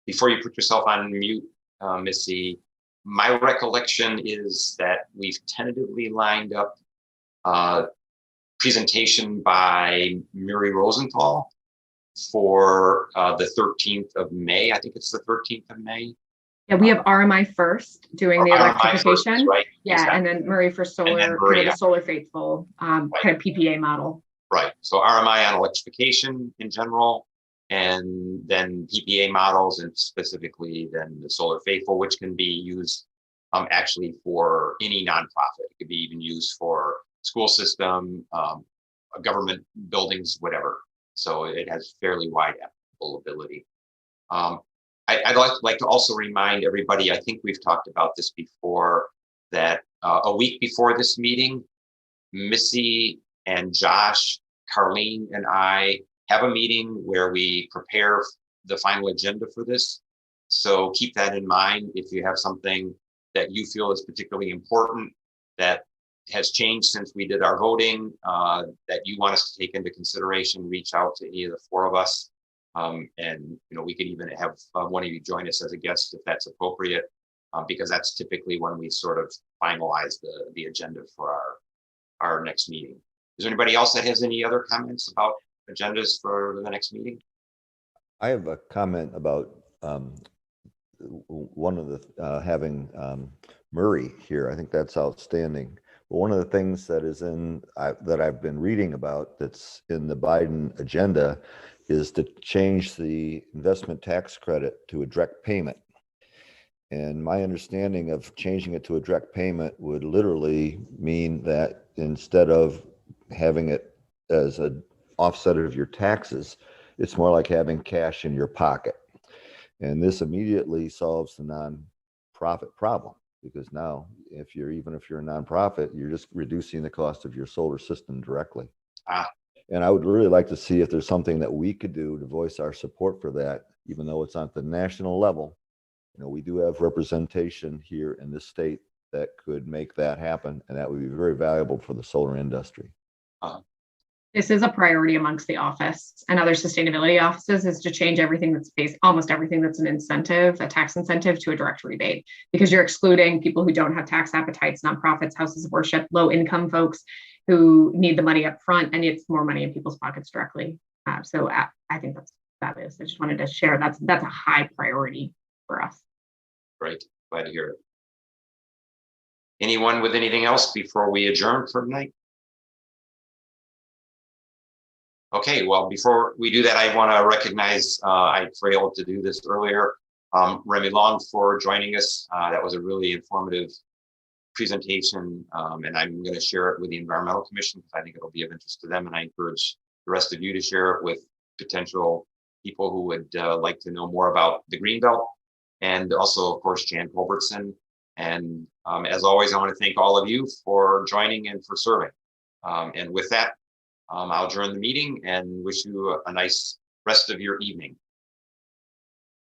Before you put yourself on mute, Missy, my recollection is that we've tentatively lined up presentation by Mary Rosenthal for the 13th of May. I think it's the 13th of May. Yeah, we have RMI first doing the electrification. First, right? Yeah, exactly. and then Murray for solar, Murray, kind of the solar faithful kind of PPA model. Right. So RMI on electrification in general, and then PPA models, and specifically then the solar faithful, which can be used actually for any nonprofit. It could be even used for school system, government buildings, whatever. So it has fairly wide applicability. I'd like to also remind everybody, I think we've talked about this before, that a week before this meeting, Missy and Josh, Carlene and I have a meeting where we prepare the final agenda for this. So keep that in mind. If you have something that you feel is particularly important that has changed since we did our voting, that you want us to take into consideration, reach out to any of the four of us. And we could even have one of you join us as a guest if that's appropriate, because that's typically when we sort of finalize the agenda for our next meeting. Is there anybody else that has any other comments about agendas for the next meeting? I have a comment about one of the having Murray here. I think that's outstanding. But one of the things that is that I've been reading about that's in the Biden agenda is to change the investment tax credit to a direct payment. And my understanding of changing it to a direct payment would literally mean that instead of having it as an offset of your taxes, it's more like having cash in your pocket. And this immediately solves the nonprofit problem, because now even if you're a nonprofit, you're just reducing the cost of your solar system directly. And I would really like to see if there's something that we could do to voice our support for that, even though it's on the national level. We do have representation here in this state that could make that happen, and that would be very valuable for the solar industry. This is a priority amongst the office and other sustainability offices, is to change everything that's based, almost everything that's an incentive, a tax incentive, to a direct rebate, because you're excluding people who don't have tax appetites, nonprofits, houses of worship, low income folks who need the money up front, and it's more money in people's pockets directly. So I think that's fabulous. I just wanted to share that's a high priority for us. Great, glad to hear it. Anyone with anything else before we adjourn for tonight? Okay, well, before we do that, I want to recognize, I failed to do this earlier, Remy Long for joining us. That was a really informative presentation, and I'm going to share it with the Environmental Commission because I think it'll be of interest to them, and I encourage the rest of you to share it with potential people who would like to know more about the Greenbelt, and also, of course, Jan Culbertson. And as always, I want to thank all of you for joining and for serving. And with that, I'll adjourn the meeting and wish you a nice rest of your evening.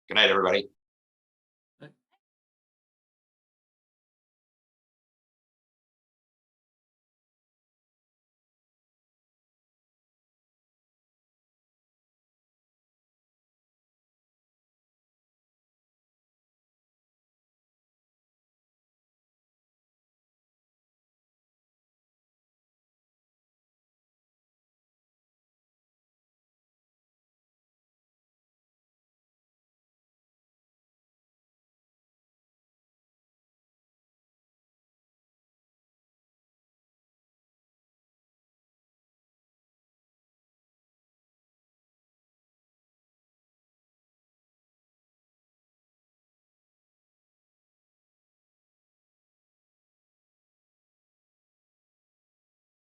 Good night, everybody.